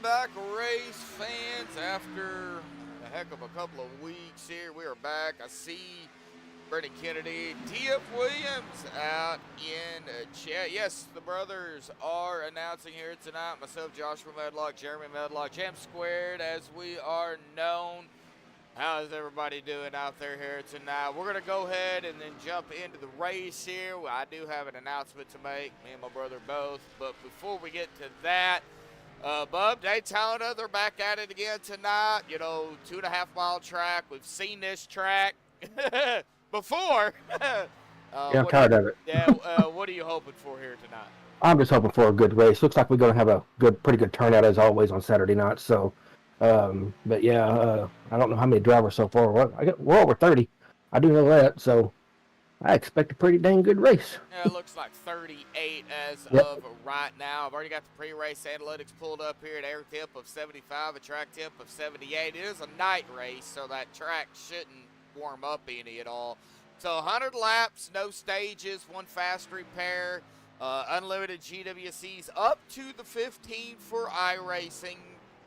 back, race fans. After a heck of a couple of weeks here, we are back. I see Brendan Kennedy, T.F. Williams out in chat. Yes, the brothers are announcing here tonight. Myself, Joshua Medlock, Jeremy Medlock, Jam Squared, as we are known. How is everybody doing out there here tonight? We're going to go ahead and then jump into the race here. I do have an announcement to make, me and my brother both. But before we get to that, Bub, Daytona, they're back at it again tonight. You know, 2.5 mile track. We've seen this track before. Yeah, I'm tired of it. Yeah, what are you hoping for here tonight? I'm just hoping for a good race. Looks like we're going to have a pretty good turnout as always on Saturday night. So, but yeah, I don't know how many drivers so far. We're over 30. I do know that. So, I expect a pretty dang good race. Yeah, it looks like 38 as of right now. I've already got the pre-race analytics pulled up here at air temp of 75, a track temp of 78. It is a night race, so that track shouldn't warm up any at all. So 100 laps, no stages, one fast repair, unlimited GWCs up to the 15 for iRacing.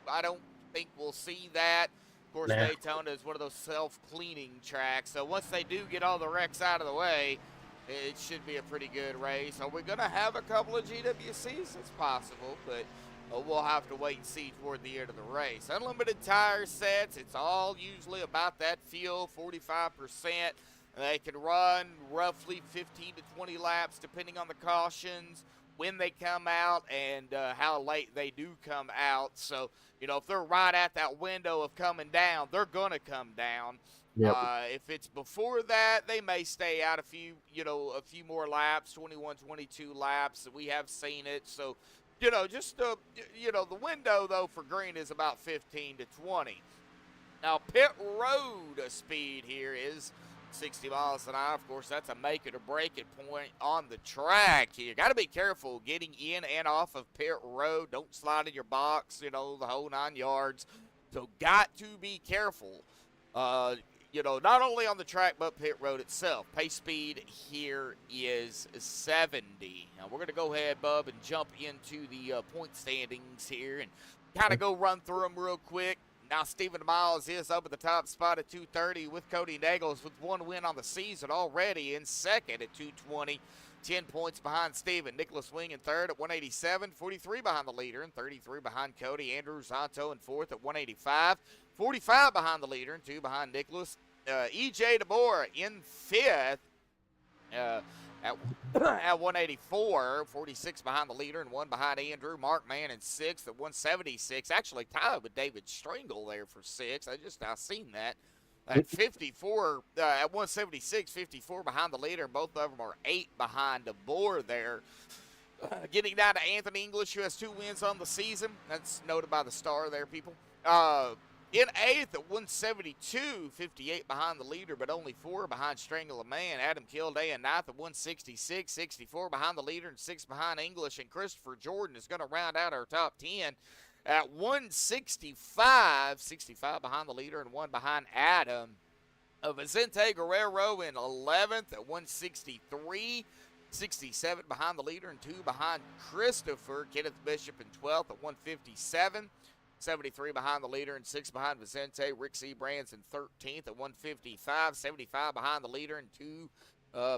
I don't think we'll see that. Of course, Daytona is one of those self-cleaning tracks, so once they do get all the wrecks out of the way, it should be a pretty good race. Are we going to have a couple of GWCs? It's possible, but we'll have to wait and see toward the end of the race. Unlimited tire sets, it's all usually about that fuel, 45%. They can run roughly 15 to 20 laps depending on the cautions, when they come out, and how late they do come out. So, you know, if they're right at that window of coming down, they're going to come down. Yep. If it's before that, they may stay out a few more laps, 21, 22 laps. We have seen it. So, you know, just, the window, though, for green is about 15 to 20. Now, pit road speed here is 60 miles an hour. Of course, that's a make it or break it point on the track here. Got to be careful getting in and off of pit road. Don't slide in your box, you know, the whole 9 yards. So got to be careful, not only on the track but pit road itself. Pace speed here is 70. Now, we're going to go ahead, Bub, and jump into the point standings here and kind of go run through them real quick. Now, Stephen Miles is up at the top spot at 230 with Cody Nagels with one win on the season already in second at 220. 10 points behind Stephen. Nicholas Wing in third at 187. 43 behind the leader and 33 behind Cody. Andrew Zanto in fourth at 185. 45 behind the leader and 2 behind Nicholas. E.J. DeBoer in fifth at 184, 46 behind the leader and 1 behind Andrew. Mark Mann in sixth at 176. Actually tied with David Stringle there for sixth. I just now seen that. At 54, at 176, 54 behind the leader. Both of them are 8 behind DeBoer there. Getting down to Anthony English, who has 2 wins on the season. That's noted by the star there, people. In 8th at 172, 58 behind the leader, but only 4 behind Strangle a Man. Adam Kilday in 9th at 166, 64 behind the leader and 6 behind English. And Christopher Jordan is going to round out our top 10 at 165, 65 behind the leader and 1 behind Adam. Vicente Guerrero in 11th at 163, 67 behind the leader and 2 behind Christopher. Kenneth Bishop in 12th at 157. 73 behind the leader and 6 behind Vicente. Rick C. Brands in 13th at 155. 75 behind the leader and 2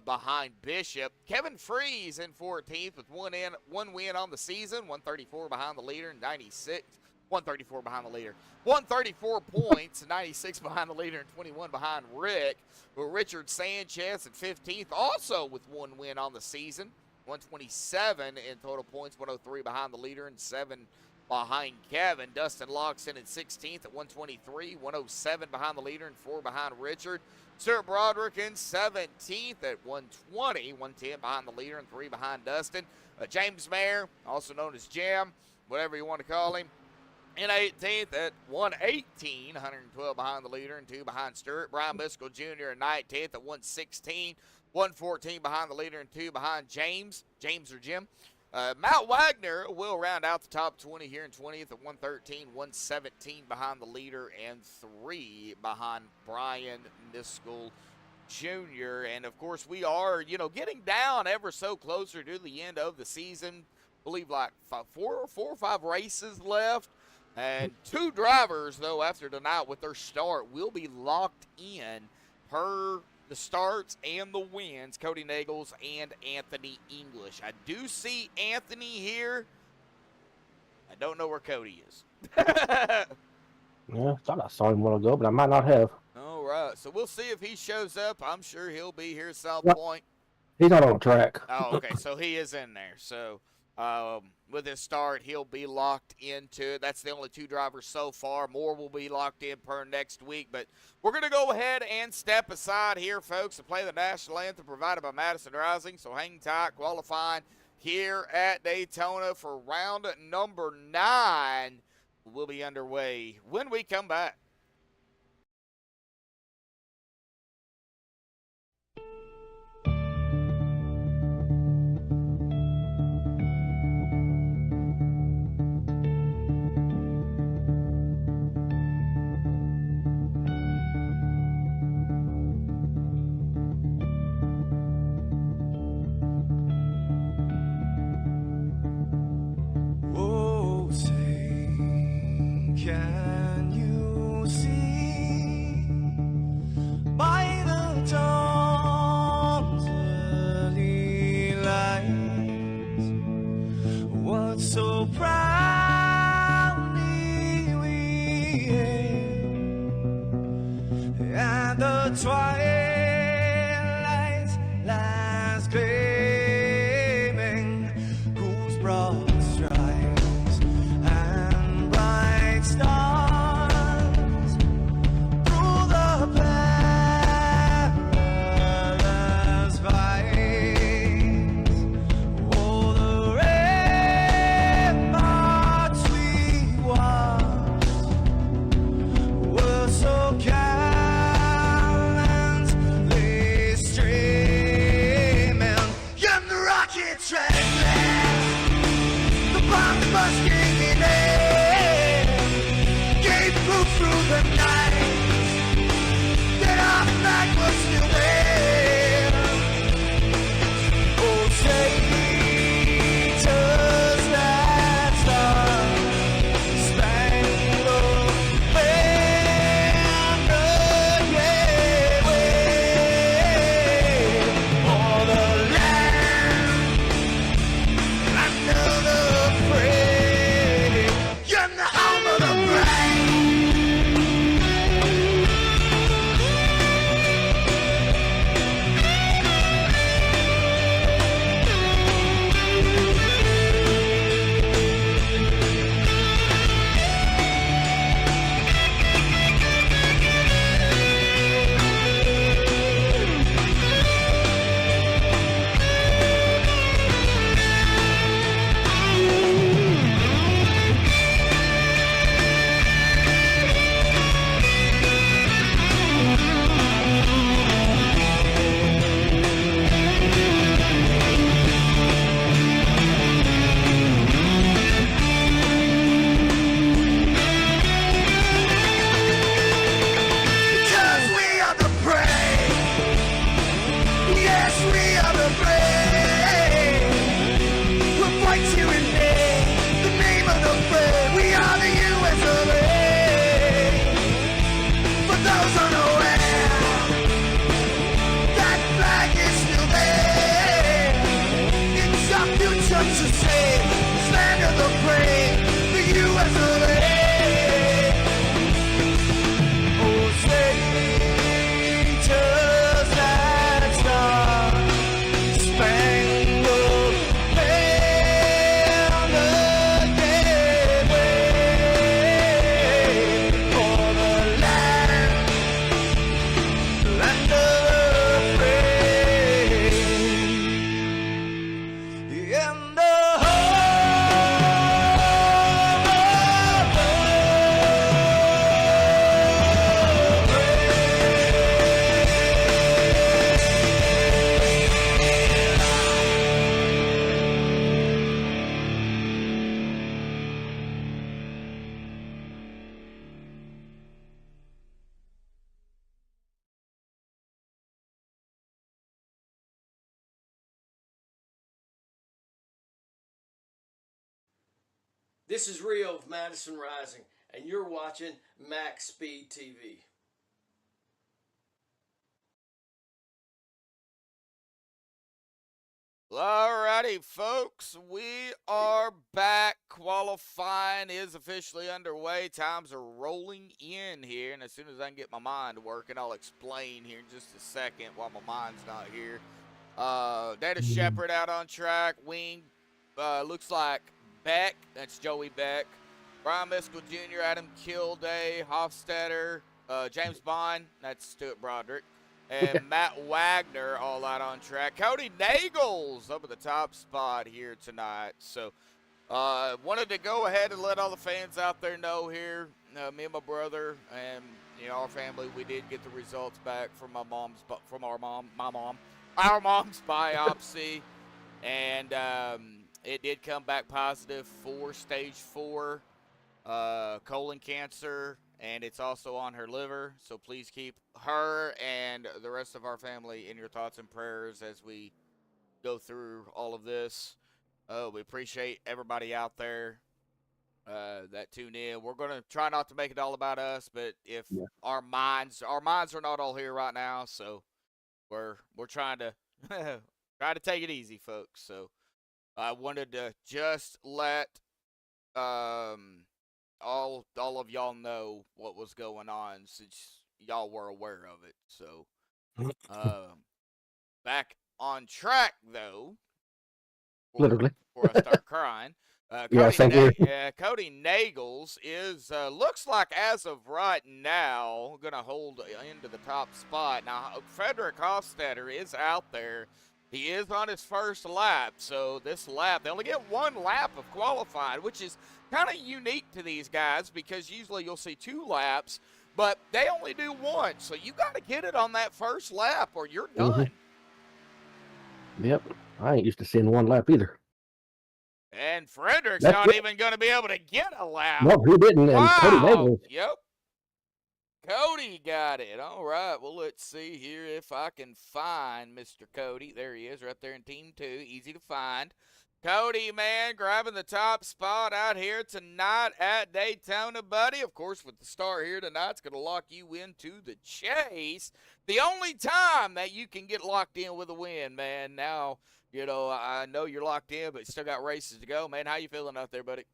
behind Bishop. Kevin Freeze in 14th with one win on the season. 134 behind the leader and 96. 134 behind the leader. 134 points, 96 behind the leader and 21 behind Rick. With Richard Sanchez at 15th, also with 1 win on the season. 127 in total points, 103 behind the leader and 7 behind Kevin. Dustin Loxton in 16th at 123, 107 behind the leader and 4 behind Richard. Stuart Broderick in 17th at 120, 110 behind the leader and 3 behind Dustin. James Mayer, also known as Jam, whatever you want to call him, in 18th at 118, 112 behind the leader and 2 behind Stuart. Brian Miskell Jr. in 19th at 116, 114 behind the leader and 2 behind James or Jim. Matt Wagner will round out the top 20 here in 20th at 113, 117 behind the leader and 3 behind Brian Miskell Jr. And, of course, we are, getting down ever so closer to the end of the season. I believe like 4 or 5 races left. And 2 drivers, though, after tonight with their start will be locked in per the starts and the wins, Cody Nagels and Anthony English. I do see Anthony here. I don't know where Cody is. Yeah, I thought I saw him a while ago, but I might not have. All right, so we'll see if he shows up. I'm sure he'll be here at South Point. He's not on the track. Oh, okay, so he is in there. So with his start, he'll be locked into it. That's the only 2 drivers so far. More will be locked in per next week. But we're going to go ahead and step aside here, folks, and play the national anthem provided by Madison Rising. So hang tight, qualifying here at Daytona for round number 9 will be underway when we come back. Can you see by the dawn's early light what so proudly we hailed at the twilight's last gleaming, whose broad stripes and bright stars through the perilous fight, oh, the ramparts we watched were so gallantly streaming, and the rockets ran the bombs busting in air, gave proof through the night that our flag was still there. Oh, say does that star-spangled banner yet wave o'er the land under the free, you're the home of the brave. This is Rio of Madison Rising, and you're watching Max Speed TV. Alrighty, folks, we are back. Qualifying is officially underway. Times are rolling in here, and as soon as I can get my mind working, I'll explain here in just a second while my mind's not here. Dana Shepard out on track. Wing looks like Beck. That's Joey Beck. Brian Miskell Jr., Adam Kilday, Hofstetter, James Bond. That's Stuart Broderick. And Matt Wagner all out on track. Cody Nagels up at the top spot here tonight. So wanted to go ahead and let all the fans out there know here, me and my brother and our family, we did get the results back from our mom's biopsy, and it did come back positive for stage 4 colon cancer, and it's also on her liver. So please keep her and the rest of our family in your thoughts and prayers as we go through all of this. We appreciate everybody out there that tune in. We're gonna try not to make it all about us, but if our minds are not all here right now, so we're trying to try to take it easy, folks. So I wanted to just let all of y'all know what was going on, since y'all were aware of it. So back on track though. Literally. Before I start crying. Cody Nagels is looks like, as of right now, gonna hold into the top spot. Now Frederick Hofstetter is out there. He is on his first lap, so this lap, they only get one lap of qualifying, which is kind of unique to these guys, because usually you'll see 2 laps, but they only do 1. So you got to get it on that first lap or you're done. Yep. I ain't used to seeing 1 lap either. And Frederick's not even going to be able to get a lap. No, he didn't. Wow. And Cody Nagels. Yep. Cody got it. All right. Well, let's see here if I can find Mr. Cody. There he is, right there in Team 2. Easy to find. Cody, man, grabbing the top spot out here tonight at Daytona, buddy. Of course, with the start here tonight, it's going to lock you into the chase. The only time that you can get locked in with a win, man. Now, I know you're locked in, but still got races to go, man. How you feeling out there, buddy?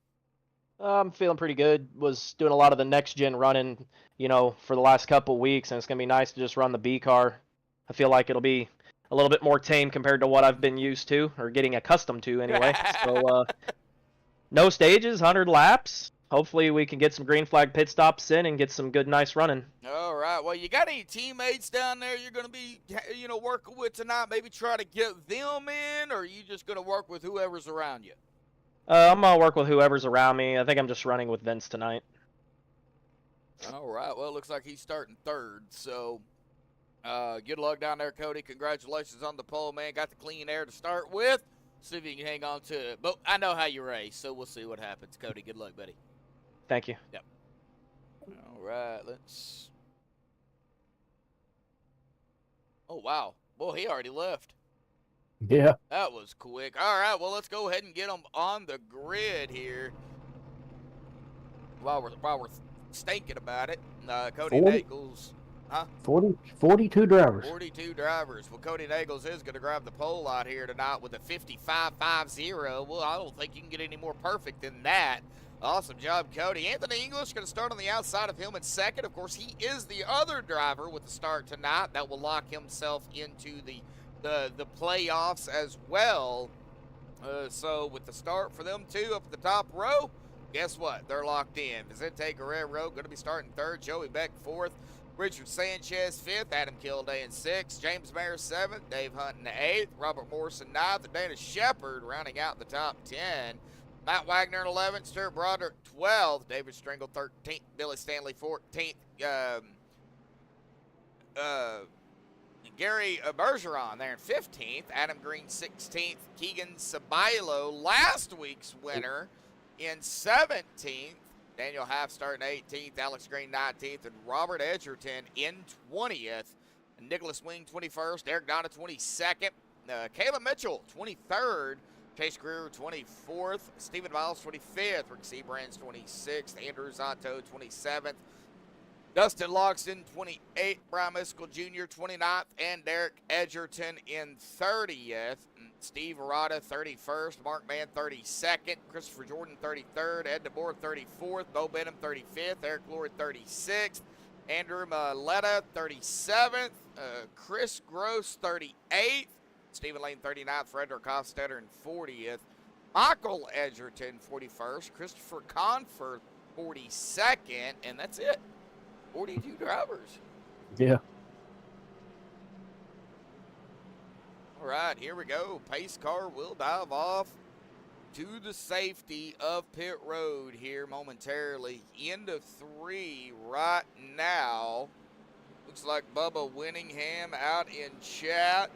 I'm feeling pretty good. Was doing a lot of the next gen running, for the last couple weeks, and it's going to be nice to just run the B car. I feel like it'll be a little bit more tame compared to what I've been used to, or getting accustomed to anyway. So, no stages, 100 laps. Hopefully we can get some green flag pit stops in and get some good, nice running. All right. Well, you got any teammates down there you're going to be, working with tonight? Maybe try to get them in, or are you just going to work with whoever's around you? I'm going to work with whoever's around me. I think I'm just running with Vince tonight. All right. Well, it looks like he's starting 3rd. So, good luck down there, Cody. Congratulations on the pole, man. Got the clean air to start with. See if you can hang on to it. But I know how you race, so we'll see what happens. Cody, good luck, buddy. Thank you. Yep. All right. Let's. Oh, wow. Boy, he already left. Yeah. That was quick. All right, well, let's go ahead and get them on the grid here while we're thinking about it. Cody Nagels, huh? 42 drivers. 42 drivers. Well, Cody Nagels is going to grab the pole out here tonight with a 55.50. Well, I don't think you can get any more perfect than that. Awesome job, Cody. Anthony English going to start on the outside of him in 2nd. Of course, he is the other driver with the start tonight. That will lock himself into the playoffs as well. So with the start for them 2 up at the top row, guess what? They're locked in. Vicente Guerrero going to be starting 3rd. Joey Beck 4th. Richard Sanchez 5th. Adam Kilday in 6th. James Mayer 7th. Dave Hunt in 8th. Robert Morrison 9th. And Dana Shepard rounding out the top 10. Matt Wagner in 11th. Stuart Broderick 12th. David Stringle 13th. Billy Stanley 14th. Gary Bergeron there in 15th. Adam Green 16th. Keegan Sabilo, last week's winner, in 17th. Daniel Half starting 18th. Alex Green 19th. And Robert Edgerton in 20th. And Nicholas Wing 21st. Eric Donna 22nd. Caleb Mitchell 23rd. Chase Greer, 24th. Stephen Miles, 25th. Rick Seabrands, 26th. Andrew Zonto, 27th. Dustin Logston, 28th. Brian Miskell Jr., 29th. And Derek Edgerton in 30th. Steve Arata, 31st. Mark Mann, 32nd. Christopher Jordan, 33rd. Ed DeBoer, 34th. Bo Benham, 35th. Eric Lord, 36th. Andrew Maletta, 37th. Chris Gross, 38th. Stephen Lane, 39th. Frederick Hofstetter in 40th. Michael Edgerton, 41st. Christopher Confer, 42nd. And that's it. 42 drivers. Yeah. All right, here we go. Pace car will dive off to the safety of pit road here momentarily. End of 3 right now. Looks like Bubba Winningham out in chat.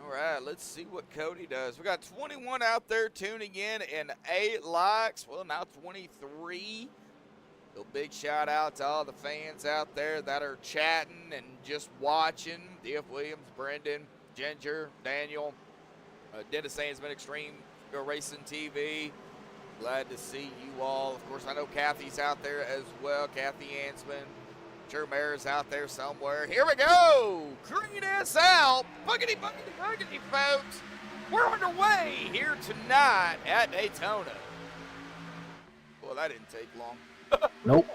All right, let's see what Cody does. We got 21 out there tuning in and 8 likes. Well, now 23. So big shout out to all the fans out there that are chatting and just watching. D.F. Williams, Brendan, Ginger, Daniel, Dennis Ansman, Extreme Racing TV. Glad to see you all. Of course, I know Kathy's out there as well. Kathy Ansman. Sure, Mayor's out there somewhere. Here we go. Green is out. Boogity, boogity, boogity, folks. We're underway here tonight at Daytona. Well, that didn't take long. Nope.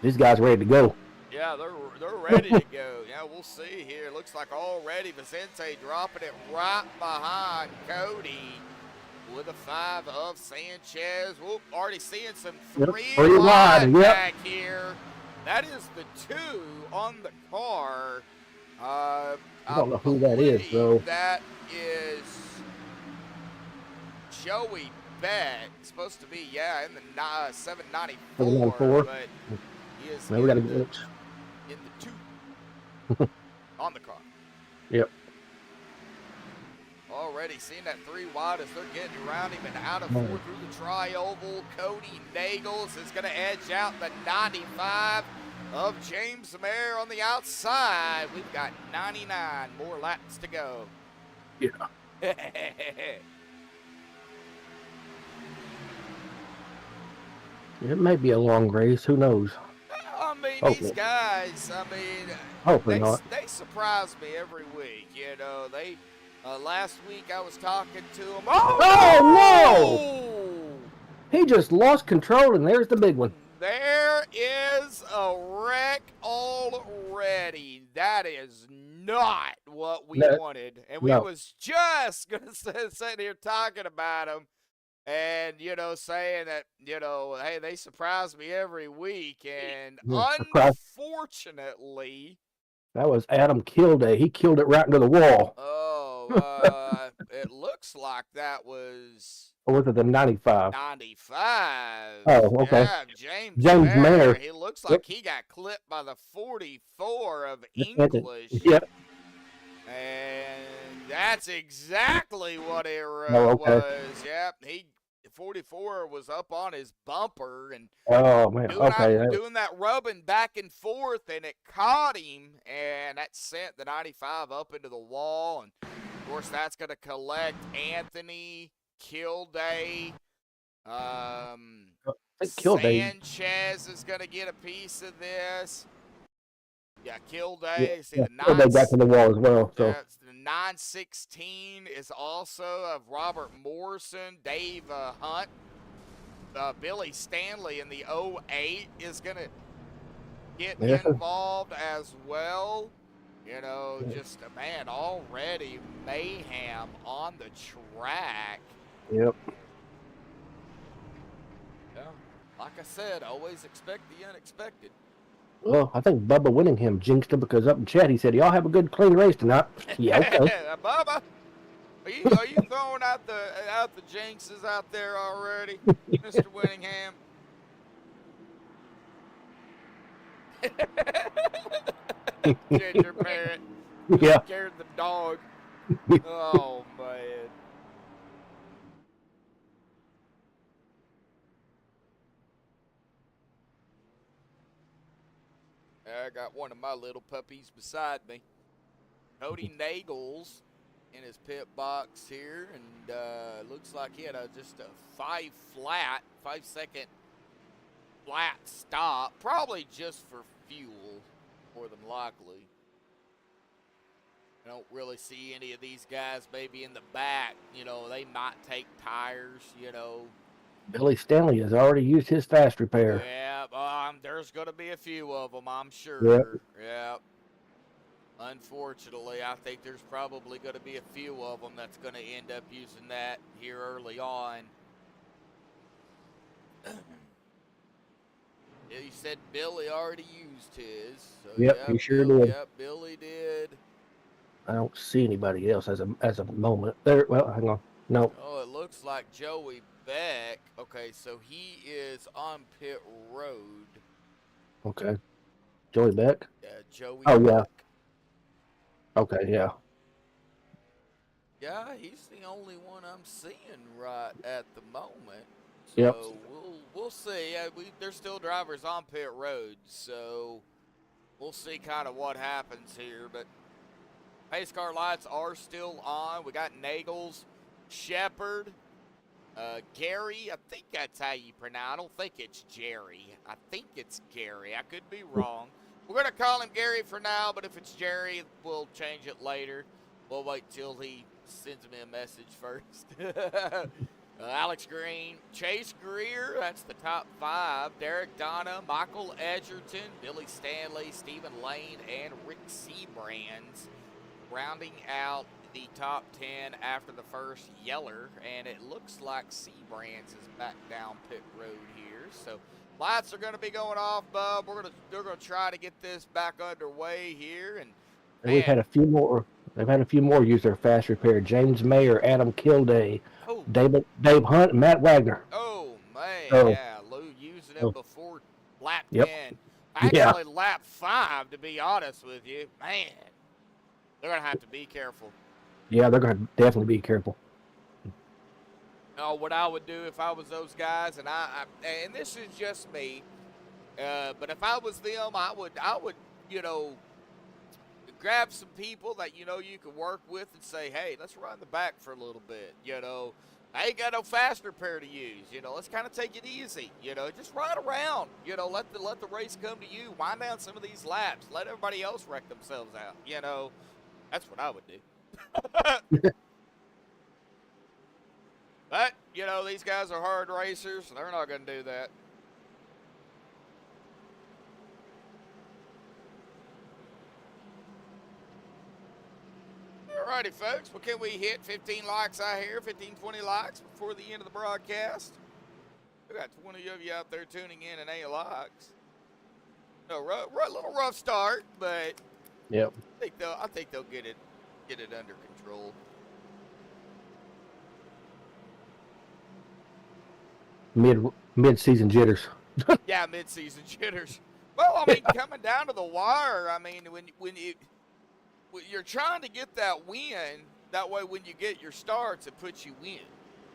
These guys ready to go. Yeah, they're ready to go. Yeah, we'll see here. Looks like already Vicente dropping it right behind Cody with a 5 of Sanchez. Whoop, already seeing some 3 wide back here. That is the 2 on the car. I don't know who that is, though. That is Joey Beck. Supposed to be, yeah, in the 794. But he is Man, we gotta in the 2 on the car. Yep. Already seeing that 3 wide as they're getting around him and out of 4 through the tri-oval. Cody Nagels is going to edge out the 95 of James Mayer on the outside. We've got 99 more laps to go. Yeah. It may be a long race. Who knows? I mean, these guys, Hopefully not. They surprise me every week. You know, they last week I was talking to them. Oh, no! He just lost control, and there's the big one. There is a wreck already. That is not what we wanted. And we was just going to sit here talking about him. And, you know, saying that, you know, hey, they surprise me every week. And unfortunately, that was Adam Kilday. He killed it right into the wall. Oh, it looks like that was... Or was it the 95? 95. Oh, okay. Yeah, James Mayer. He looks like he got clipped by the 44 of English. Yep. And that's exactly what it okay. was. Yep. 44 was up on his bumper and doing that rubbing back and forth, and it caught him, and that sent the 95 up into the wall. And of course, that's going to collect Anthony Kilday. Sanchez is going to get a piece of this. Yeah, Kilday. See the Kilday back to the wall as well. So. Yeah, the 916 is also of Robert Morrison, Dave Hunt, Billy Stanley in the 08 is going to get involved as well. You know, just man, already mayhem on the track. Yep. Yeah, like I said, always expect the unexpected. Well, I think Bubba Winningham jinxed him because up in chat he said, y'all have a good, clean race tonight. Yeah, okay. Bubba, are you throwing out the jinxes out there already, Mr. Winningham? Ginger parrot. Yeah. Scared the dog. Oh, man. I got one of my little puppies beside me. Cody Nagels in his pit box here, and looks like he had just a 5-second flat stop, probably just for fuel, more than likely. I don't really see any of these guys maybe in the back. You know, they might take tires, you know. Billy Stanley has already used his fast repair. Yeah, there's going to be a few of them, I'm sure. Yep. Yeah. Unfortunately, I think there's probably going to be a few of them that's going to end up using that here early on. Yeah, you said Billy already used his. So Yep, he sure did. Yep, Billy did. I don't see anybody else as a moment. There. Well, hang on. No. Oh, it looks like Joey Beck. Okay, so he is on pit road. Okay. Joey Beck. Yeah, Joey Oh, Beck. yeah. Okay, yeah. Yeah, he's the only one I'm seeing right at the moment. So Yep. we'll see. There's still drivers on pit road, so we'll see kind of what happens here. But pace car lights are still on. We got Nagels, Shepard, Gary. I think that's how you pronounce. I don't think it's Jerry. I think it's Gary. I could be wrong. We're going to call him Gary for now, but if it's Jerry, we'll change it later. We'll wait till he sends me a message first. Alex Green, Chase Greer, that's the top 5. Derek Donna, Michael Edgerton, Billy Stanley, Stephen Lane, and Rick Seabrands rounding out the top 10 after the first Yeller. And it looks like Seabrands is back down pit road here. So lights are going to be going off, Bub. They're going to try to get this back underway here. And We've had a few more. They've had a few more use their fast repair. James Mayer, Adam Kilday, Dave Hunt, and Matt Wagner. Oh, man. Oh. Yeah, Lou using it before lap 10. Yep. Actually, lap 5, to be honest with you. Man, they're going to have to be careful. Yeah, they're going to definitely be careful. No, what I would do if I was those guys, and and this is just me, but if I was them, I would, you know, grab some people that you know you can work with and say, hey, let's run the back for a little bit. You know, I ain't got no fast repair to use. You know, let's kind of take it easy. You know, just ride around. You know, let the race come to you. Wind down some of these laps. Let everybody else wreck themselves out. You know, that's what I would do. But, you know, these guys are hard racers, so they're not going to do that. Alrighty, folks. Well, can we hit 15 likes out here, 15, 20 likes before the end of the broadcast? We got 20 of you out there tuning in and 8 likes. No, little rough start, but Yep. I think they'll get it under control. Mid-season jitters. Yeah, mid-season jitters. Well, I mean, coming down to the wire, I mean, when you're trying to get that win, that way when you get your starts, it puts you in.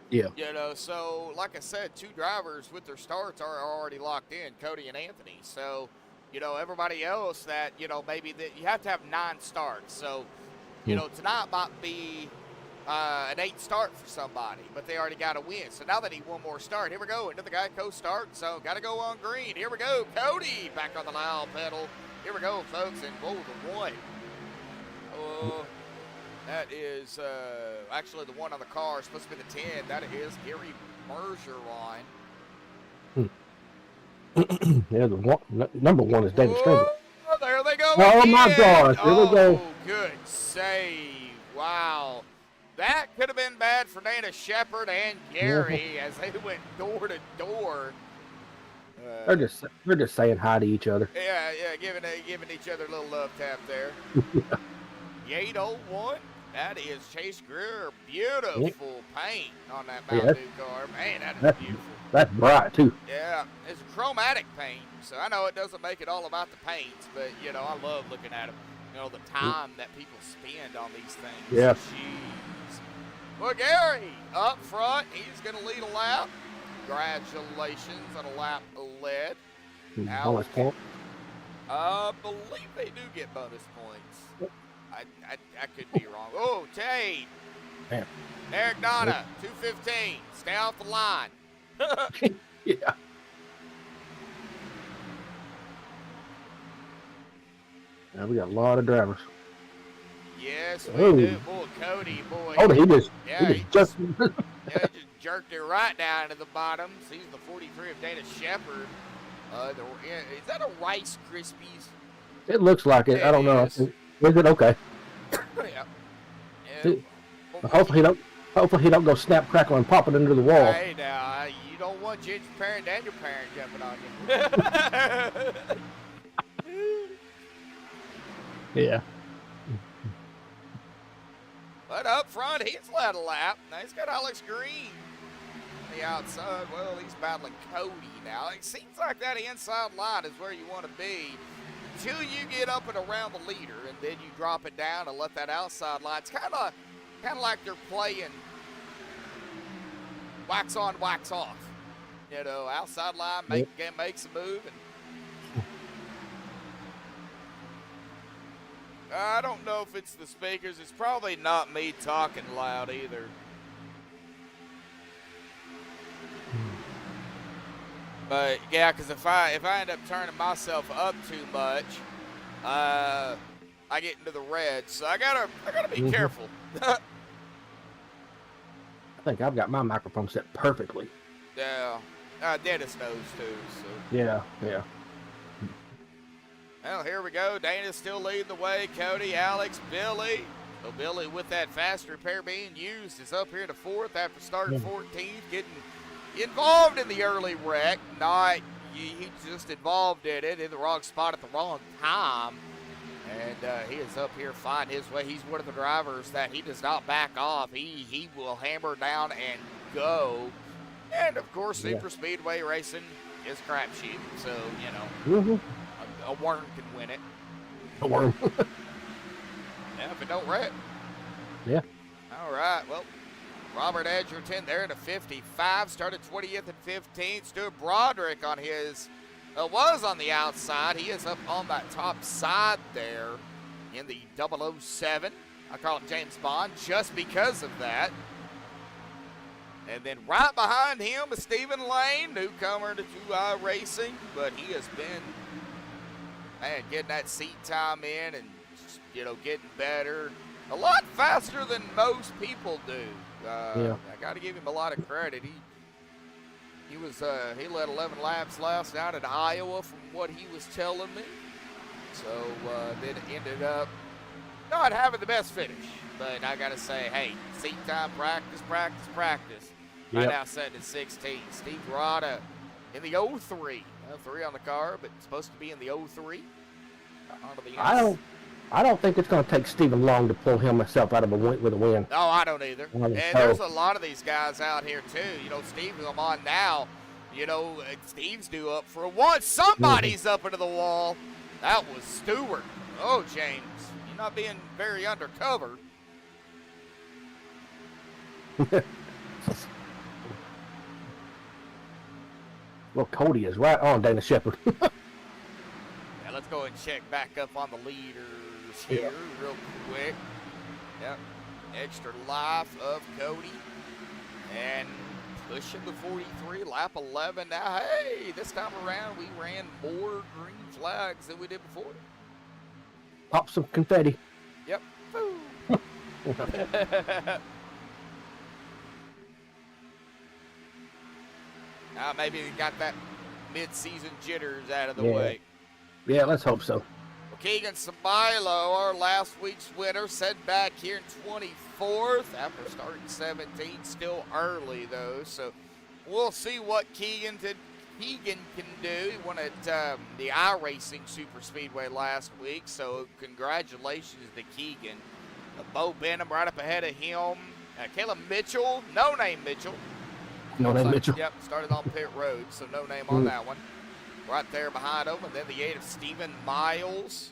Yeah. You know, so like I said, 2 drivers with their starts are already locked in, Cody and Anthony. So, you know, everybody else that, you know, maybe you have to have 9 starts. So, you know, tonight might be an 8 start for somebody, but they already got a win. So now they need one more start. Here we go. Another guy co-start, so got to go on green. Here we go. Cody back on the loud pedal. Here we go, folks, and whoa, the 1. Oh, that is actually the 1 on the car. It's supposed to be the 10. That is Gary Bergeron. Yeah, number 1 is David Stringer. Oh, there they go. Oh, again. my gosh. Here we go. Good save. Wow. That could have been bad for Dana Shepard and Gary as they went door to door. They're just saying hi to each other. Yeah, giving each other a little love tap there. 801. That is Chase Greer. Beautiful paint on that Mountain Dew car. Man, that is beautiful. That's bright too. Yeah, it's chromatic paint, so I know it doesn't make it all about the paints, but you know I love looking at them. You know the time that people spend on these things. Yeah. Jeez. Well, Gary up front, he's going to lead a lap. Congratulations on a lap led. Bonus point. I believe they do get bonus points. I could be wrong. Oh, Tate. Man. Eric Donna, 215. Stay off the line. Yeah. Now we got a lot of drivers. Yes, we Oh. do. Boy, Cody, boy. Oh, he just he just jerked it right down to the bottom. He's the 43 of Dana Shepherd. Is that a Rice Krispies? It looks like it. I don't know. Is. Is it okay? Yeah. See, Hopefully he don't go snap, crackle, and pop it into the wall. Hey, now, you don't want your parent and your parent jumping on you. Yeah. But up front, he's led a lap. Now he's got Alex Green on the outside. Well, he's battling Cody now. It seems like that inside line is where you want to be until you get up and around the leader, and then you drop it down and let that outside line. It's kind of like they're playing wax on, wax off. You know, outside line makes a move. And I don't know if it's the speakers. It's probably not me talking loud either. But yeah, because if I end up turning myself up too much, I get into the red. So I gotta be careful. I think I've got my microphone set perfectly. Yeah, Dennis knows too. So Yeah. well, here we go. Dana's still leading the way. Cody, Alex, Billy. So Billy, with that fast repair being used, is up here to 4th after starting 14th, getting involved in the early wreck. He just involved in it in the wrong spot at the wrong time. And he is up here finding his way. He's one of the drivers that he does not back off. He will hammer down and go. And, of course, super speedway racing is crapshoot. So, you know, a worm can win it. A worm. Yeah, if it don't wreck. Yeah. All right, well, Robert Edgerton there in a 55, started 20th and 15th. Stuart Broderick on his, was on the outside. He is up on that top side there in the 007. I call him James Bond just because of that. And then right behind him is Stephen Lane, newcomer to 2i Racing, but he has been, man, getting that seat time in and, you know, getting better. A lot faster than most people do. I got to give him a lot of credit. He led 11 laps last night in Iowa from what he was telling me. So then ended up not having the best finish. But I got to say, hey, seat time, practice. Right now setting at 16. Steve Rada in the 03. 3 on the car, but supposed to be in the 03. I don't think it's going to take Stephen long to pull himself out of with a win. No, I don't either. And there's a lot of these guys out here too. You know, Steve, I'm on now. You know, Steve's due up for a one. Somebody's up into the wall. That was Stewart. Oh, James, you're not being very undercover. Well, Cody is right on Dana Shepherd. Now let's go and check back up on the leaders here real quick. Yep. Extra life of Cody. And pushing the 43, lap 11 now. Hey, this time around we ran more green flags than we did before. Pop some confetti. Yep. Now maybe we got that mid-season jitters out of the way. Yeah, let's hope so. Well, Keegan Samilo, our last week's winner, set back here in 24th after starting 17th. Still early, though, so we'll see what Keegan can do. He won at the iRacing Super Speedway last week, so congratulations to Keegan. Bo Benham right up ahead of him. Caleb Mitchell, no name Mitchell. Mitchell. Yep, started on pit road, so no name on that one. Right there behind him, and then the 8 of Stephen Miles.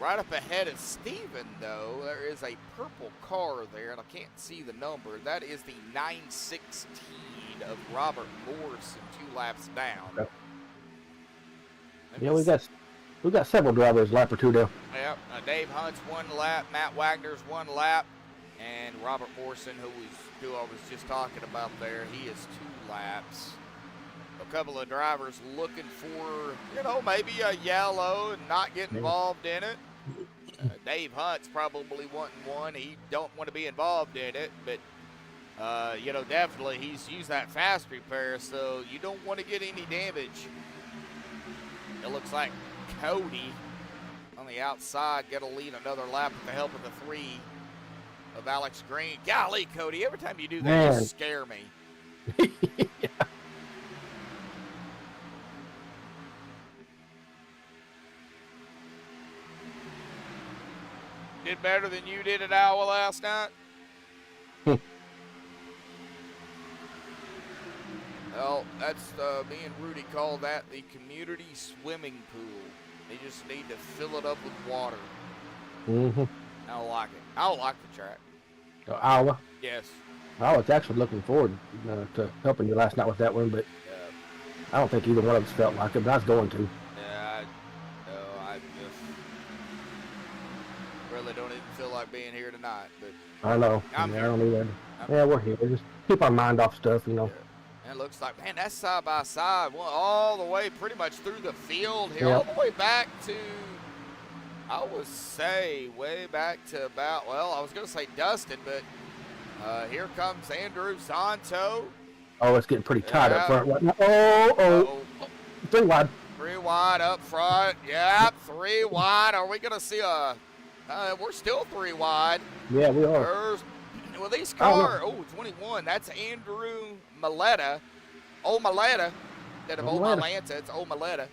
Right up ahead of Stephen, though, there is a purple car there, and I can't see the number. That is the 916 of Robert Morrison, 2 laps down. Yeah, we got We got several drivers lap or two down. Yep. Dave Hunt's 1 lap, Matt Wagner's 1 lap, and Robert Morrison, who I was just talking about there, he is 2 laps. A couple of drivers looking for, maybe a yellow and not get involved in it. Dave Hunt's probably wanting one. He don't want to be involved in it, but definitely he's used that fast repair, so you don't want to get any damage. It looks like Cody on the outside got to lead another lap with the help of the 3 of Alex Green. Golly, Cody, every time you do that, you just scare me. Yeah. Did better than you did at Iowa last night? Well, that's me and Rudy call that the community swimming pool. They just need to fill it up with water. Mm-hmm. I don't like it. I don't like the track. Iowa. Yes. I was actually looking forward to helping you last night with that one, but I don't think either one of us felt like it, but I was going to. Yeah, I just really don't even feel like being here tonight. But I know. I don't either. Yeah, we're here. Just keep our mind off stuff, Yeah. And it looks like, man, that's side by side, all the way pretty much through the field here, all the way back to, I would say, way back to about, well, I was going to say Dustin, but here comes Andrew Santo. Oh, it's getting pretty tight up front right now. Oh. 3 wide. 3 wide up front. Yep, 3 wide. Are we going to see we're still 3 wide. Yeah, we are. Well, these cars, 21, that's Andrew Maletta. Old Maletta. Instead of Old Malanta, it's Old Maletta.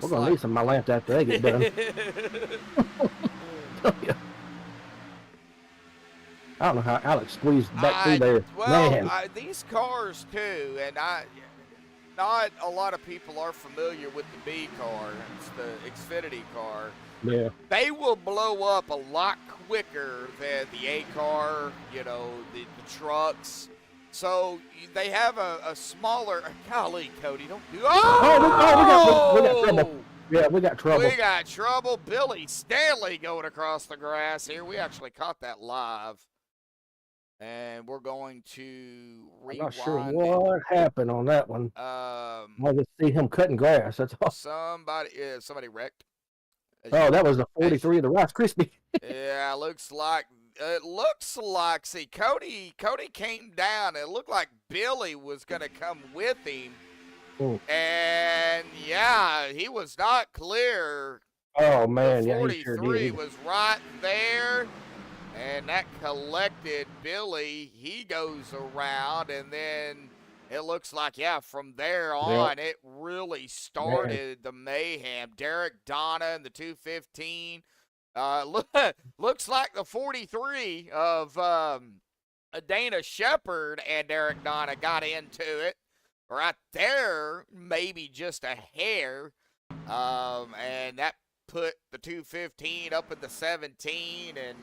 We're going to need some Malanta after they get done. I don't know how Alex squeezed back through there. Well, these cars, too, and not a lot of people are familiar with the B car. It's the Xfinity car. Yeah. They will blow up a lot quicker than the A car, the trucks. So they have a smaller. Golly, Cody, don't do. We got trouble. Yeah, we got trouble. We got trouble. Billy Stanley going across the grass here. We actually caught that live. And we're going to rewind. I'm not sure what happened on that one. I just see him cutting grass. That's all. Somebody wrecked. Oh, that was the 43 of the Rice Krispie. Yeah, it looks like. See, Cody came down. It looked like Billy was going to come with him. Ooh. And, yeah, he was not clear. Oh, man. The 43 he sure did. was right there. And that collected Billy. He goes around, and then it looks like, from there on, it really started the mayhem. Derek Donna in the 215. Looks like the 43 of Dana Shepard and Derek Donna got into it. Right there, maybe just a hair. And that put the 215 up in the 17, and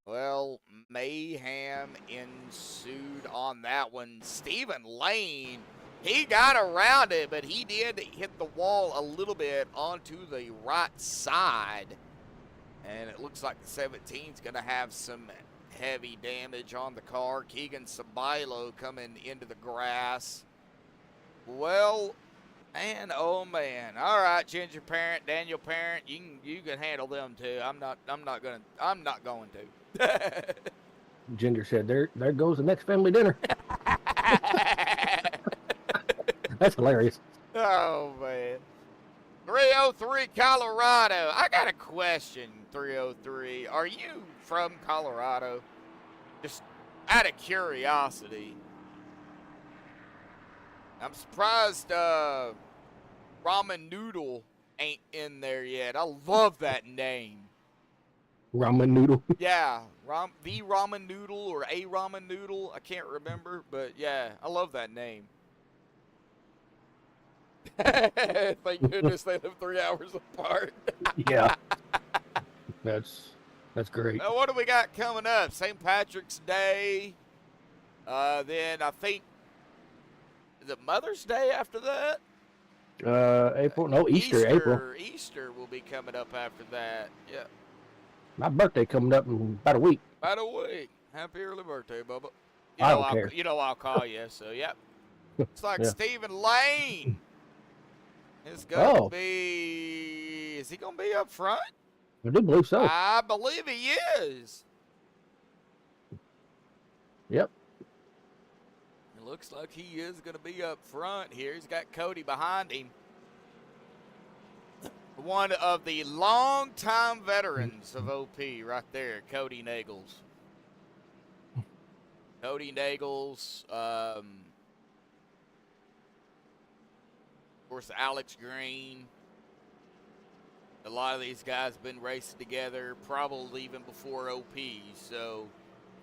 well, mayhem ensued on that one. Stephen Lane, he got around it, but he did hit the wall a little bit onto the right side. And it looks like the 17's going to have some heavy damage on the car. Keegan Sabilo coming into the grass. Well, man, oh man. All right, Ginger Parent, Daniel Parent, you can handle them too. I'm not going to. Ginger said, there goes the next family dinner. That's hilarious. Oh, man. 303 Colorado. I got a question, 303. Are you from Colorado? Just out of curiosity. I'm surprised Ramen Noodle ain't in there yet. I love that name. Ramen noodle. Yeah, the ramen noodle or a ramen noodle. I can't remember, but yeah, I love that name. Thank goodness they live 3 hours apart. Yeah. That's great. Now, what do we got coming up? St. Patrick's Day. Then I think Is it Mother's Day after that? April? No, Easter, April. Easter will be coming up after that. Yeah. My birthday coming up in about a week. About a week. Happy early birthday, Bubba. I don't care. You know I'll call you, so yep. It's like Yeah. Stephen Lane is going Oh. to be. Is he going to be up front? I do believe so. I believe he is. Yep. It looks like he is going to be up front here. He's got Cody behind him. One of the longtime veterans of OP right there, Cody Nagels. Cody Nagels, of course, Alex Green. A lot of these guys have been racing together, probably even before OP. So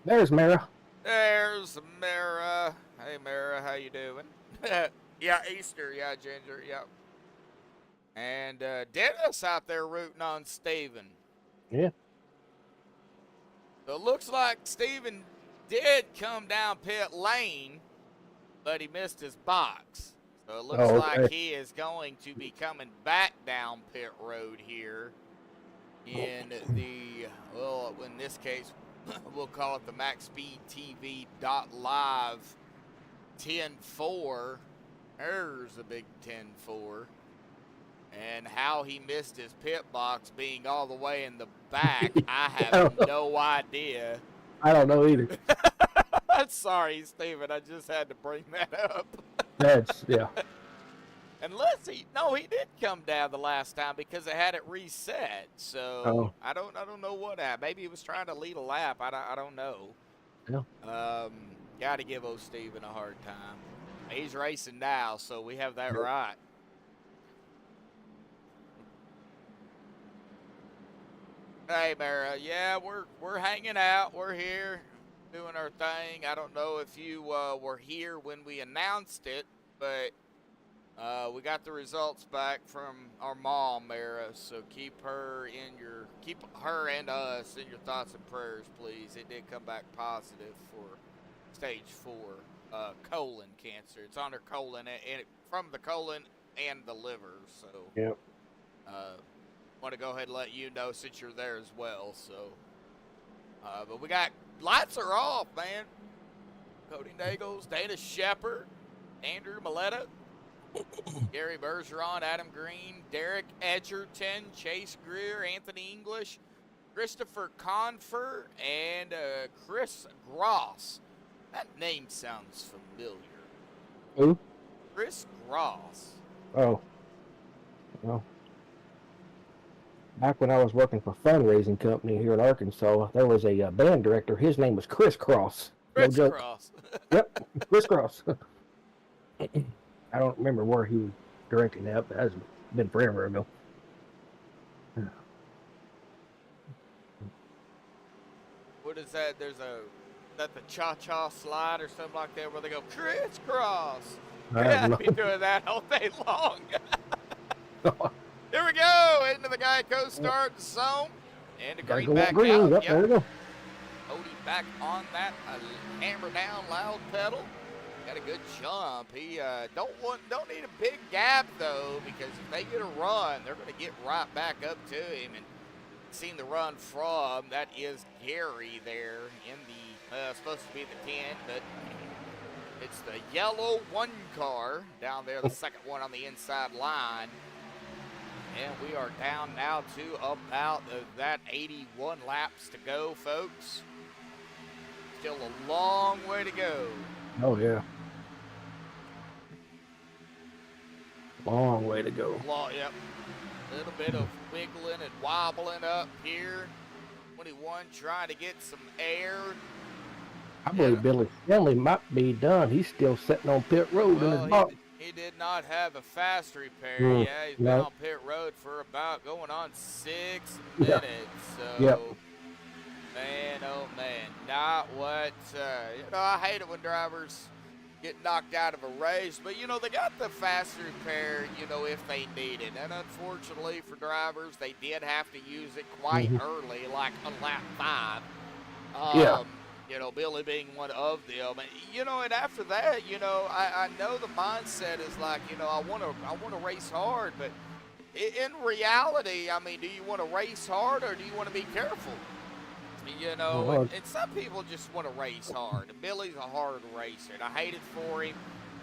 There's Mara. there's Mara. Hey, Mara, how you doing? Yeah, Easter. Yeah, Ginger. Yep. And Dennis out there rooting on Steven. Yeah. So it looks like Steven did come down pit lane, but he missed his box. So it looks like he is going to be coming back down pit road here in the, well, in this case, we'll call it the MaxspeedTV.live 10-4. There's a big 10-4. And how he missed his pit box being all the way in the back, I have no idea. I don't know either. Sorry, Steven, I just had to bring that up. That's, yeah. Unless he did come down the last time because it had it reset. So I don't know what happened. Maybe he was trying to lead a lap. I don't know. Yeah. Got to give old Steven a hard time. He's racing now, so we have that right. Hey, Mara. Yeah, we're hanging out. We're here doing our thing. I don't know if you were here when we announced it, but we got the results back from our mom, Mara. So keep her and us in your thoughts and prayers, please. It did come back positive for stage 4 colon cancer. It's on her colon and from the colon and the liver. So Yep. want to go ahead and let you know since you're there as well. So, but we got lights are off, man. Cody Nagels, Dana Shepard, Andrew Maletta, Gary Bergeron, Adam Green, Derek Edgerton, Chase Greer, Anthony English, Christopher Confer, and Chris Gross. That name sounds familiar. Who? Chris Gross. Oh. Well. Back when I was working for a fundraising company here in Arkansas, there was a band director. His name was Chris Cross. Chris no joke. Cross. Yep, Chris Cross. I don't remember where he was directing that, but that's been forever ago. What is that? Is that the cha-cha slide or something like that where they go crisscross? Yeah, I'd be doing that all day long. Here we go, into the Geico start zone. And the green back out. Yep, there we go. Cody back on that hammer down loud pedal. Got a good jump. He don't need a big gap though, because if they get a run, they're going to get right back up to him. And seen the run from, that is Gary there in the supposed to be the 10, but it's the yellow 1 car down there, the second one on the inside line. And we are down now to about that 81 laps to go, folks. Still a long way to go. Oh, yeah. Long way to go. Yep. A little bit of wiggling and wobbling up here. 21 trying to get some air. I believe Billy Stanley might be done. He's still sitting on pit road in his box. He did not have a fast repair. Yeah, he's been on pit road for about going on 6 minutes. So, man, oh man, not what, I hate it when drivers get knocked out of a race, but, they got the fast repair, if they need it. And unfortunately for drivers, they did have to use it quite early, like on lap 5. You know, Billy being one of them. And, you know, and after that, you know, I know the mindset is like, you know, I want to race hard, but in reality, I mean, do you want to race hard or do you want to be careful? You know, Well, and some people just want to race hard. And Billy's a hard racer, and I hate it for him.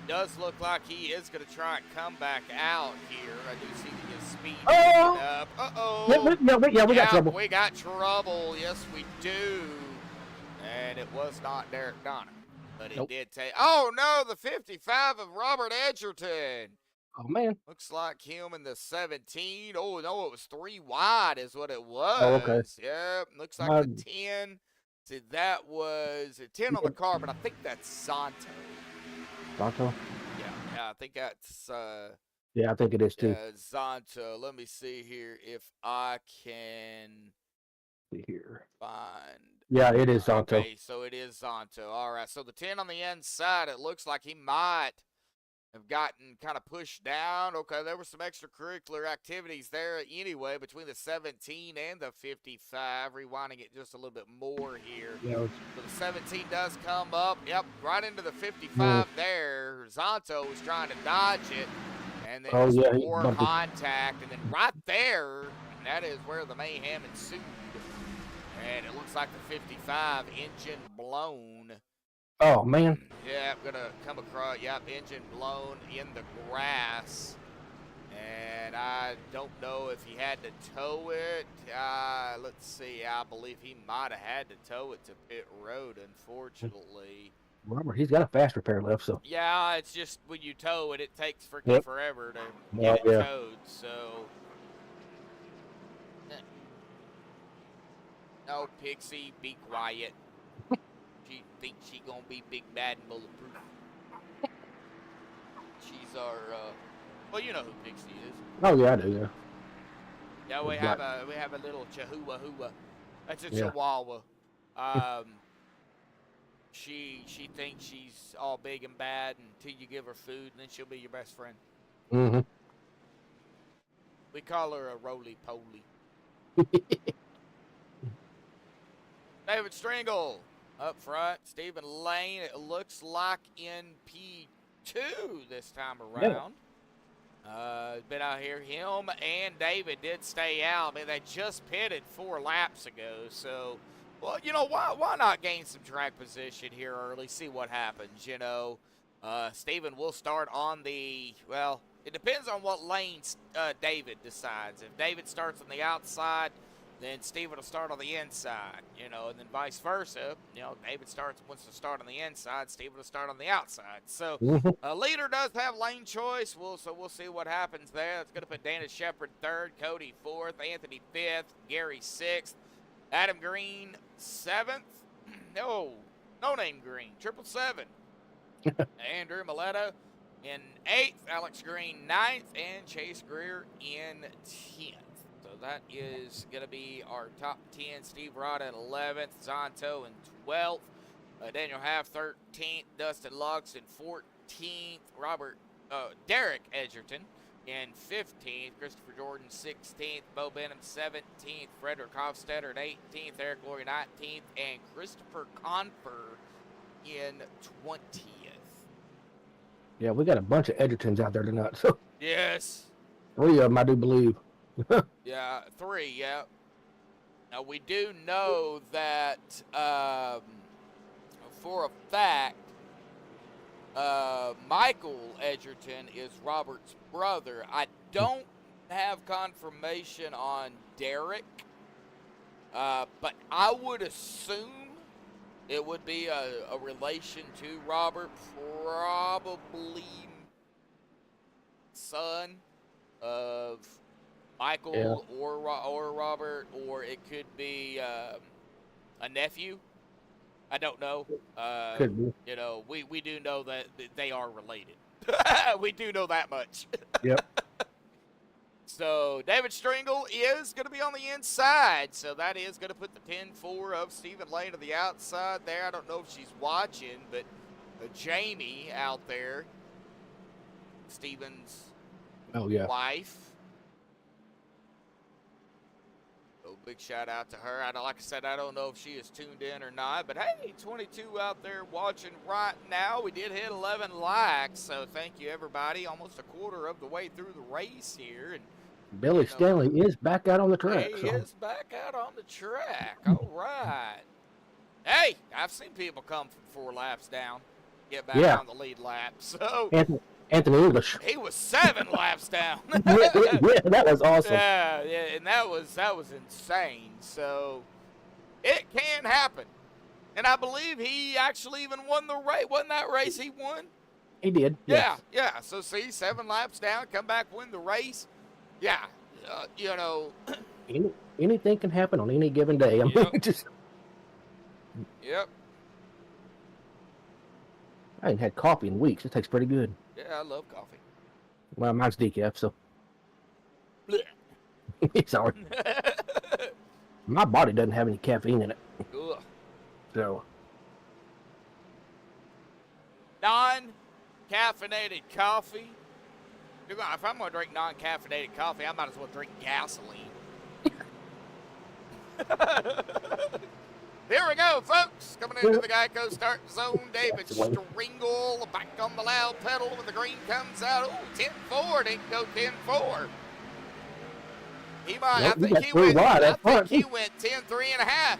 Does look like he is going to try and come back out here. I do see his speed picking up. Uh-oh. Yeah, we got trouble. We got trouble. Yes, we do. And it was not Derek Donner, but it did take. Oh, no, the 55 of Robert Edgerton. Oh, man. Looks like him in the 17. Oh, no, it was 3 wide is what it was. Oh, okay. Yep, looks like the 10. See, that was a 10 on the car, but I think that's Santo. Santo? Yeah, I think that's... Yeah, I think it is, too. Yeah, Zonto. Let me see here if I can See here. find... Yeah, it is Santo. Okay, so it is Zonto. All right, so the 10 on the inside, it looks like he might have gotten kind of pushed down. Okay, there were some extracurricular activities there anyway between the 17 and the 55. Rewinding it just a little bit more here. Yeah, So the 17 does come up. Yep, right into the 55 there. Zonto was trying to dodge it. And then just more contact. And then right there, that is where the mayhem ensued. And it looks like the 55 engine blown. Oh, man. Yeah, I'm going to come across, yep, engine blown in the grass. And I don't know if he had to tow it. Let's see, I believe he might have had to tow it to pit road, unfortunately. Robert, he's got a fast repair left, so. Yeah, it's just when you tow it, it takes freaking forever to get it towed, so. No, Pixie, be quiet. She thinks she gonna be big, bad, and bulletproof. She's our, well, you know who Pixie is. Oh, yeah, I do, yeah. Yeah, we have a little Chihuahua. That's a Chihuahua. She thinks she's all big and bad until you give her food, and then she'll be your best friend. Mm-hmm. We call her a roly-poly. David Stringle up front. Stephen Lane, it looks like in P2 this time around. Been out here. Him and David did stay out. I mean, they just pitted 4 laps ago, so... Well, you know, why not gain some track position here early, see what happens, you know. Steven will start on the, well, it depends on what lane David decides. If David starts on the outside, then Steven will start on the inside, you know, and then vice versa. You know, David wants to start on the inside, Steven will start on the outside. So, leader does have lane choice, so we'll see what happens there. It's going to put Dana Shepard 3rd, Cody 4th, Anthony 5th, Gary 6th. Adam Green, 7th. No name Green, 777. Andrew Mileto in 8th. Alex Green, 9th. And Chase Greer in 10th. So that is going to be our top 10. Steve Rada in 11th. Zonto in 12th. Daniel Half, 13th. Dustin Lux in 14th. Derek Edgerton in 15th, Christopher Jordan 16th, Bo Benham 17th, Frederick Hofstetter 18th, Eric Laurie 19th, and Christopher Confer in 20th. Yeah, we got a bunch of Edgertons out there tonight, so. Yes. 3 of them, I do believe. Yeah, 3, yeah. Now, we do know that for a fact, Michael Edgerton is Robert's brother. I don't have confirmation on Derek, but I would assume it would be a relation to Robert, probably son of Michael or Robert, or it could be a nephew. I don't know. Could be. You know, we do know that they are related. We do know that much. Yep. So David Stringle is going to be on the inside. So that is going to put the 10-4 of Stephen Lane to the outside there. I don't know if she's watching, but Jamie out there, Stephen's wife. So big shout out to her. Like I said, I don't know if she is tuned in or not, but hey, 22 out there watching right now. We did hit 11 likes, so thank you everybody. Almost a quarter of the way through the race here, and Billy Stanley is back out on the track. he So. is back out on the track. All right. Hey, I've seen people come from 4 laps down, get back on the lead lap. So Anthony English. he was 7 laps down. yeah, that was awesome. Yeah, and that was insane. So it can happen, and I believe he actually even won the race. Wasn't that race he won? He did. Yeah, Yes. yeah. So see, 7 laps down, come back, win the race. Yeah, you know. Anything can happen on any given day. I mean, Yep. just Yep. I ain't had coffee in weeks. It tastes pretty good. Yeah, I love coffee. Well, mine's decaf, so Blech. sorry. My body doesn't have any caffeine in it, Ugh. so Non-caffeinated coffee. If I'm going to drink non-caffeinated coffee, I might as well drink gasoline. Here we go, folks. Coming into the Geico start zone. David Stringle back on the loud pedal when the green comes out. Oh, 10-4. Didn't go 10-4. He might. Nope, I think he three went. wide I up front. think he went 10-3.5.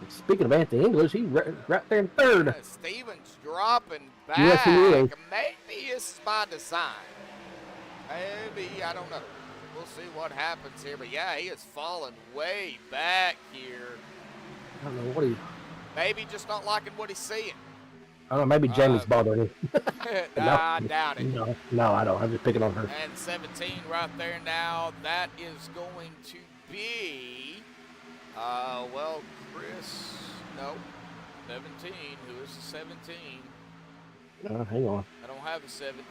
speaking of Anthony English, he's right there in third. Stevens dropping back. Yes, he is. Maybe it's by design. Maybe, I don't know. We'll see what happens here. But yeah, he is falling way back here. I don't know what he. Maybe just not liking what he's seeing. I don't know. Maybe Jamie's bothering him. Nah, I doubt it. No, I don't. I'm just picking on her. And 17 right there now. That is going to be, well, Chris. No, 17. Who is the 17? Hang on. I don't have a 17.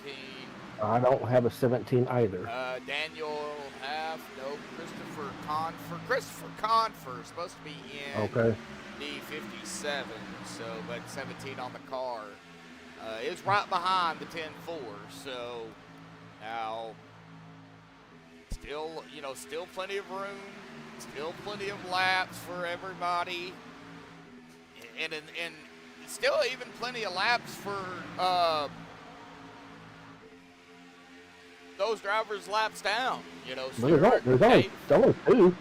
I don't have a 17 either. Daniel Half. No, Christopher Confer. Christopher Confer is supposed to be in Okay. the 57. So, but 17 on the car is right behind the 10-4. So now, still, still plenty of room, still plenty of laps for everybody, and still even plenty of laps for those drivers laps down. There's only two.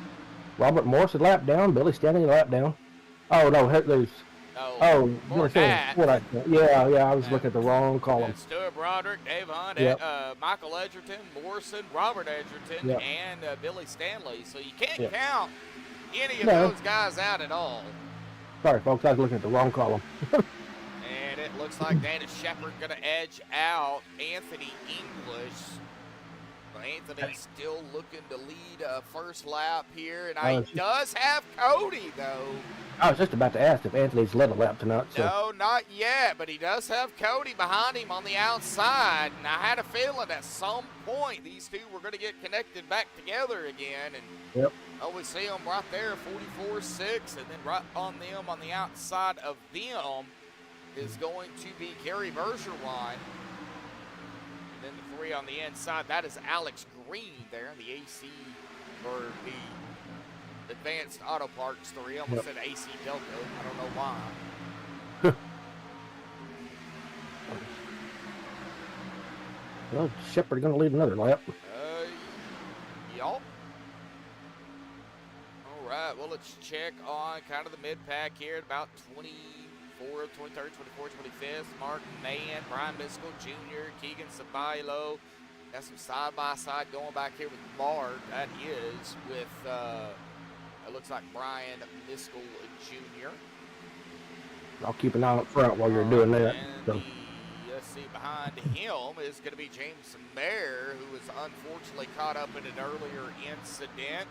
Robert Morris a lap down. Billy Stanley a lap down. Oh no, there's. More than that. I was looking at the wrong column. Stuart Broderick, Dave Hunt, Michael Edgerton, Morrison, Robert Edgerton, and Billy Stanley. So you can't count any of those guys out at all. Sorry, folks, I was looking at the wrong column. And it looks like Dana Shepard going to edge out Anthony English. But Anthony's still looking to lead first lap here, and he does have Cody, though. I was just about to ask if Anthony's led a lap tonight. So. No, not yet, but he does have Cody behind him on the outside, and I had a feeling at some point these two were going to get connected back together again, and we see them right there, 44-6, and then right on them on the outside of them is going to be Gary Bergeron. And then the 3 on the inside, that is Alex Green there in the AC, or the Advanced Auto Parts 3. I almost said AC Delco. I don't know why. Well, Shepard going to lead another lap. Y'all. All right, well, let's check on kind of the mid-pack here at about 24th, 23rd, 24th, 25th. Mark Mann, Brian Miskell Jr., Keegan Sabailo. Got some side-by-side going back here with Mark. That is with, it looks like Brian Miskell Jr. I'll keep an eye up front while you're doing that. So. Let's see, behind him is going to be James Mayer, who was unfortunately caught up in an earlier incident.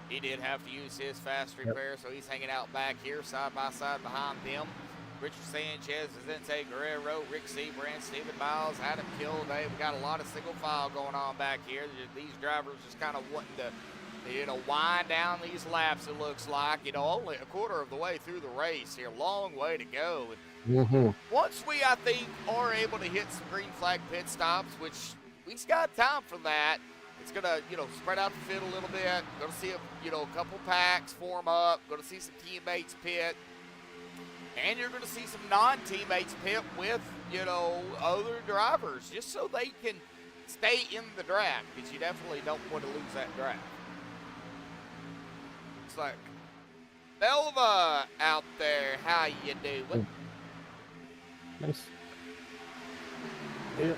He did have to use his fast repair, so he's hanging out back here side by side behind them. Richard Sanchez, Vicente Guerrero, Rick Seabrand, Stephen Miles, Adam Kilday. We got a lot of single file going on back here. These drivers just kind of wanting to, wind down these laps, it looks like. Only a quarter of the way through the race here. Long way to go. Once we, I think, are able to hit some green flag pit stops, which we've got time for that, It's gonna, spread out the field a little bit. Gonna see a couple packs form up. Gonna see some teammates pit, and you're gonna see some non-teammates pit with, other drivers, just so they can stay in the draft, because you definitely don't want to lose that draft. It's like Belva out there. How you doing? Nice. Yeah.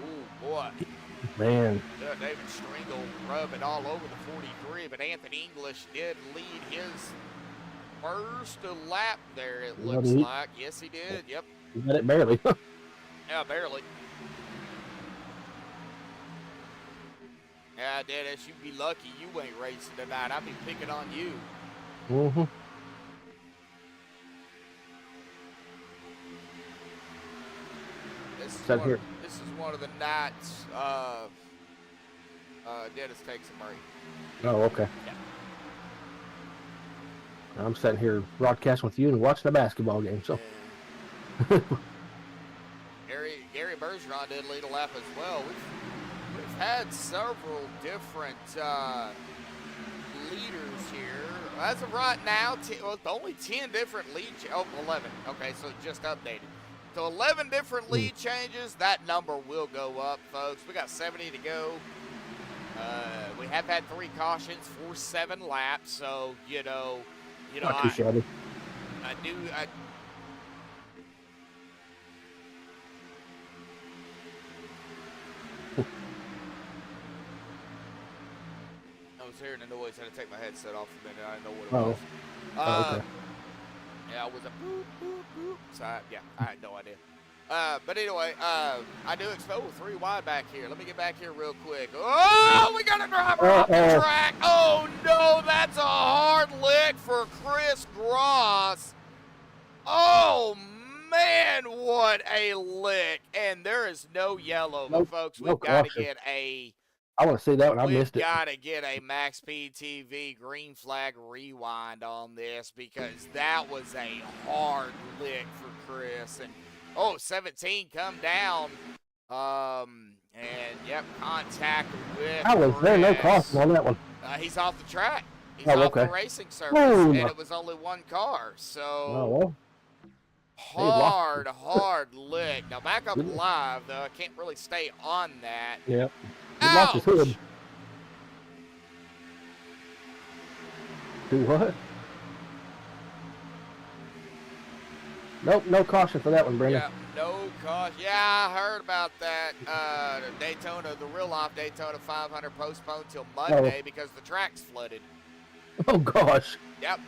Ooh, boy. Man. David Stringle rubbing all over the 43, but Anthony English did lead his first lap there, it looks like. Yes, he did. Yep. He got it barely. Yeah, barely. Yeah, Dennis, you'd be lucky you ain't racing tonight. I'd be picking on you. Mm-hmm. This is one of the nights Dennis takes a break. Oh, okay. Yeah. I'm sitting here broadcasting with you and watching a basketball game. So. Gary Bergeron did lead a lap as well. We've had several different leaders here. As of right now, only 10 different lead 11. Okay, so just updated. So 11 different lead changes. That number will go up, folks. We got 70 to go. We have had 3 cautions for 7 laps. So, Not too shabby. I was hearing the noise. I had to take my headset off for a minute. I didn't know what it was. Okay. Yeah, it was a boop, boop, boop. So, I had no idea. But anyway, I do expect 3 wide back here. Let me get back here real quick. Oh, we got a driver off the track. Oh, no, that's a hard lick for Chris Gross. Oh, man, what a lick. And there is no yellow, folks. We've got to get a... I want to see that one. I missed it. We've got to get a MaxspeedTV green flag rewind on this, because that was a hard lick for Chris. And 17 come down. And yep, contact with How was there no caution on that one? He's off the track. He's off the racing surface, and it was only 1 car. So hard lick. Now back up live, though. I can't really stay on that. Yep. Ouch! Lost his hood. Do what? Nope, no caution for that one, Brendan. Yeah, no caution. Yeah, I heard about that. The Daytona, the real-life Daytona 500 postponed till Monday because the track's flooded. Oh, gosh. Yep.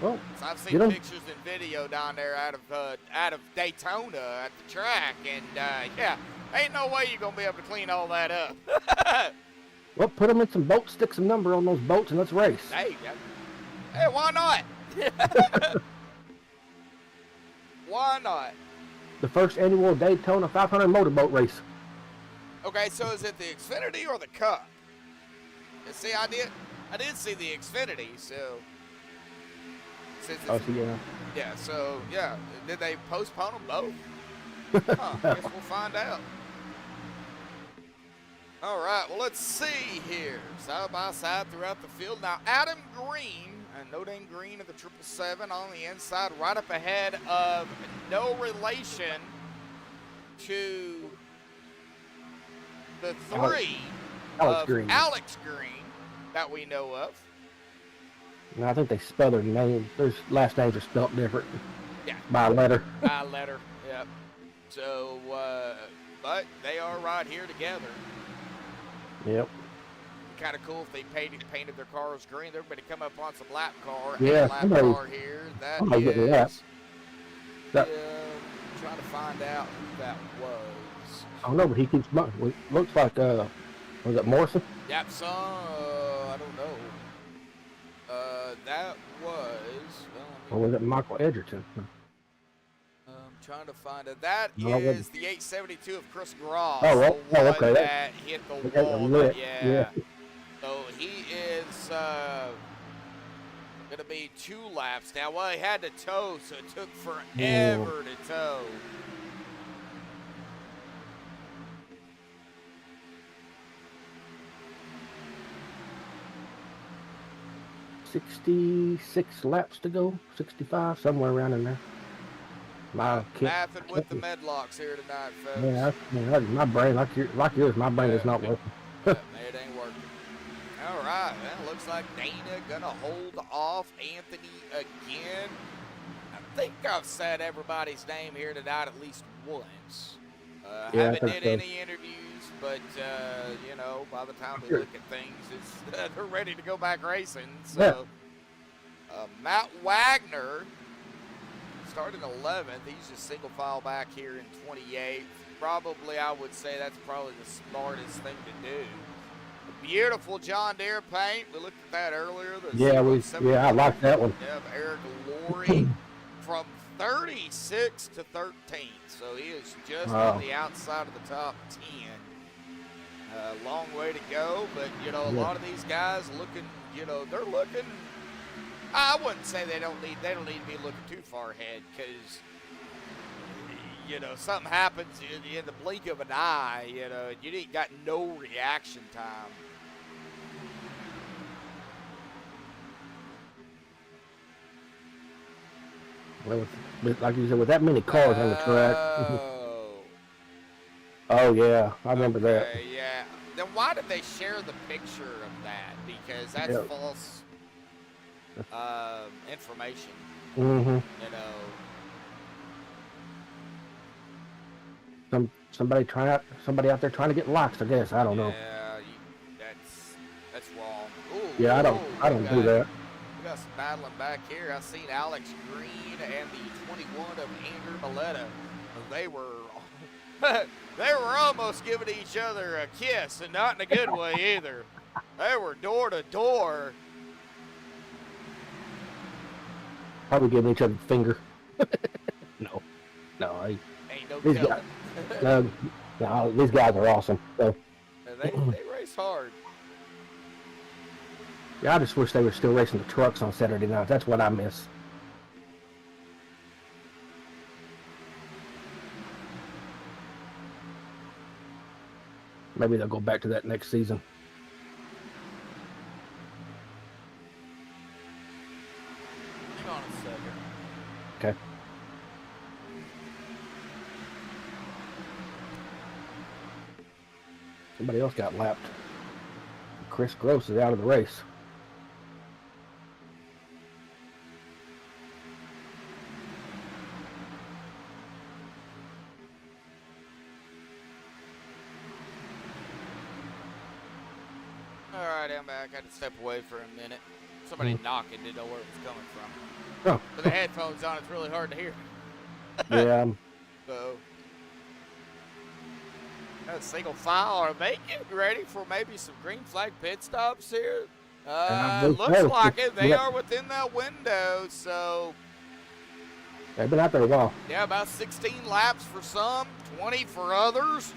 Well, so I've seen pictures and video down there out of Daytona at the track, and yeah, ain't no way you're gonna be able to clean all that up. Well, put them in some boats, stick some number on those boats, and let's race. Hey, why not? Why not? The first annual Daytona 500 motorboat race. Okay, so is it the Xfinity or the Cup? And see, I did see the Xfinity, so. Yeah, so, yeah. Did they postpone them both? Guess we'll find out. All right, well, let's see here. Side by side throughout the field. Now, Adam Green, and no name Green of the 777 on the inside, right up ahead of no relation to the 3 Alex of Green. Alex Green that we know of. No, I think they spell their name. Their last names are spelled different. Yeah. By letter. By letter, yep. So, but they are right here together. Yep. Kind of cool if they painted their cars green. Everybody come up on some lap car. Yeah. Lap car here. That is. Trying to find out who that was. I don't know, but he keeps. Looks like was it Morrison? Yep. So I don't know. That was. Or was it Michael Edgerton? I'm trying to find it. That is the 872 of Chris Gross. Oh, okay. That hit the wall. Yeah. So he is going to be 2 laps now. Well, he had to tow, so it took forever to tow. 66 laps to go, 65, somewhere around in there. Mathing with the medlocks here tonight, folks. My brain, like yours, my brain is not working. It ain't working. All right, well, looks like Dana gonna hold off Anthony again. I think I've said everybody's name here tonight at least once. Haven't did any interviews, but you know, by the time we look at things, they're ready to go back racing. So, Matt Wagner started 11th. He's just single file back here in 28th. Probably, I would say that's probably the smartest thing to do. Beautiful John Deere paint. We looked at that earlier. I like that one. Eric Laurie from 36 to 13th. So he is just on the outside of the top 10. Long way to go, but you know, a lot of these guys looking, you know, they're looking. I wouldn't say they don't need to be looking too far ahead, because you know, something happens in the blink of an eye. You know, you ain't got no reaction time. Well, like you said, with that many cars on the track. Oh yeah, I remember that. Yeah. Then why did they share the picture of that? Because that's false information. Mm-hmm. You know. Somebody out there trying to get likes, I guess. I don't know. Yeah, that's wrong. Ooh, yeah, I don't do that. We got some battling back here. I seen Alex Green and the 21 of Andrew Maletta. They were almost giving each other a kiss, and not in a good way either. They were door to door. Probably giving each other the finger. No, ain't no these telling. guys, no, these guys are awesome. So they race hard. Yeah, I just wish they were still racing the trucks on Saturday night. That's what I miss. Maybe they'll go back to that next season. Hang on a second. Okay. Somebody else got lapped. Chris Gross is out of the race. Alright, I'm back. I had to step away for a minute. Somebody knocking, didn't know where it was coming from. Oh. With the headphones on, it's really hard to hear. Yeah. So, that's single file. Are they getting ready for maybe some green flag pit stops here? Looks like it. They are within that window, so. They've been out there a while. Yeah, about 16 laps for some, 20 for others.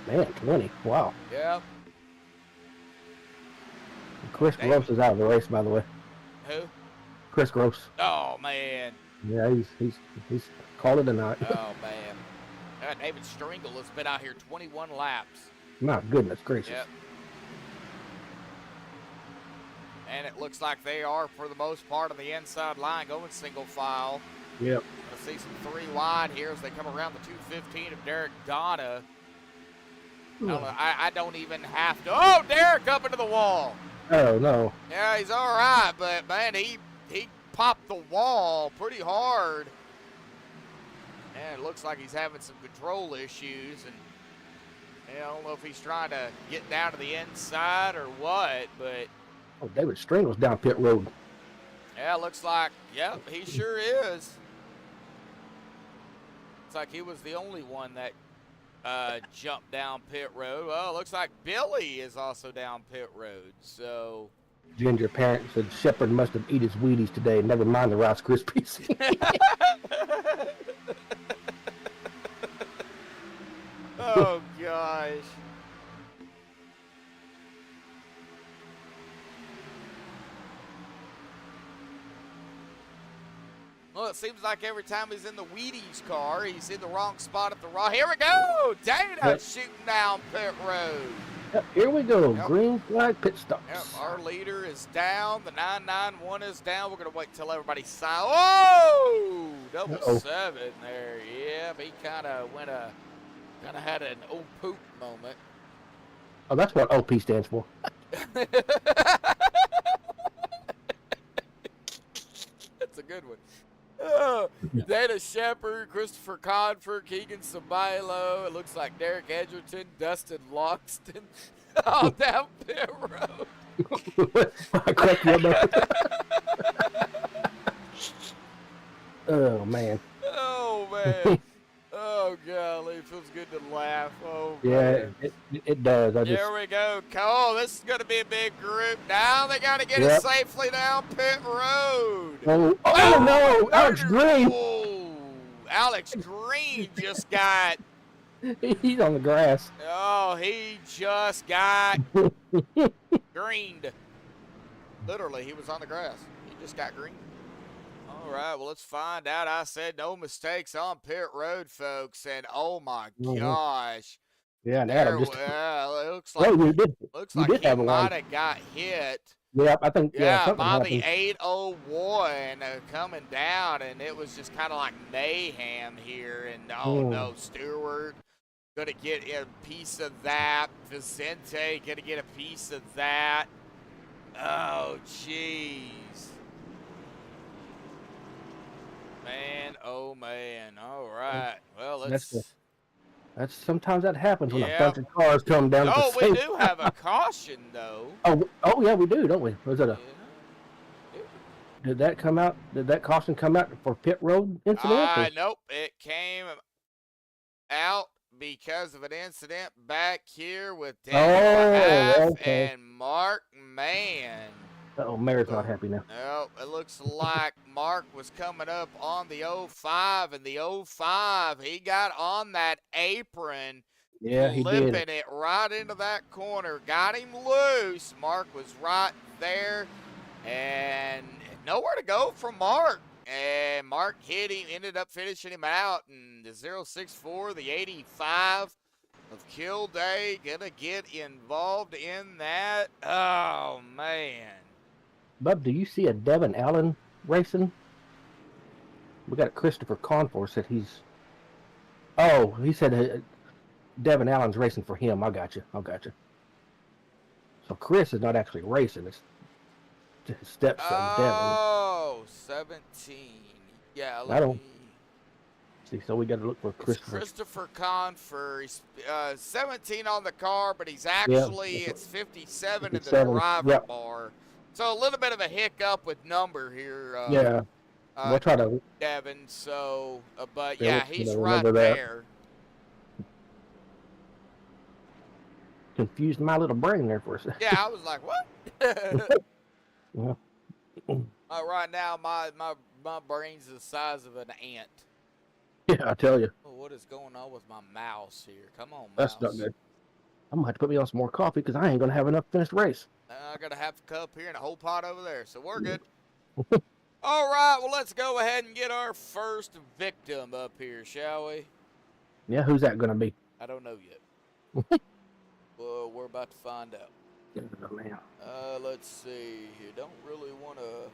Man, 20. Wow. Yeah. Chris Gross is out of the race, by the way. Who? Chris Gross. Oh, man. Yeah, he's called it a night. Oh, man. David Stringle has been out here 21 laps. My goodness gracious. Yep. And it looks like they are, for the most part, on the inside line going single file. Yep. Let's see some 3 wide here as they come around the 215 of Derek Donna. I don't even have to. Oh, Derek up into the wall. Oh, no. Yeah, he's all right, but, man, he popped the wall pretty hard. And it looks like he's having some control issues. And I don't know if he's trying to get down to the inside or what, but. Oh, David Stringle's down pit road. Yeah, looks like, yep, he sure is. Looks like he was the only one that jumped down pit road. Well, it looks like Billy is also down pit road, so. Ginger parent said Shepard must have eat his Wheaties today, never mind the Rice Krispies. Oh, gosh. Well, it seems like every time he's in the Wheaties car, he's in the wrong spot at the wrong. Here we go! Dana shooting down pit road. Yep, here we go. Yep. Green flag pit stops. Yep, our leader is down. The 991 is down. We're going to wait till everybody's silent. Oh! Double Uh-oh. 7 there. Yep, he kind of had an old poop moment. Oh, that's what OP stands for. That's a good one. Dana Shepard, Christopher Confer, Keegan Sabilo. It looks like Derek Edgerton, Dustin Loxton. Oh, down pit road. I cracked you up. Oh, man. Oh, man. Oh, golly. It feels good to laugh. Oh, Yeah, man. it does. Here we go. Oh, this is going to be a big group. Now they got to get it safely down pit road. Oh no, Alex Green. Whoa. Alex Green just got. He's on the grass. Oh, he just got greened. Literally, he was on the grass. He just got greened. All right, well, let's find out. I said no mistakes on pit road, folks, and oh my gosh. Yeah, and Adam just. Well, it looks like, looks like he might have got hit. Yeah, I think. Yeah, something by happened. the 801 coming down, and it was just kind of like mayhem here. And oh no, Stewart gonna get a piece of that. Vicente gonna get a piece of that. Oh jeez, man. Oh man. All right. Well, let's. That's sometimes that happens when a bunch of cars come down. Oh, we do have a caution though. Oh yeah, we do, don't we? Was it a? Did that come out? Did that caution come out for pit road incident? Nope. It came out because of an incident back here with Daniel and Mark Mann. Oh, Mary's not happy now. No, it looks like Mark was coming up on the 05, and the 05, he got on that apron. Yeah, he lipping did. it right into that corner. Got him loose. Mark was right there, and nowhere to go from Mark. And Mark hit him, ended up finishing him out. And the 064, the 85 of Kildare, gonna get involved in that. Oh, man. Bub, do you see a Devin Allen racing? We got a Christopher Confor said he's. Oh, he said Devin Allen's racing for him. I got you. So Chris is not actually racing. It's his stepson, Devin. Oh, 17. Yeah, I don't see. So we got to look for Christopher. Christopher Confer. He's 17 on the car, but he's actually it's 57 in the driver bar. So a little bit of a hiccup with number here. We'll try to. Devin. So, but yeah, he's right there. Confused my little brain there for a second. Yeah, I was like, what? Yeah. Right now, my brain's the size of an ant. Yeah, I tell you. Oh, what is going on with my mouse here? Come on, mouse. That's not good. I'm gonna have to put me on some more coffee because I ain't gonna have enough finished race. I got a half a cup here and a whole pot over there, so we're good. All right, well, let's go ahead and get our first victim up here, shall we? Yeah, who's that gonna be? I don't know yet. Well, we're about to find out. Oh, man. Let's see. You don't really want to.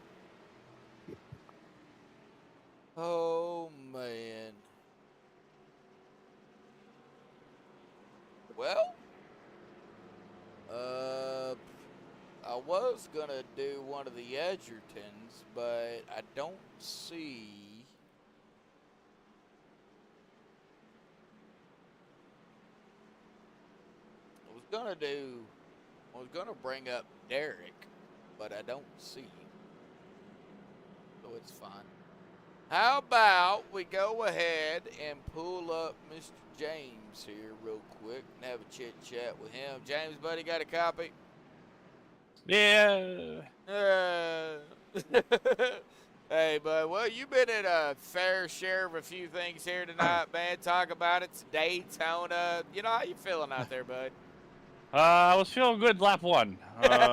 Oh man. Well, I was gonna do one of the Edgertons, but I don't see. I was gonna bring up Derek, but I don't see him, so it's fine. How about we go ahead and pull up Mr. James here real quick and have a chit chat with him. James, buddy, got a copy? Yeah. Hey, bud. Well, you've been in a fair share of a few things here tonight, man. Talk about it. It's Daytona. You know, how you feeling out there, bud? I was feeling good lap one. The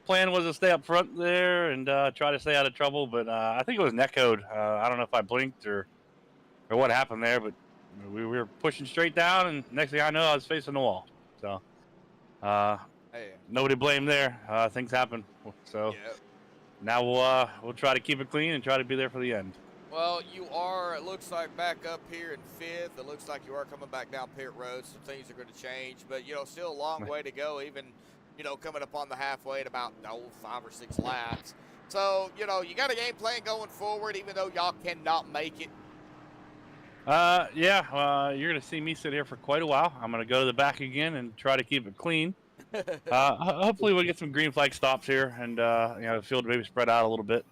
plan was to stay up front there and try to stay out of trouble, but I think it was netcode. I don't know if I blinked or what happened there, but we were pushing straight down, and next thing I know, I was facing the wall. So, Hey. nobody blamed there. Things happen. So Yeah. now we'll try to keep it clean and try to be there for the end. Well, you are, it looks like, back up here in 5th. It looks like you are coming back down pit road. Some things are going to change. But, still a long way to go, even, coming up on the halfway at about, 5 or 6 laps. So, you got a game plan going forward, even though y'all cannot make it. Yeah, you're going to see me sit here for quite a while. I'm going to go to the back again and try to keep it clean. Hopefully we'll get some green flag stops here and, the field maybe spread out a little bit.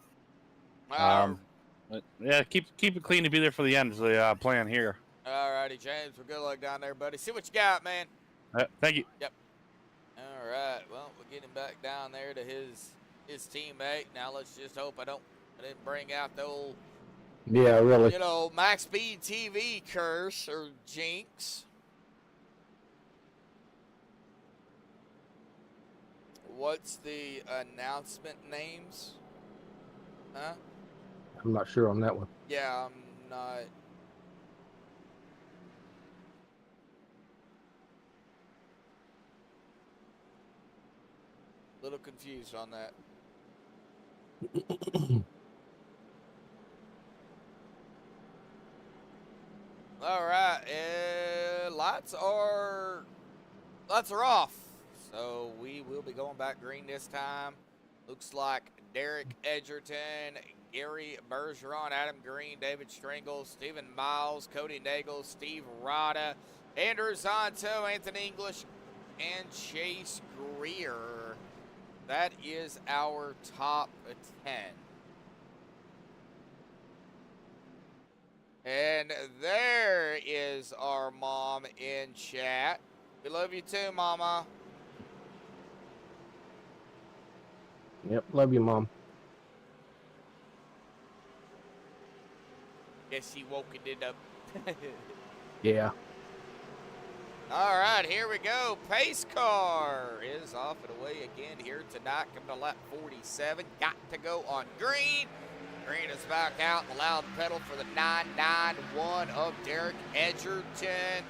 But yeah, keep it clean to be there for the end is the plan here. All righty, James. Well, good luck down there, buddy. See what you got, man. Thank you. Yep. All right. Well, we'll get him back down there to his teammate. Now let's just hope I didn't bring out the old, Yeah, really. MaxspeedTV curse or jinx. What's the announcement names? Huh? I'm not sure on that one. Yeah, I'm not. A little confused on that. All right, lights are off, so we will be going back green this time. Looks like Derek Edgerton, Gary Bergeron, Adam Green, David Stringle, Stephen Miles, Cody Nagel, Steve Rada, Andrew Zonto, Anthony English, and Chase Greer. That is our top 10. And there is our mom in chat. We love you too, Mama. Yep, love you, Mom. Guess she woke it up. Yeah. All right, here we go. Pace car is off and away again here tonight. Coming to lap 47. Got to go on green. Green is back out. The loud pedal for the 991 of Derek Edgerton.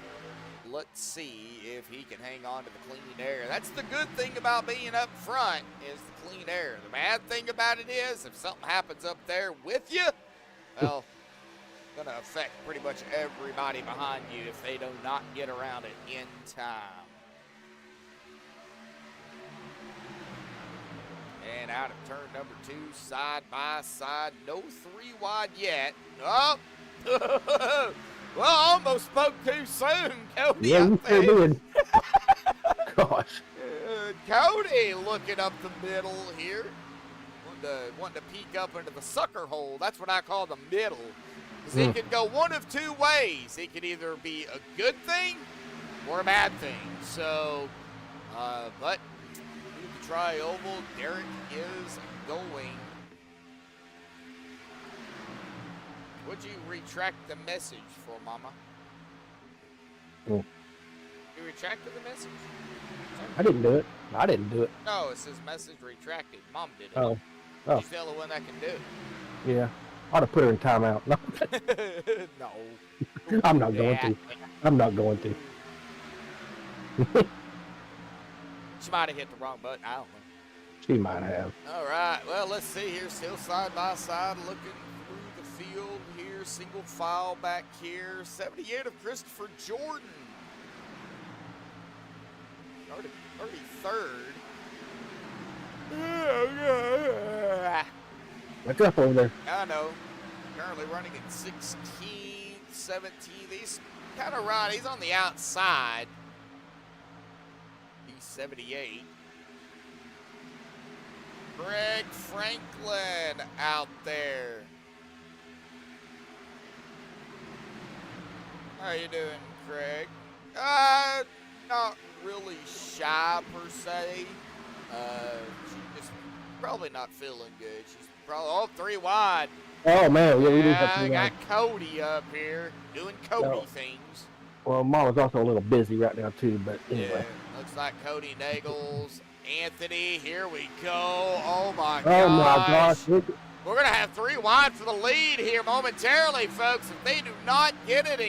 Let's see if he can hang on to the clean air. That's the good thing about being up front is the clean air. The bad thing about it is if something happens up there with you, well, it's going to affect pretty much everybody behind you if they do not get around it in time. And out of turn number 2, side by side. No 3 wide yet. Oh! Well, I almost spoke too soon, Cody. Yeah, you sure did. Gosh. Cody looking up the middle here. Wanting to peek up into the sucker hole. That's what I call the middle. Because he could go one of 2 ways. It could either be a good thing or a bad thing. So, but the tri-oval, Derek is going. Would you retract the message for, Mama? Oh. You retracted the message? I didn't do it. I didn't do it. No, it says message retracted. Mom did it. Oh. Oh. She's the only one that can do it. Yeah. Ought to put her in timeout. No. No. I'm not going to. I'm not going to. She might have hit the wrong button. I don't know. She might have. All right. Well, let's see here. Still side by side looking through the field here. Single file back here. 78 of Christopher Jordan. 33rd. What's up over there? I know. Currently running at 16, 17. He's kind of right. He's on the outside. He's 78. Greg Franklin out there. How you doing, Craig? Not really shy per se. She's just probably not feeling good. She's probably 3 wide. Oh man, yeah, we do have I to. got Cody up here doing Cody things. Well, Mom was also a little busy right now too, but anyway. Yeah, looks like Cody Nagels, Anthony. Here we go. Oh my Oh my gosh. We're gonna have 3 wide for the lead here momentarily, folks. If they do not get it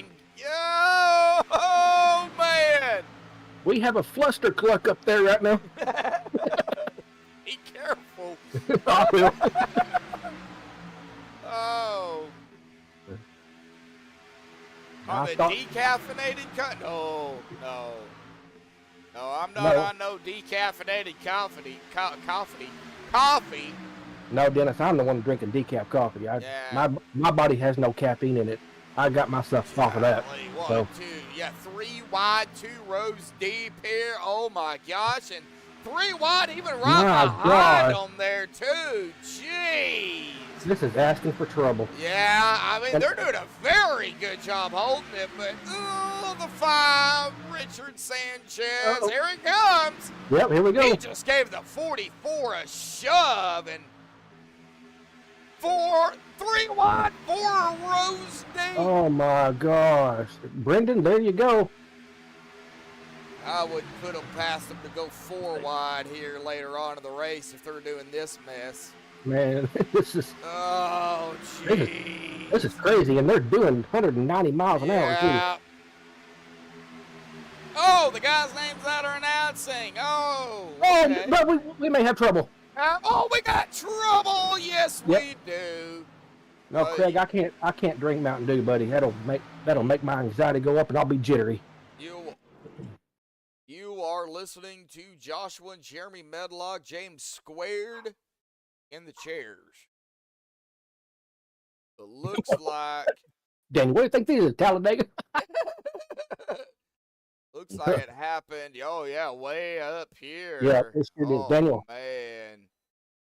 Oh, man. We have a fluster cluck up there right now. Be careful. I will. Oh. I On the thought- decaffeinated cut? No. No, I'm not No. on no decaffeinated coffee. No, Dennis, I'm the one drinking decaf coffee. Yeah. My body has no caffeine in it. I got myself off of that. Golly, 1, So- 2, yeah, 3 wide, 2 rows deep here. Oh my gosh, and 3 wide, even right My behind God. them there too. Jeez. This is asking for trouble. Yeah, I mean they're doing a very good job holding it, but the 5, Richard Sanchez, Uh-oh. here he comes. Yep, here we go. He just gave the 44 a shove and 3 wide, 4 rows deep. Oh my gosh. Brendan, there you go. I wouldn't put them past them to go 4 wide here later on in the race if they're doing this mess. Man, this is Oh, jeez. this is crazy, and they're doing 190 miles an hour too. Yeah. Oh, the guy's names that are announcing. Oh, okay. Oh, but we may have trouble. Oh, we got trouble. Yes, Yep. we do. No, Craig, I can't drink Mountain Dew, buddy. That'll make my anxiety go up, and I'll be jittery. You are listening to Joshua and Jeremy Medlock, James Squared in the chairs. It looks like Daniel, what do you think this is, Talladega? looks like it happened. Oh yeah, way up here. Yeah, it sure did. Oh, Daniel. man.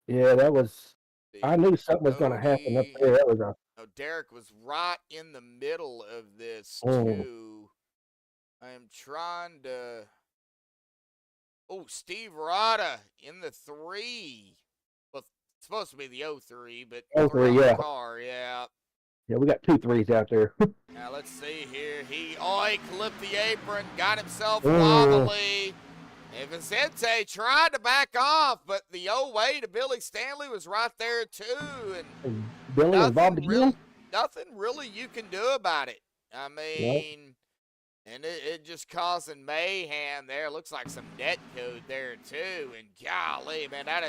Yeah, that was. I knew something was going to happen up there. That was a. Oh, Derek was right in the middle of this Oh. too. I am trying to. Oh, Steve Rada in the 3. Well, it's supposed to be the 03, but 03, wrong yeah. car, yeah. Yeah, we got 2 3s out there. Now let's see here. He clipped the apron, got himself Oh. wobbly. And Vicente tried to back off, but the way to Billy Stanley was right there too, and Billy involved again. nothing really you can do about it. I mean, and it just causing mayhem there. Looks like some net code there too, and golly, man, that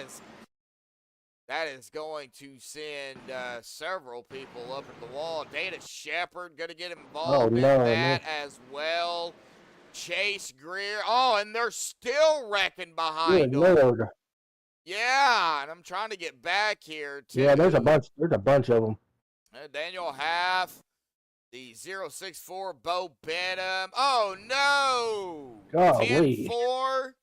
is going to send several people up at the wall. Dana Shepard going to get involved in that as well. Chase Greer. Oh, and they're still wrecking behind Good them. Lord. Yeah, and I'm trying to get back here too. Yeah, there's a bunch. There's a bunch of them. Daniel Half, the 064 Bo Benham. Oh no! Golly. 10-4.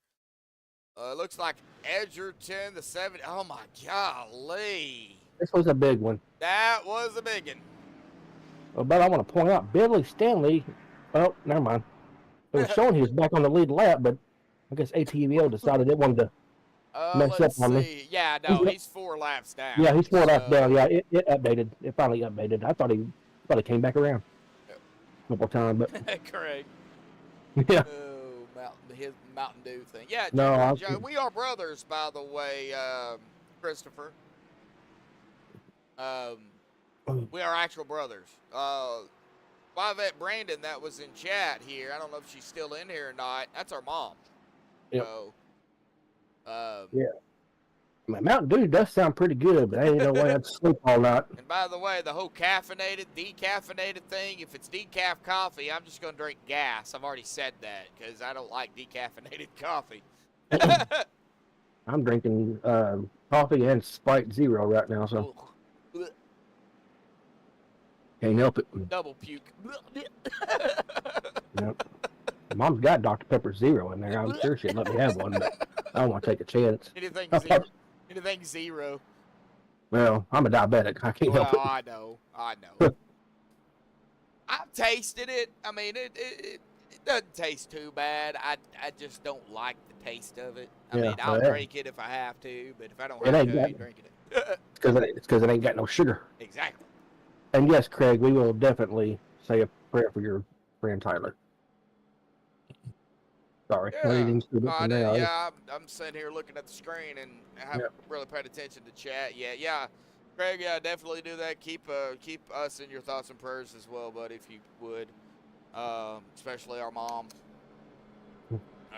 Looks like Edgerton, the 7. Oh my golly. This was a big one. That was a big one. Oh, but I want to point out Billy Stanley. Oh, never mind. It was showing he was back on the lead lap, but I guess ATVL decided it wanted to mess up Let's on me. see. Yeah, no, he's 4 laps down. Yeah, he's 4 laps so- down. Yeah, it updated. It finally updated. I thought he came back around a couple times, but Correct. yeah. Oh, his Mountain Dew thing. Yeah, No, we are brothers, by the way, Christopher. We are actual brothers. Vivette Brandon, that was in chat here. I don't know if she's still in here or not. That's our mom. Yep. So, Yeah. I mean, Mountain Dew does sound pretty good, but ain't no way I'd sleep all night. and by the way, the whole caffeinated, decaffeinated thing, if it's decaf coffee, I'm just going to drink gas. I've already said that because I don't like decaffeinated coffee. I'm drinking coffee and Sprite Zero right now, so Ugh. can't help it. Double puke. Yep. Mom's got Dr. Pepper Zero in there. I'm sure she'd let me have one, but I don't want to take a chance. Anything zero. Anything zero. Well, I'm a diabetic. I can't help Well, it. I know. I've tasted it. I mean, it doesn't taste too bad. I just don't like the taste of it. I Yeah, mean, I'll well, drink it if I have to, but if I don't It have ain't to, I got- ain't drinking it. It's because it ain't got no sugar. Exactly. And yes, Craig, we will definitely say a prayer for your friend Tyler. Sorry. Yeah. I didn't even see this one now. I'm sitting here looking at the screen and I haven't Yep. really paid attention to chat yet. Yeah, Craig, yeah, definitely do that. Keep us in your thoughts and prayers as well, buddy, if you would. especially our mom.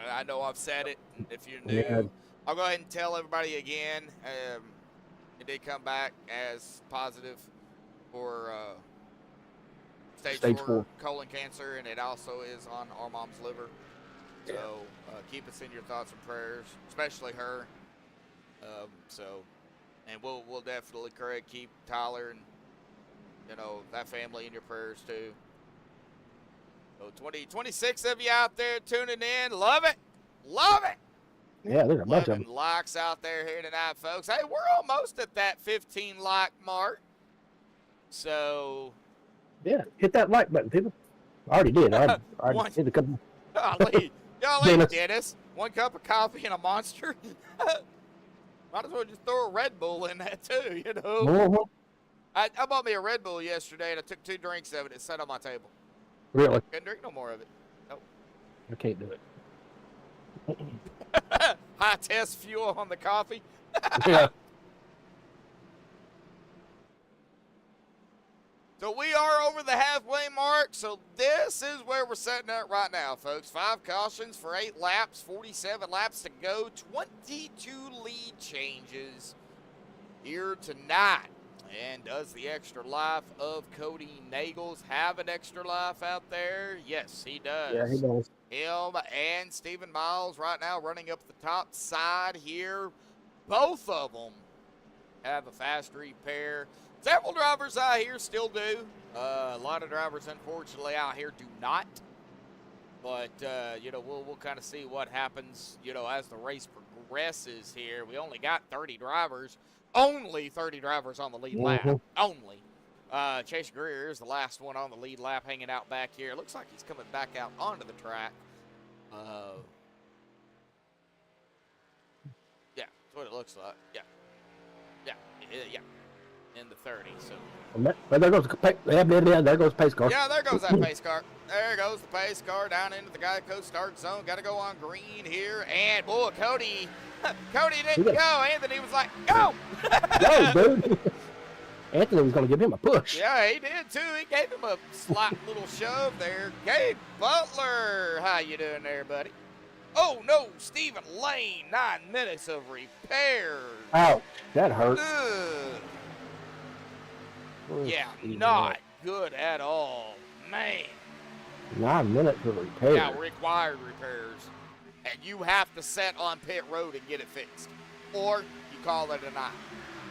I know I've said it. If you're new, Yeah. I'll go ahead and tell everybody again. It did come back as positive for stage Stage 4 4. colon cancer, and it also is on our mom's liver. So keep us in your thoughts and prayers, especially her. And we'll definitely, Craig, keep Tyler and that family in your prayers too. So 26 of you out there tuning in, love it. Yeah, there's a bunch of 11 them. likes out there here tonight, folks. Hey, we're almost at that 15 like mark. So, Yeah, hit that like button, people. I already did. I One- did a couple. golly, Dennis. Dennis. 1 cup of coffee and a Monster. Might as well just throw a Red Bull in that too, Mhm. I bought me a Red Bull yesterday, and I took 2 drinks of it. It sat on my table. Really, Couldn't drink no more of it. I can't do it. High test fuel on the coffee. Yeah. So we are over the halfway mark. So this is where we're setting up right now, folks. 5 cautions for 8 laps, 47 laps to go, 22 lead changes here tonight. And does the extra life of Cody Nagels have an extra life out there? Yes, he does. Yeah, he does. Him and Stephen Miles right now running up the top side here. Both of them have a fast repair. Several drivers out here still do. A lot of drivers, unfortunately, out here do not. But, we'll kind of see what happens, as the race progresses here. We only got 30 drivers. Only 30 drivers on the lead lap. Mhm. Only. Chase Greer is the last one on the lead lap, hanging out back here. Looks like he's coming back out onto the track. Yeah, that's what it looks like. Yeah. In the 30, so. But there goes there goes pace car. Yeah, there goes that pace car. There goes the pace car down into the Geico start zone. Got to go on green here. And, boy, Cody didn't go. Anthony was like, go! Go, dude. Anthony was going to give him a push. Yeah, he did, too. He gave him a slight little shove there. Gabe Butler, how you doing there, buddy? Oh, no, Stephen Lane, 9 minutes of repair. Ouch, that hurt. Ugh. Where's Yeah, Steve not good at all. Man. at? 9 minutes of repair. Yeah, required repairs. And you have to set on pit road and get it fixed. Or you call it a night.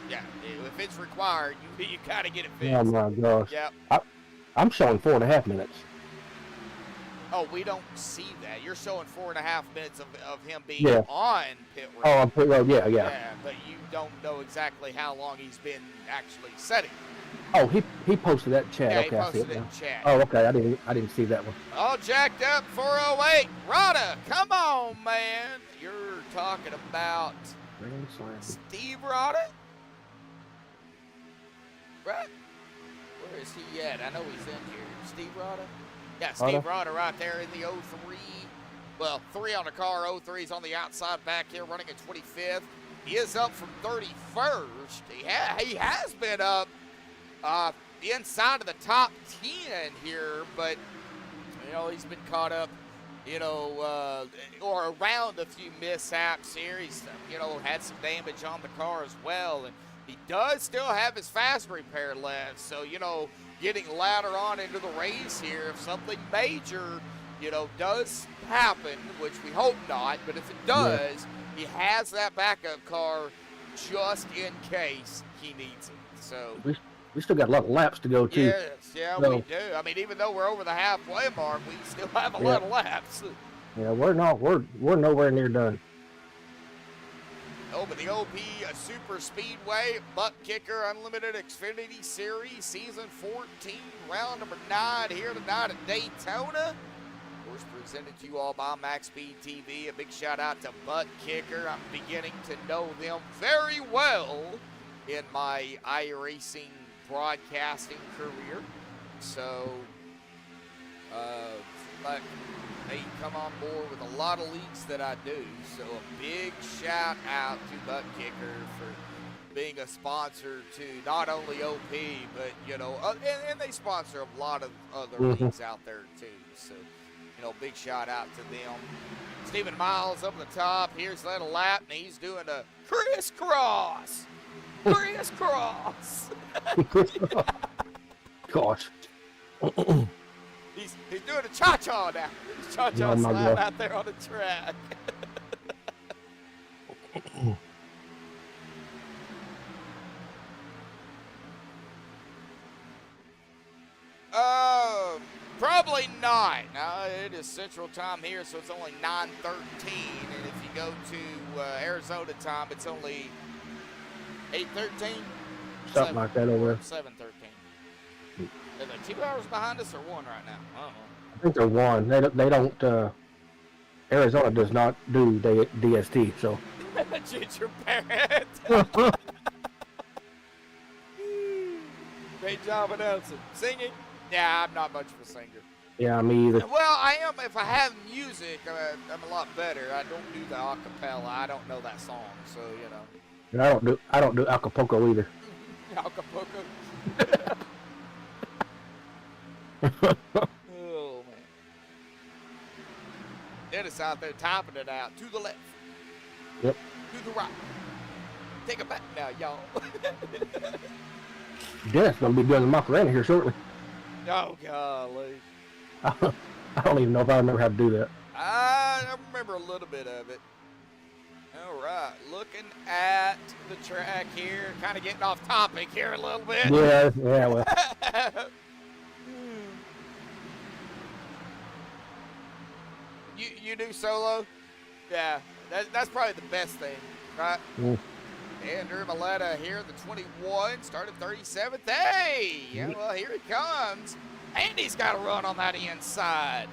Yeah, if it's required, you got to get it fixed. Oh my gosh. Yep. I'm showing 4.5 minutes. Oh, we don't see that. You're showing 4.5 minutes of him being Yeah. on pit road. Oh, on pit road, yeah. Yeah, but you don't know exactly how long he's been actually setting. Oh, he posted that in chat. Yeah, Okay, he I see posted it it in now. chat. Oh, okay, I didn't see that one. All jacked up, 408. Rada, come on, man. You're talking about Grand slam. Steve Rada? Right? Where is he at? I know he's in here. Steve Rada? Yeah, Steve Rada right there in the 03. Well, 3 on the car, 03's on the outside back here running at 25th. He is up from 31st. He has been up the inside of the top 10 here, but, he's been caught up, or around a few mishaps here. He's, had some damage on the car as well, and he does still have his fast repair left. So, getting later on into the race here, if something major, does happen, which we hope not, but if it does, he has that backup car just in case he needs it. So We still got a lot of laps to go too. yes, So- we do. I mean, even though we're over the halfway mark, we still have a lot of laps. Yeah, we're nowhere near done. Over the OP Super Speedway, Buttkicker Unlimited Xfinity Series, Season 14, round number 9 here tonight at Daytona. Of course, presented to you all by MaxspeedTV. A big shout out to Buttkicker. I'm beginning to know them very well in my iRacing broadcasting career. So, but they come on board with a lot of leagues that I do. So a big shout out to Buttkicker for being a sponsor to not only OP, but, you know, and they sponsor a lot of other leagues out there too. So, you know, big shout out to them. Stephen Miles up the top. Here's that lap, and he's doing a crisscross. Crisscross. Gosh. He's doing a cha-cha now. He's cha-cha slide out there on the track. Probably not. It is Central Time here, so it's only 9:13, and if you go to Arizona time, it's only 8:13. Something like that over there. 7:13. Are they 2 hours behind us or one right now? I don't know. I think they're one. They don't. Arizona does not do DST, so. Ginger parent. Great job announcing. Singing? Yeah, I'm not much of a singer. Yeah, me either. Well, I am. If I have music, I'm a lot better. I don't do the acapella. I don't know that song, so you know. And I don't do Acapulco either. Acapulco. Oh man. Dennis out there topping it out to the left. Yep. To the right. Take it back now, y'all. Dennis gonna be doing the Macarena here shortly. Oh golly. I don't even know if I remember how to do that. I remember a little bit of it. All right, looking at the track here, kind of getting off topic here a little bit. Yeah, well. You do solo? Yeah, that's probably the best thing, right? Mm. Andrew Maletta here in the 21, started 37th. Hey, yeah, well, here he comes. Andy's got to run on that inside.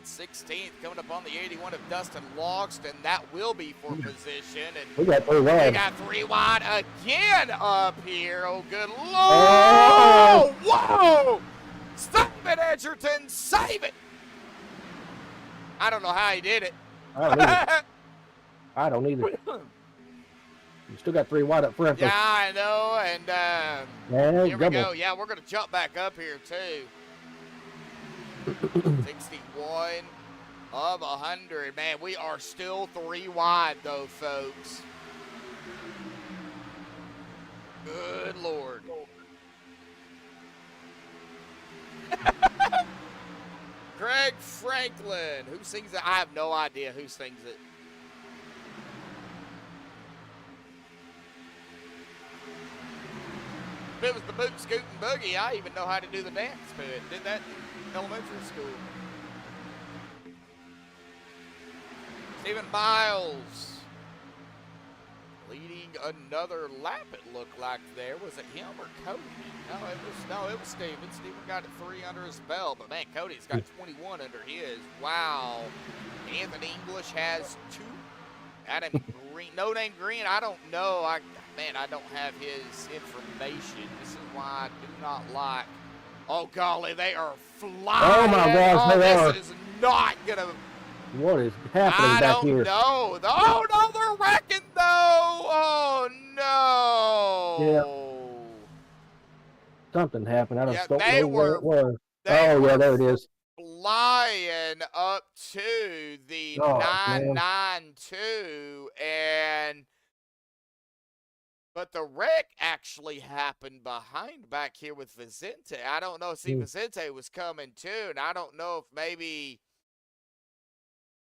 16th, coming up on the 81 of Dustin Logston. That will be for position. And We got 3 wide. we got 3 wide again up here. Oh, good Lord. Oh! Whoa! Save it, Edgerton. Save it. I don't know how he did it. I don't either. You still got 3 wide up front. Yeah, I know. And Yeah, here we go. Yeah, we're going to jump back up here, too. 61 of 100. Man, we are still 3 wide, though, folks. Good Lord. Craig Franklin. Who sings it? I have no idea who sings it. If it was the boot, scoot, and boogie, I even know how to do the dance to it. Did that in elementary school. Stephen Miles leading another lap, it looked like there. Was it him or Cody? No, it was Steven. Steven got 3 under his belt, but man, Cody's got 21 under his. Wow. Anthony English has 2. Adam Green, no name Green, I don't know. I don't have his information. This is why I do not like. Oh golly, they are flying. Oh my gosh, they are. This is not gonna. What is happening back here? I don't know. Oh no, they're wrecking though. Oh no. Yeah. Something happened. I just don't they know where it was. They Oh, were yeah, there it is. flying up to the 992 but the wreck actually happened behind back here with Vicente. I don't know. See, Vicente was coming too, and I don't know if maybe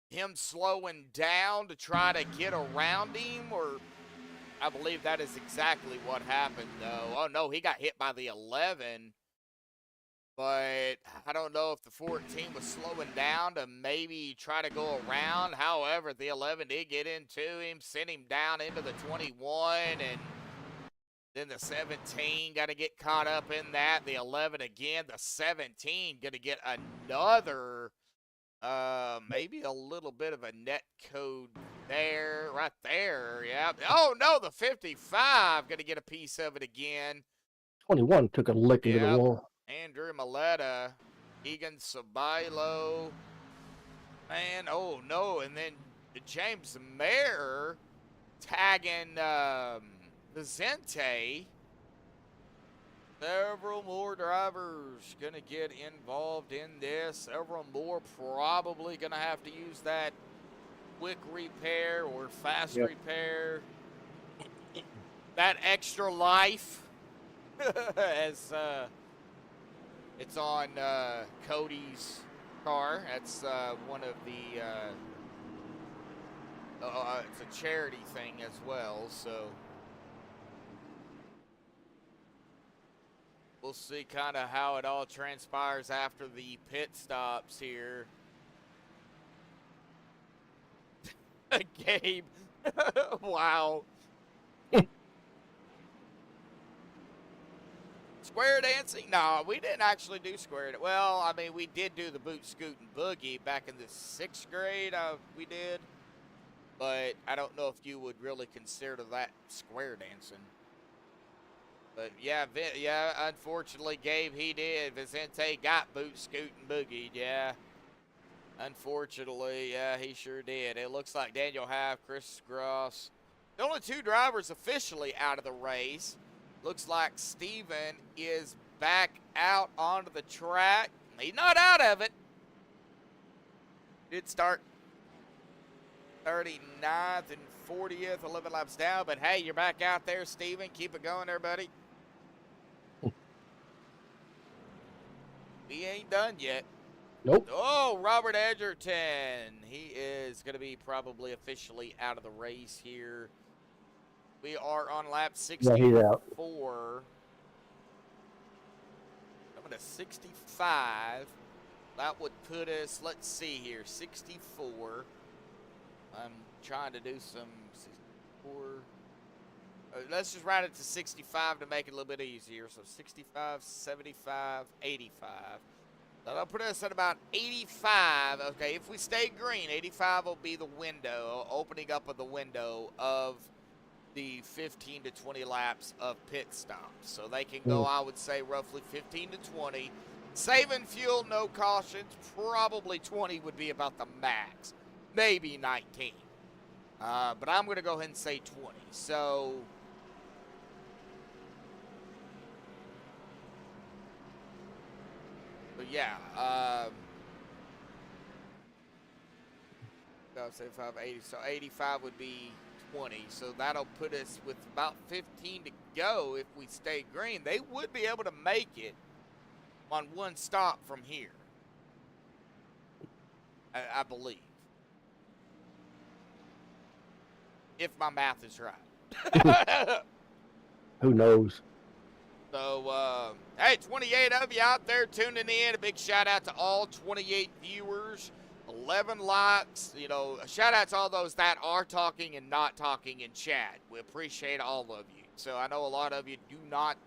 him slowing down to try to get around him, or I believe that is exactly what happened, though. Oh, no, he got hit by the 11, but I don't know if the 14 was slowing down to maybe try to go around. However, the 11 did get into him, sent him down into the 21, and then the 17 got to get caught up in that. The 11 again, the 17 going to get another, maybe a little bit of a net code there, right there. Yeah. Oh, no, the 55 going to get a piece of it again. 21 took a lick into the wall. Andrew Maletta, Egan Sabilo, man, oh no, and then James Mayer tagging Vicente. Several more drivers going to get involved in this. Several more probably going to have to use that quick repair or fast repair. That extra life as it's on Cody's car. That's one of the it's a charity thing as well, so we'll see kind of how it all transpires after the pit stops here. Gabe, wow. Square dancing? No, we didn't actually do square. Well, I mean, we did do the boot, scoot, and boogie back in the 6th grade. We did, but I don't know if you would really consider that square dancing. But yeah, unfortunately, Gabe, he did. Vicente got boot, scoot, and boogie. Yeah, unfortunately, yeah, he sure did. It looks like Daniel Half, Chris Gross, the only 2 drivers officially out of the race. Looks like Steven is back out onto the track. He's not out of it. Did start 39th and 40th, 11 laps down. But, hey, you're back out there, Steven. Keep it going there, buddy. He ain't done yet. Nope. Oh, Robert Edgerton. He is going to be probably officially out of the race here. We are on lap 64. Yeah, he's out. Coming to 65. That would put us, let's see here, 64. I'm trying to do some 64. Let's just round it to 65 to make it a little bit easier. So 65, 75, 85. That'll put us at about 85. Okay, if we stay green, 85 will be the window, opening up of the window of the 15 to 20 laps of pit stops. So they can go, I would say, roughly 15 to 20. Saving fuel, no cautions. Probably 20 would be about the max. Maybe 19. But I'm going to go ahead and say 20. So yeah. 75, 80. So 85 would be 20, so that'll put us with about 15 to go. If we stay green, they would be able to make it on one stop from here, I believe, if my math is right. Who knows? So, hey, 28 of you out there tuning in. A big shout out to all 28 viewers. 11 likes, you know, a shout out to all those that are talking and not talking in chat. We appreciate all of you. So I know a lot of you do not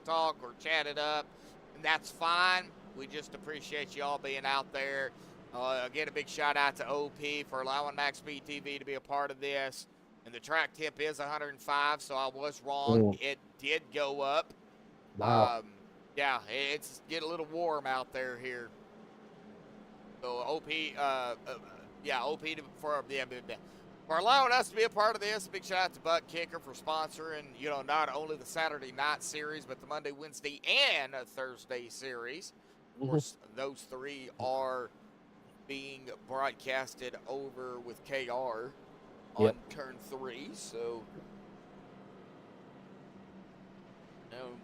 talk or chat it up, and that's fine. We just appreciate you all being out there. Again, a big shout out to OP for allowing MaxspeedTV to be a part of this. And the track temp is 105, so I was wrong. Ooh. It did go up. Wow. Yeah, it's getting a little warm out there here. So OP, OP for allowing us to be a part of this. Big shout out to Buttkicker for sponsoring, you know, not only the Saturday night series, but the Monday, Wednesday, and Thursday series. Of course, those 3 are being broadcasted over with KR on turn 3. So,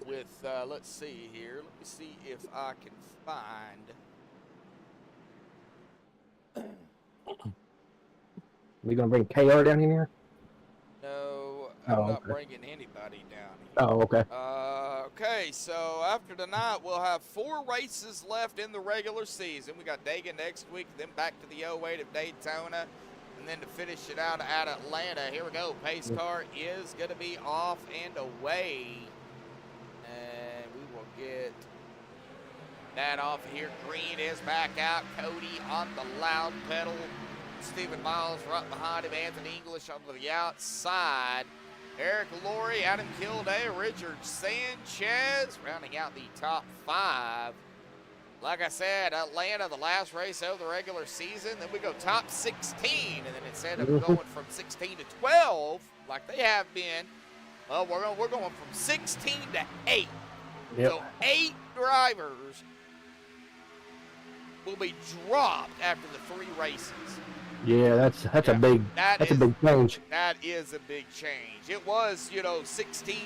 with let's see here. Let me see if I can find. We gonna bring KR down in here? No, I'm not bringing anybody down here. Oh, okay. Okay, so after tonight, we'll have 4 races left in the regular season. We got Dayton next week, then back to the 08 of Daytona, and then to finish it out at Atlanta. Here we go. Pace car is going to be off and away. And we will get that off here. Green is back out. Cody on the loud pedal. Stephen Miles right behind him. Anthony English on the outside. Eric Laurie, Adam Kilday, Richard Sanchez rounding out the top 5 like I said, Atlanta, the last race of the regular season. Then we go top 16, and then instead of going from 16 to 12, like they have been, well, we're going from 16 to 8. Yep. So 8 drivers will be dropped after the 3 races. Yeah, that's Yeah, a big that a big change. That is a big change. It was, 16,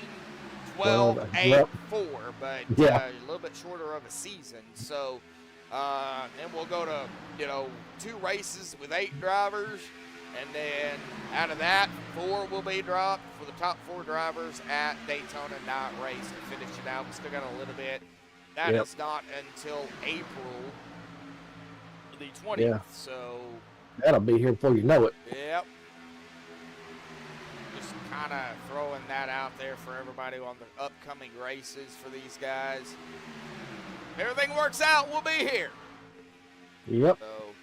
12, 8, yep. 4, but Yeah. a little bit shorter of a season. So then we'll go to, 2 races with 8 drivers. And then out of that, 4 will be dropped for the top 4 drivers at Daytona night race to finish it out. We still got a little bit. That Yep. is not until April the 20th. Yeah. So, That'll be here before you know it. yep. Just kind of throwing that out there for everybody on the upcoming races for these guys. If everything works out, we'll be here. Yep. So,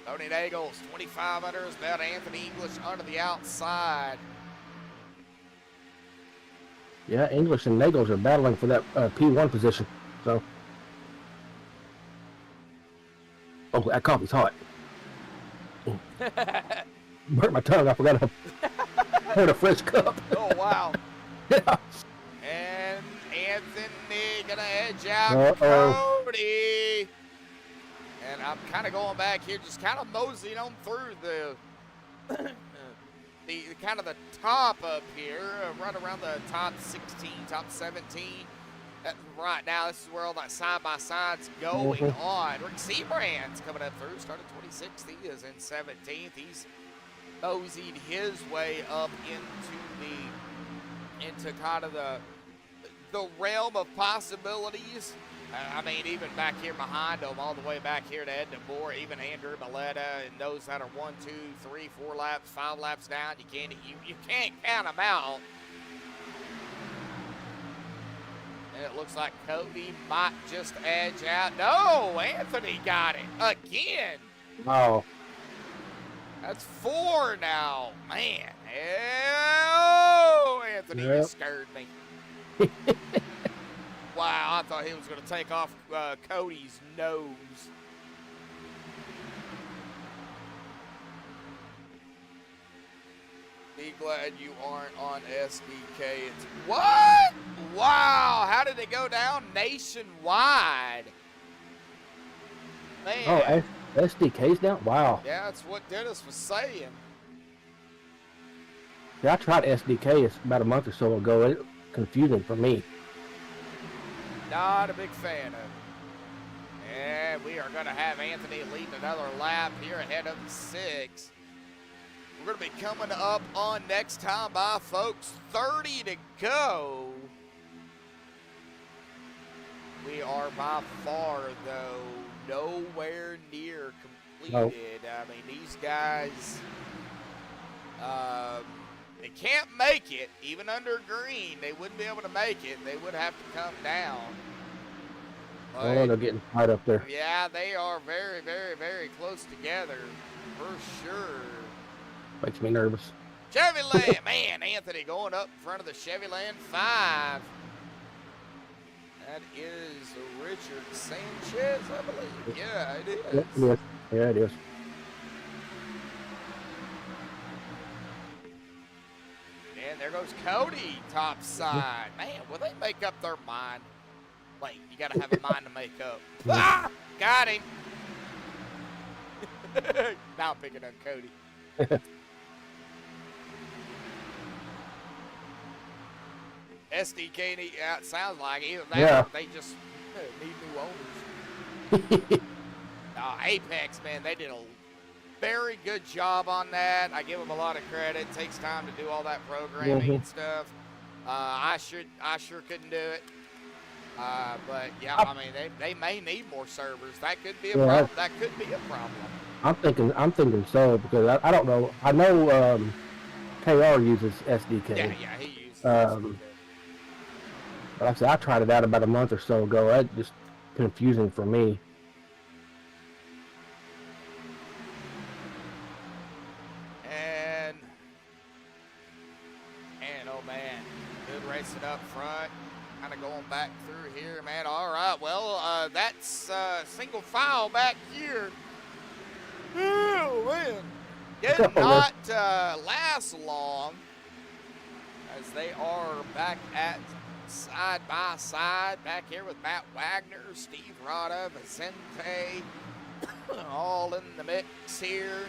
Tony Nagel's 25 under his belt. Anthony English under the outside. Yeah, English and Nagels are battling for that P1 position. So. Oh, that coffee's hot. Burnt my tongue. I forgot to pour a fresh cup. Oh, wow. Yeah. And Anthony gonna edge out Cody. And I'm kind of going back here, just kind of moseying on through the kind of the top up here, right around the top 16, top 17. Right now, this is where all that side-by-side's going on. Rick Seabrand's coming up through, started 26th. He is in 17th. He's moseyed his way up into kind of the realm of possibilities. I mean, even back here behind him, all the way back here to Ed DeBoer, even Andrew Maletta, and those that are 1, 2, 3, 4 laps, 5 laps down, you can't count them out. And it looks like Cody might just edge out. No, Anthony got it again. Oh. That's 4 now, man. Oh, Anthony, you scared me. Wow, I thought he was going to take off Cody's nose. Be glad you aren't on SDK. It's what? Wow, how did it go down nationwide? Man. Oh, SDK's down? Wow. Yeah, that's what Dennis was saying. Yeah, I tried SDK about a month or so ago. It was confusing for me. Not a big fan of it. And we are going to have Anthony leading another lap here ahead of the 6. We're going to be coming up on next time by, folks. 30 to go. We are by far, though, nowhere near completed. I mean, these guys, they can't make it. Even under green, they wouldn't be able to make it. They would have to come down. But, Oh, they're getting tight up there. yeah, they are very, very, very close together, for sure. Makes me nervous. Chevyland, man, Anthony going up in front of the Chevyland 5. That is Richard Sanchez, I believe. Yeah, it is. Yep, it is. Yeah, it is. And there goes Cody topside. Man, will they make up their mind? Wait, you got to have a mind to make up. Ah! Got him. Now I'm picking on Cody. SDK, yeah, it sounds like either that or they just need new owners. Apex, man, they did a very good job on that. I give them a lot of credit. It takes time to do all that programming and stuff. I sure couldn't do it. But yeah, I mean, they may need more servers. That could be a problem. That could be a problem. I'm thinking so because I don't know. I know KR uses SDK. Yeah, he uses SDK. But like I said, I tried it out about a month or so ago. That's just confusing for me. And oh man, good racing up front. kind of going back through here, man. All right, well, that's single file back here. Oh, man. Did not last long, as they are back at side by side back here with Matt Wagner, Steve Rada, Vicente, all in the mix here.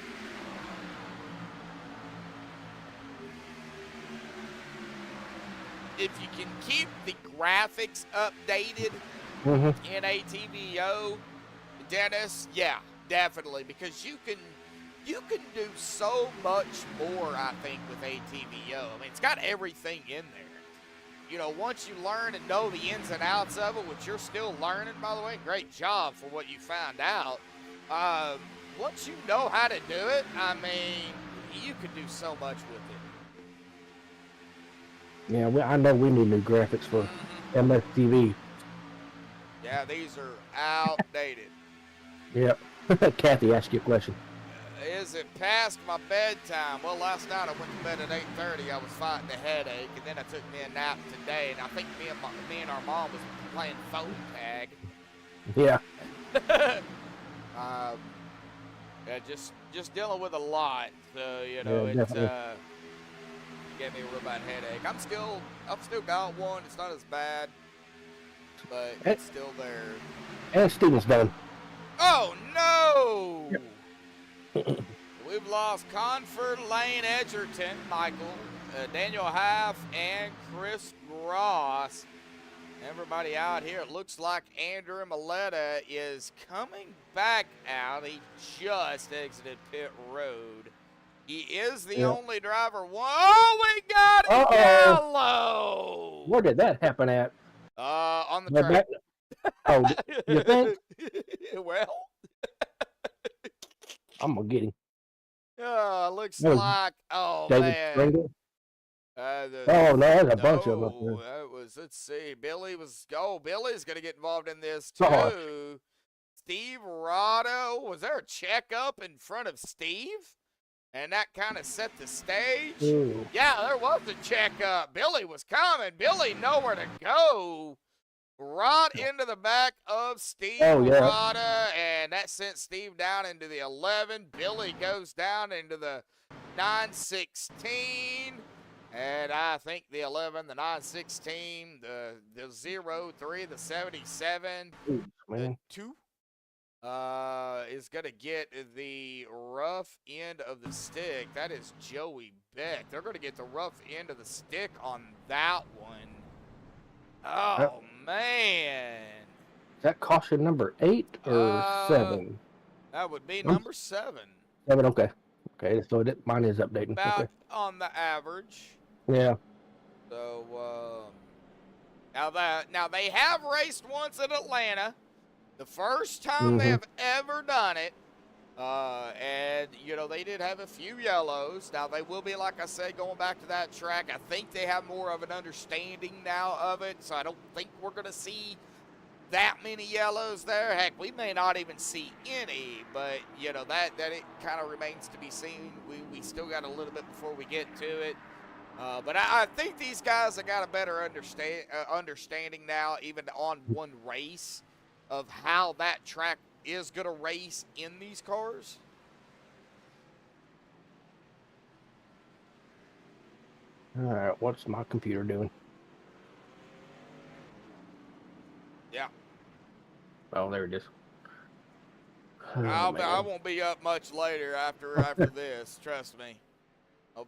If you can keep the graphics updated in ATVO, Dennis, yeah, definitely, because you can do so much more, I think, with ATVO. I mean, it's got everything in there. You know, once you learn and know the ins and outs of it, which you're still learning, by the way, great job for what you found out. Once you know how to do it, I mean, you can do so much with it. Yeah, I know we need new graphics for MSTV. Yeah, these are outdated. Yep. Kathy asked you a question. Is it past my bedtime? Well, last night I went to bed at 8:30. I was fighting a headache, and then I took me a nap today, and I think me and our mom was playing phone tag. Yeah. Yeah, just dealing with a lot. So, you know, Yeah, it gave me a real bad headache. I've still got one. It's not as bad, but it's still there. And Steven's done. Oh no! We've lost Conford, Lane Edgerton, Michael, Daniel Half, and Chris Gross. Everybody out here. It looks like Andrew Maletta is coming back out. He just exited pit road. He is the only driver. Whoa, we got a yellow. Where did that happen at? On the track. Oh, you think? Well, I'm gonna get him. Looks like, David man. Springle? Oh, no, there's a bunch of them up there. That was, let's see. Billy's going to get involved in this, too. Oh. Steve Rado. Was there a checkup in front of Steve? And that kind of set the stage? Ooh. Yeah, there was a checkup. Billy was coming. Billy nowhere to go. Right into the back of Steve Rada, and that sent Steve down into the 11. Billy goes down into the 916. And I think the 11, the 916, the 03, the 77, the 2 is going to get the rough end of the stick. That is Joey Beck. They're going to get the rough end of the stick on that one. Oh, man. Is that caution number 8 or 7? That would be number 7. 7, okay. Okay, so mine is updating. About on the average. Yeah. So, now they have raced once in Atlanta. The first time they have ever done it. And, you know, they did have a few yellows. Now, they will be, like I said, going back to that track. I think they have more of an understanding now of it, so I don't think we're going to see that many yellows there. Heck, we may not even see any, but, you know, that it kind of remains to be seen. We still got a little bit before we get to it. But I think these guys have got a better understanding now, even on one race, of how that track is going to race in these cars. All right, what's my computer doing? Yeah. Oh, there it is. I won't be up much later after this. Trust me. I'll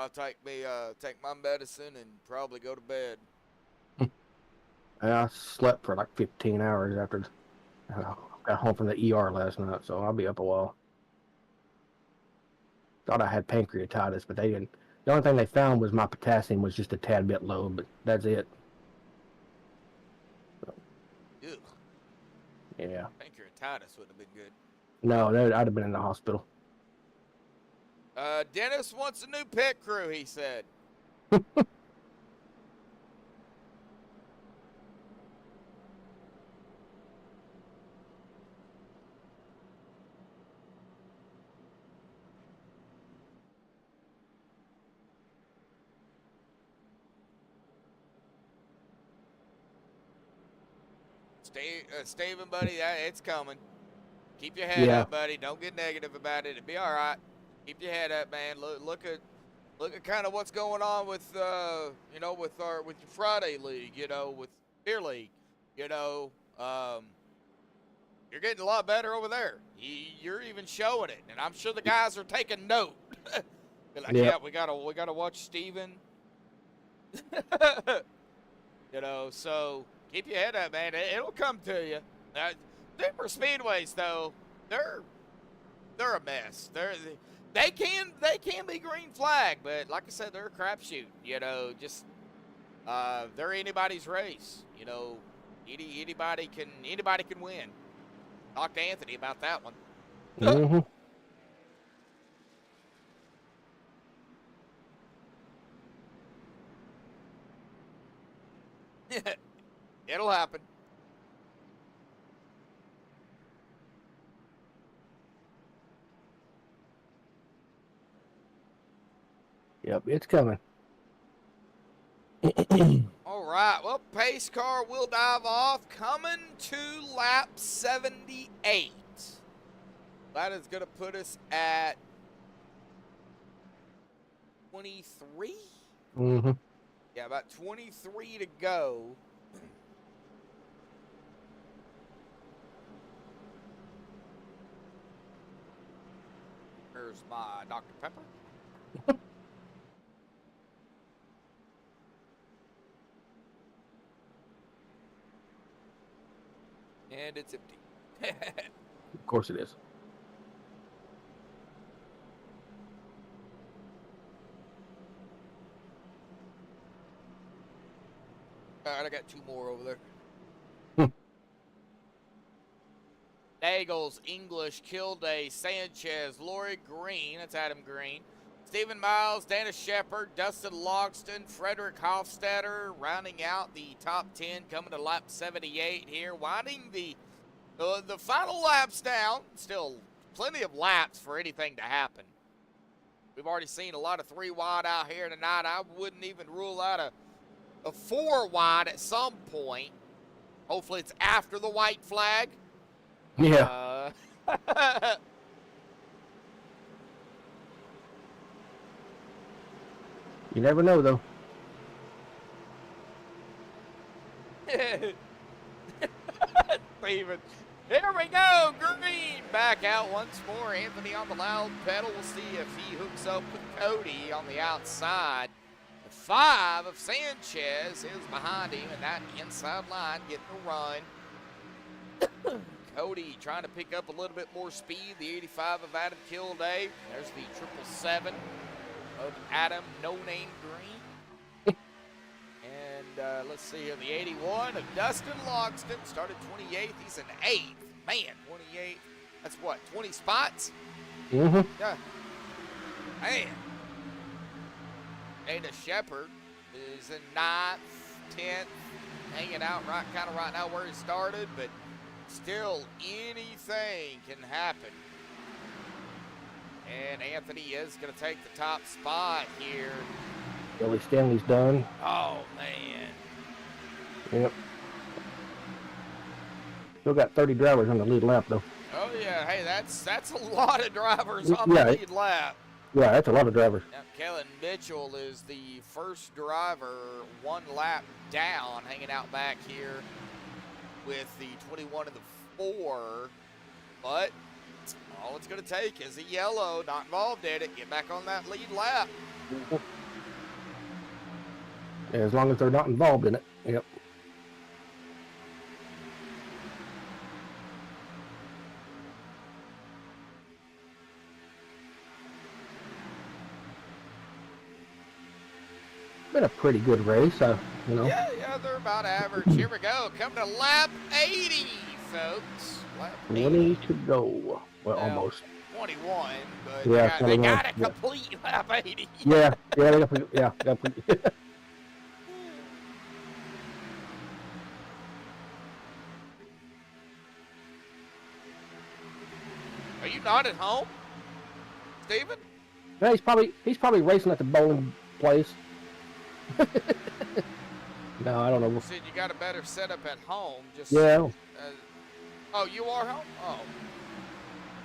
take my medicine and probably go to bed. I slept for like 15 hours after got home from the ER last night, so I'll be up a while. Thought I had pancreatitis, but they didn't. The only thing they found was my potassium was just a tad bit low, but that's it. So, Ew. yeah. Pancreatitis would have been good. No, I'd have been in the hospital. Dennis wants a new pit crew, he said. Steven, buddy, it's coming. Keep your head Yeah. up, buddy. Don't get negative about it. It'll be all right. Keep your head up, man. Look at kind of what's going on with with your Friday league, with beer league. You're getting a lot better over there. You're even showing it, and I'm sure the guys are taking note. They're like, Yep. yeah, we gotta watch Steven. So keep your head up, man. It'll come to you. Super speedways, though, they're a mess. They can be green flag, but like I said, they're a crapshoot. They're anybody's race. Anybody can win. Talk to Anthony about that one. Mm-hmm. It'll happen. Yep, it's coming. All right. Well, pace car will dive off. Coming to lap 78. That is going to put us at 23. Mm-hmm. Yeah, about 23 to go. Here's my Dr. Pepper. And it's empty. Of course it is. All right, I got two more over there. Hmm. Nagels, English, Kilday, Sanchez, Lori Green, that's Adam Green, Stephen Miles, Dana Shepard, Dustin Logston, Frederick Hofstadter, rounding out the top 10, coming to lap 78 here, winding the final laps down. Still plenty of laps for anything to happen. We've already seen a lot of 3 wide out here tonight. I wouldn't even rule out a 4 wide at some point. Hopefully it's after the white flag. Yeah. You never know, though. Steven. Here we go. Green back out once more. Anthony on the loud pedal. We'll see if he hooks up with Cody on the outside. The 5 of Sanchez is behind him, and that inside line getting a run. Cody trying to pick up a little bit more speed. The 85 of Adam Kilday. There's the 777 of Adam No Name Green. And let's see here, the 81 of Dustin Logston. Started 28th. He's an 8th. Man, 28th. That's what, 20 spots? Mm-hmm. Yeah. Man. Dana Shepard is in 9th, 10th, hanging out right now where he started, but still anything can happen. And Anthony is going to take the top spot here. Billy Stanley's done. Oh, man. Yep. Still got 30 drivers on the lead lap, though. Oh, yeah. Hey, that's a lot of drivers on Yeah. the lead lap. Yeah, that's a lot of drivers. Now, Kellen Mitchell is the first driver 1 lap down, hanging out back here with the 21 and the 4. But all it's going to take is a yellow, not involved in it. Get back on that lead lap. Yeah, as long as they're not involved in it. Yep. Been a pretty good race, you know. Yeah, they're about average. Here we go. Come to lap 80, folks. Lap 80. 20 to go. Well, Now, almost. 21, but Yeah, they 21, got to yeah. complete lap 80. Yeah, they got Are you not at home, Steven? Yeah, he's probably racing at the bowling place. No, I don't know. You said you got a better setup at home. Just Yeah, Oh, you are home? Oh.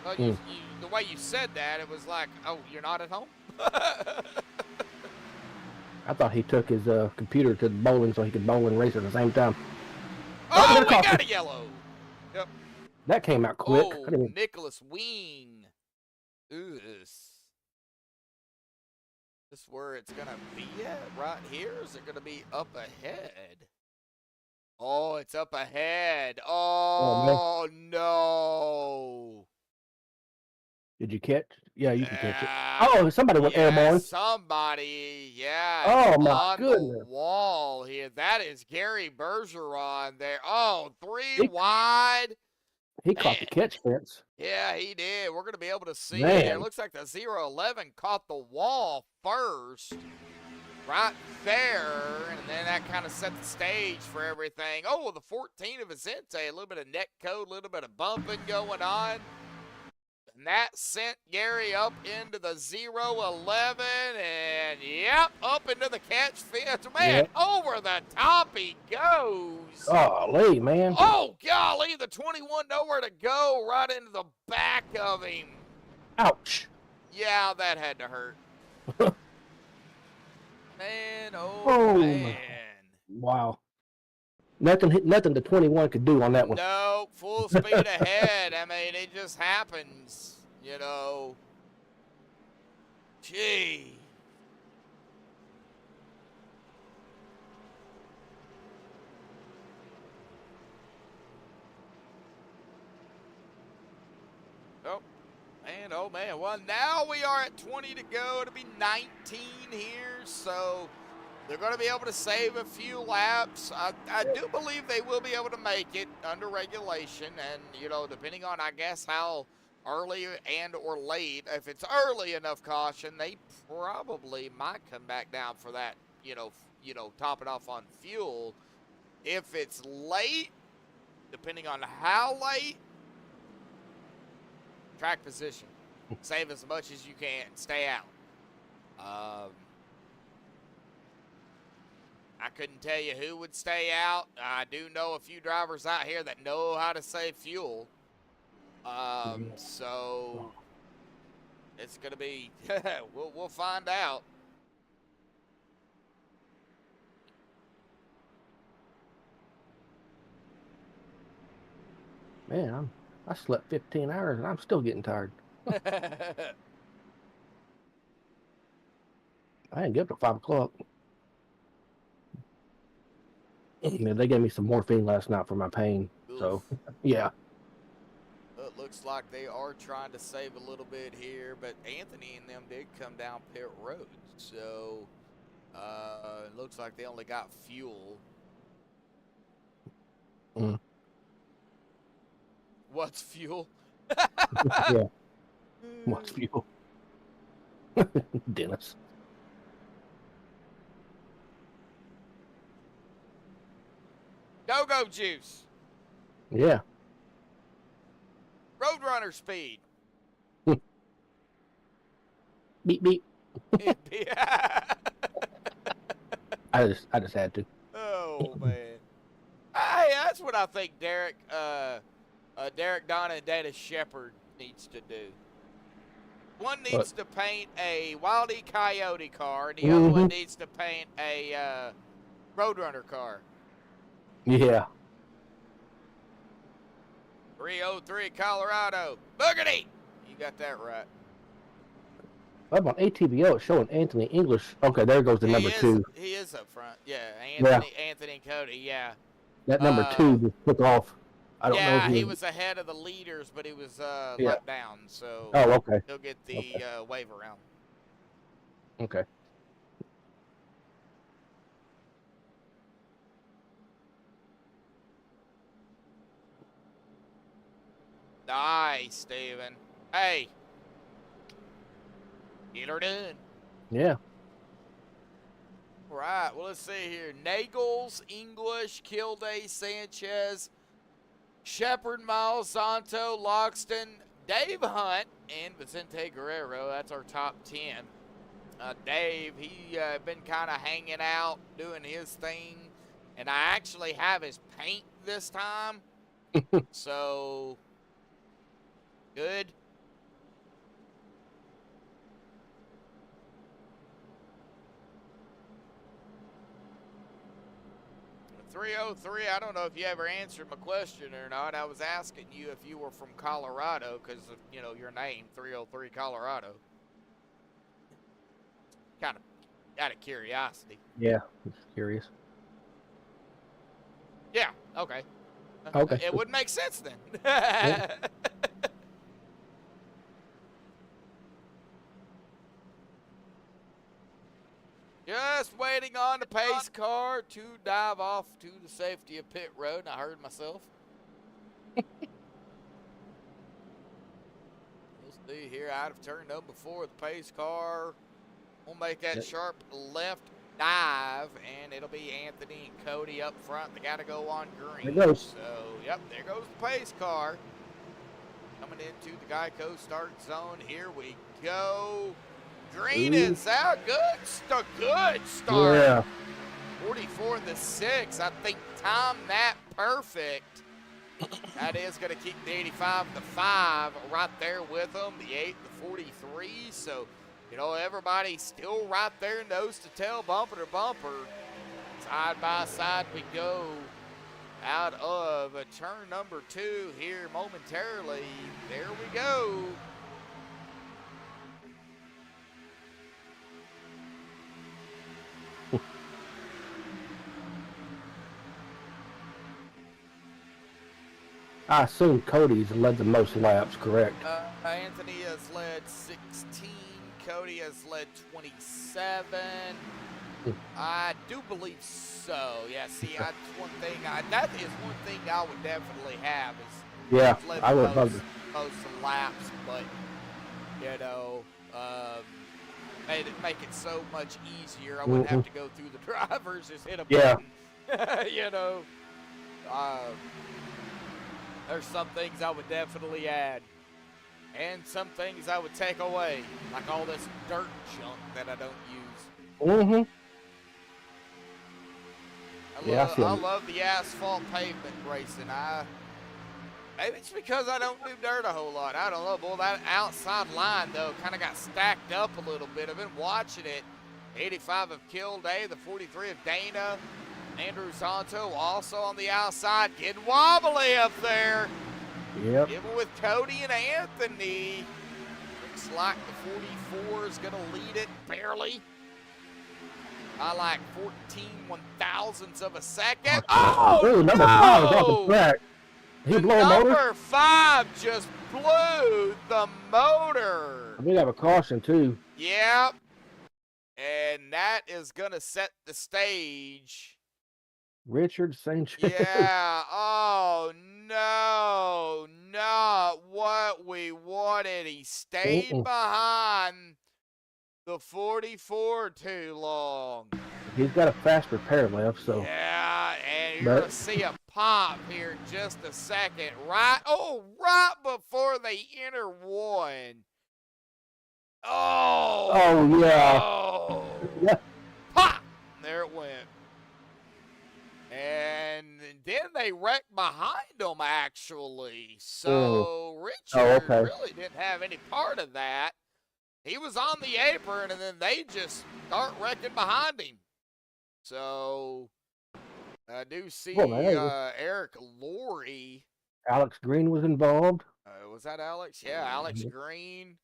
Well, the way you said that, it was like, oh, you're not at home? I thought he took his computer to the bowling so he could bowl and race at the same time. Oh, we coffee. got a yellow. Yep. That came out quick. Oh, Nicholas Wing. Ooh. This where it's going to be at? Right here? Is it going to be up ahead? Oh, it's up ahead. Oh, no. Did you catch? Yeah, you can catch it. Oh, somebody went airborne. Somebody, yeah. Oh, my on goodness. the wall here. That is Gary Bergeron there. Oh, 3 wide. He caught the catch fence. Yeah, he did. We're going to be able to see Man. it here. It looks like the 011 caught the wall first. Right there. And then that kind of set the stage for everything. Oh, the 14 of Vicente. A little bit of neck code, a little bit of bumping going on. And that sent Gary up into the 011, and yep, up into the catch fence. Man, over the top he goes. Golly, man. Oh, golly, the 21 nowhere to go, right into the back of him. Ouch. Yeah, that had to hurt. Man, oh, man. Wow. Nothing the 21 could do on that one. No, full speed ahead. I mean, it just happens, you know. Gee. Oh, man, oh, man. Well, now we are at 20 to go. It'll be 19 here, so they're going to be able to save a few laps. I do believe they will be able to make it under regulation. And, you know, depending on, I guess, how early and or late, if it's early enough caution, they probably might come back down for that, you know, topping off on fuel. If it's late, depending on how late, track position. Save as much as you can. Stay out. I couldn't tell you who would stay out. I do know a few drivers out here that know how to save fuel. So it's going to be, we'll find out. Man, I slept 15 hours and I'm still getting tired. I didn't get up till 5 o'clock. Yeah, they gave me some morphine last night for my pain. Oof. So, yeah. It looks like they are trying to save a little bit here, but Anthony and them did come down pit road. So, it looks like they only got fuel. What's fuel? Yeah. What's fuel? Dennis. Go-go juice. Yeah. Roadrunner speed. Beep beep. I just had to. Oh man. Hey, that's what I think Derek Donna and Dana Shepard needs to do. One needs to paint a Wild E Coyote car, and the other one needs to paint a Roadrunner car. Yeah. 303 Colorado. Boogity! You got that right. Up on ATVO, it's showing Anthony English. Okay, there goes the number 2. He is up front. Yeah, Anthony and Cody, yeah. That number 2 just took off. I don't know if he was ahead of the leaders, but he was let down, so okay. He'll get the wave around. Okay. Nice, Steven. Hey. Get her done. Yeah. All right, well, let's see here. Nagels, English, Kilday, Sanchez, Shepard, Miles, Santo, Loxton, Dave Hunt, and Vicente Guerrero. That's our top 10. Dave, he been kind of hanging out, doing his thing. And I actually have his paint this time So, good. 303, I don't know if you ever answered my question or not. I was asking you if you were from Colorado because of, you know, your name, 303 Colorado. Kind of out of curiosity. Yeah, just curious. Yeah, okay. Okay. It would make sense then. Just waiting on the pace car to dive off to the safety of pit road, and I heard myself. We'll see here out of turn number 4, the pace car will make that sharp left dive, and it'll be Anthony and Cody up front. They got to go on green. There goes. So, yep, there goes the pace car. Coming into the Geico start zone. Here we go. Green is out. Good start. Yeah. 44 in the 6. I think timed that perfect. That is going to keep the 85 and the 5 right there with them. The 8, the 43. So, you know, everybody still right there, nose to tail, bumper to bumper. Side by side we go out of turn number 2 here momentarily. There we go. I assume Cody's led the most laps, correct? Anthony has led 16. Cody has led 27. I do believe so. Yeah, see, that's one thing. That is one thing I would definitely have is Yeah, led I would most, love most laps, but you know, make it so much easier. I wouldn't have to go through the drivers, just hit a button. You know, there's some things I would definitely add, and some things I would take away, like all this dirt junk that I don't use. I love the asphalt pavement racing. Maybe it's because I don't do dirt a whole lot. I don't know. Boy, that outside line, though, kind of got stacked up a little bit. I've been watching it. 85 of Kilday, the 43 of Dana. Andrew Santo also on the outside, getting wobbly up there. Yep. Even with Cody and Anthony. Looks like the 44 is going to lead it barely. I like 14 one-thousandths of a second. Oh, Ooh, number 5 is off the track. He the blew a motor? number 5 just blew the motor. We have a caution, too. Yep. And that is going to set the stage. Richard Sanchez. Yeah. Oh, no. Not what we wanted. He stayed behind the 44 too long. He's got a fast repair left, so. Yeah, and you're going to see a pop here in just a second. Right before they enter one. Oh, yeah. no. Yeah. Pop! There it went. And then they wrecked behind them, actually. So Richard really didn't have any part of that. He was on the apron, and then they just start wrecking behind him. So I do see Eric Laurie. Alex Green was involved. Was that Alex? Yeah, Alex Green.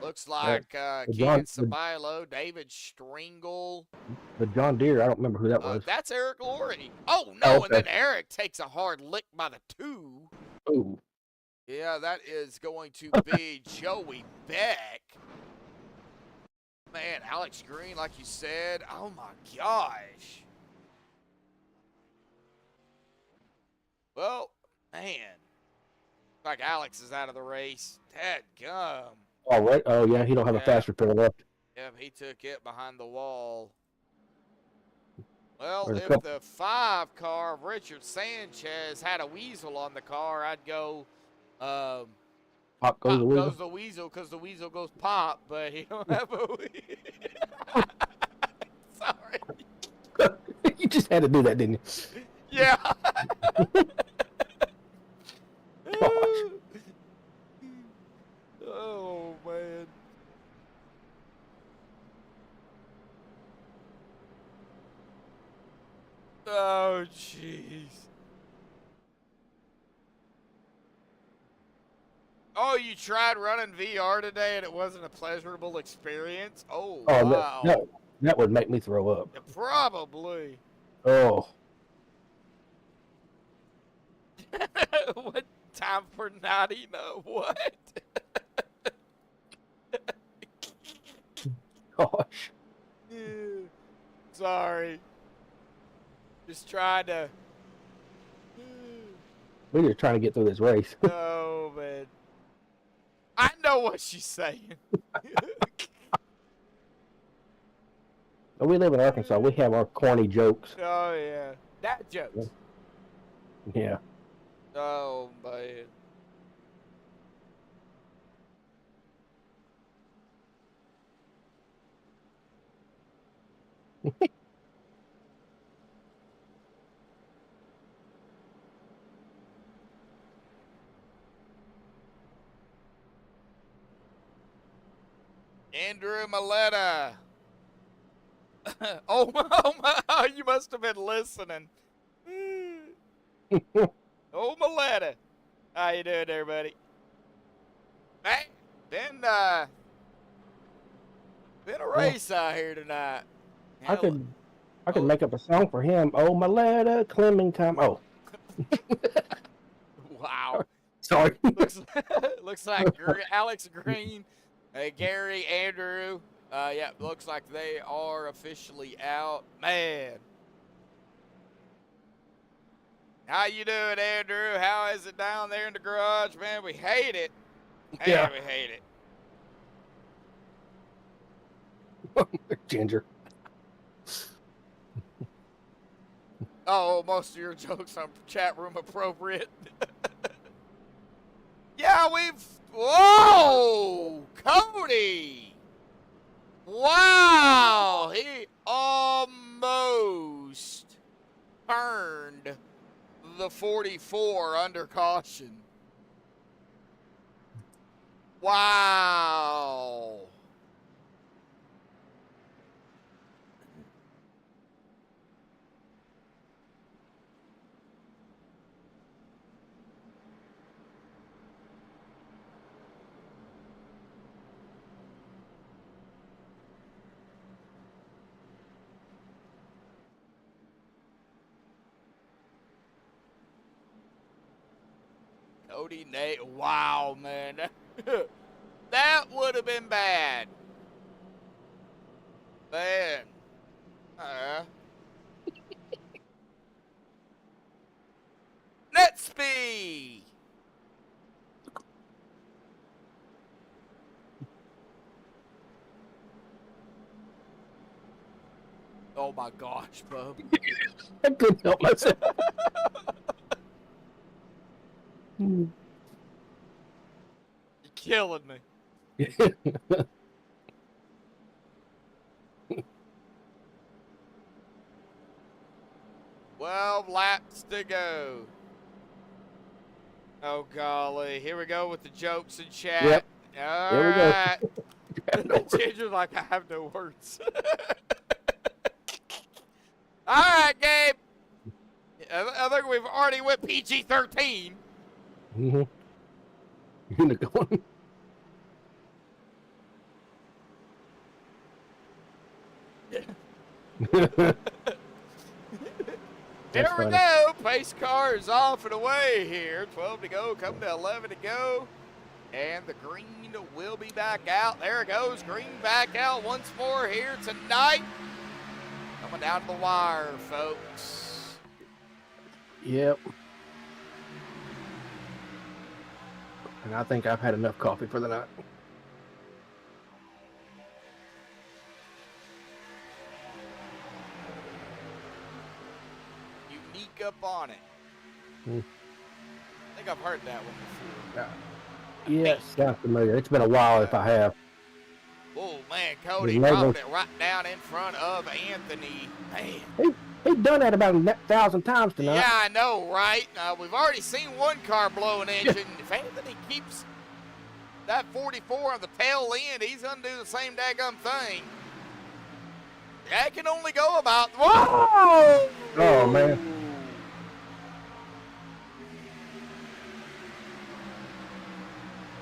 Looks like John- Keegan Sabilo, David Stringle. The John Deere, I don't remember who that was. That's Eric Laurie. Oh, no, and then Eric takes a hard lick by the 2. Ooh. Yeah, that is going to be Joey Beck. Man, Alex Green, like you said, oh my gosh. Well, man, like Alex is out of the race. Dadgum. Oh, right. Oh, yeah, he don't have a fast repair left. Yep, he took it behind the wall. Well, There's a if couple- the 5 car of Richard Sanchez had a weasel on the car, I'd go Pop goes the wheel. goes the weasel because the weasel goes pop, but he don't have a weasel. Sorry. You just had to do that, didn't you? Yeah. Oh, jeez. Oh, you tried running VR today and it wasn't a pleasurable experience? Oh, Oh, wow. that would make me throw up. Yeah, probably. Oh, What time for naughty? No, what? gosh. Sorry. Just trying to. We're just trying to get through this race. No, man. I know what she's saying. We live in Arkansas. We have our corny jokes. Oh, yeah. That jokes. Yeah. Oh, man. Andrew Maletta. Oh my, you must have been listening. Oh, Maletta. How you doing there, buddy? Hey, been a race out here tonight. I could make up a song for him. Oh, my letter, Clementine. Oh, Wow. sorry. Looks like Alex Green, Gary, Andrew. Yeah, looks like they are officially out. Man. How you doing, Andrew? How is it down there in the garage, man? We hate it. Man, Yeah. we hate it. Ginger. Oh, most of your jokes on chat room appropriate. Yeah, whoa, Cody. Wow, he almost turned the 44 under caution. Wow. Cody Nate. Wow, man. That would have been bad. Man. MSTV. Oh my gosh, bub. I couldn't help myself. You're killing me. 12 laps to go. Oh, golly. Here we go with the jokes in chat. Yep. All Here we go. right. Ginger's like, I have no words. All right, Gabe. I think we've already went PG-13. Mm-hmm. You're gonna go on. Here we funny. go. Pace car is off and away here. 12 to go. Come to 11 to go. And the green will be back out. There it goes. Green back out once more here tonight. Coming down to the wire, folks. Yep. And I think I've had enough coffee for the night. Unique up on it. Hmm. I think I've heard that one before. Yes, sounds familiar. It's been a while if I have. Oh, man, Cody His neighbor- dropped it right down in front of Anthony. Man. He's done that about 1,000 times tonight. Yeah, I know, right? We've already seen one car blow an engine. If Anthony keeps that 44 on the tail end, he's going to do the same daggum thing. That can only go about. Whoa! Oh, man.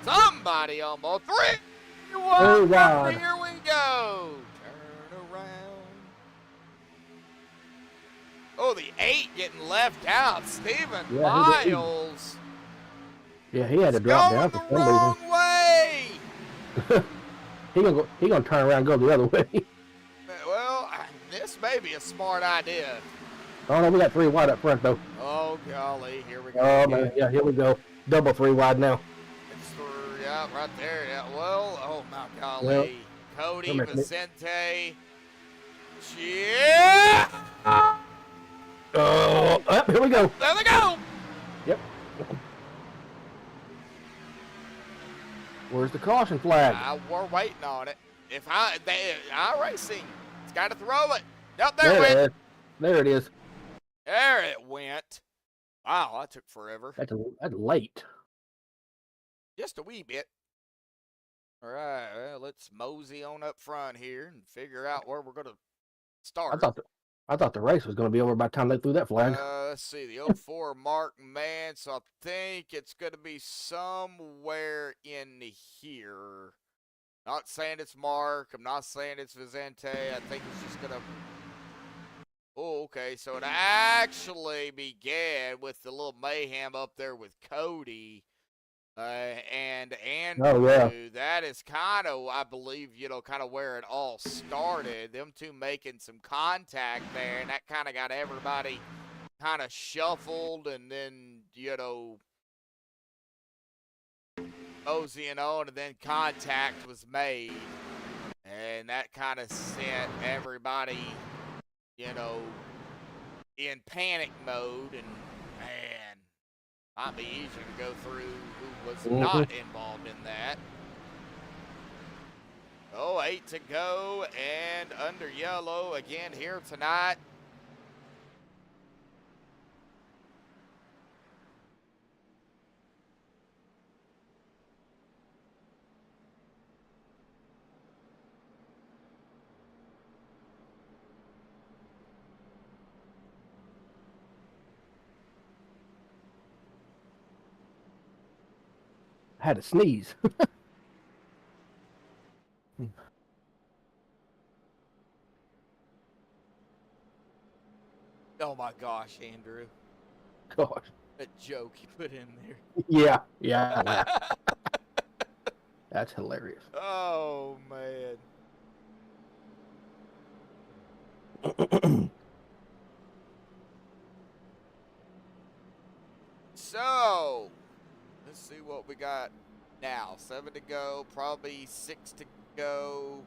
Somebody almost. 3, 1. Oh, wow. Here we go. Turn around. Oh, the 8 getting left out. Stephen Yeah, he did. Miles. Yeah, he had to drop down Going for the some wrong way. reason. He gonna turn around and go the other way. Well, this may be a smart idea. Oh, no, we got 3 wide up front, though. Oh, golly. Here we go. Oh, again. man. Yeah, here we go. Double 3 wide now. It's yeah, right there. Yeah. Well, oh my golly. Cody Come here, Nick. Vicente. Yeah. Oh, here we go. There they go. Yep. Where's the caution flag? We're waiting on it. If iRacing, it's got to throw it. Yep, there it There it went. is. There it is. There it went. Wow, that took forever. That's late. Just a wee bit. All right, well, let's mosey on up front here and figure out where we're going to start. I thought the race was going to be over by the time they threw that flag. Let's see, the 04 Mark Man, so I think it's going to be somewhere in here. Not saying it's Mark. I'm not saying it's Vicente. I think it's just going to... Oh, okay, so it actually began with the little mayhem up there with Cody and Andrew. Oh, yeah. That is kind of, I believe, kind of where it all started. Them two making some contact there, and that kind of got everybody kind of shuffled, and then, moseying on, and then contact was made. And that kind of sent everybody, in panic mode, and man, might be easier to go through who was not involved in that. Oh, 8 to go, and under yellow again here tonight. I had to sneeze. Oh my gosh, Andrew. Gosh. That joke you put in there. Yeah. That's hilarious. Oh, man. So, let's see what we got now. 7 to go, probably 6 to go.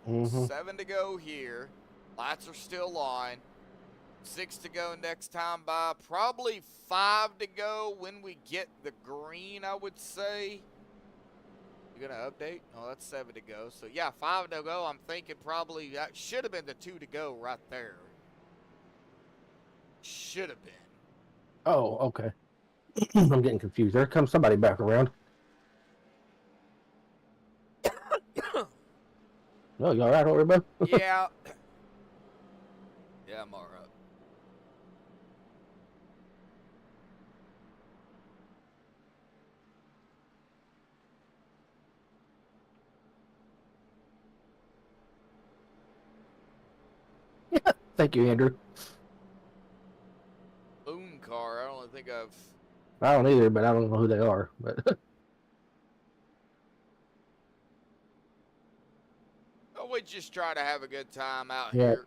7 to go here. Lights are still on. 6 to go next time by. Probably 5 to go when we get the green, I would say. You gonna update? Oh, that's 7 to go. So yeah, 5 to go. I'm thinking probably that should have been the 2 to go right there. Should have been. Oh, okay. I'm getting confused. There comes somebody back around. Oh, you all right over there, bud? Yeah. Yeah, I'm all right. Thank you, Andrew. Boom car. I don't think I've. I don't either, but I don't know who they are. But Oh, we just try to have a good time out Yeah. here.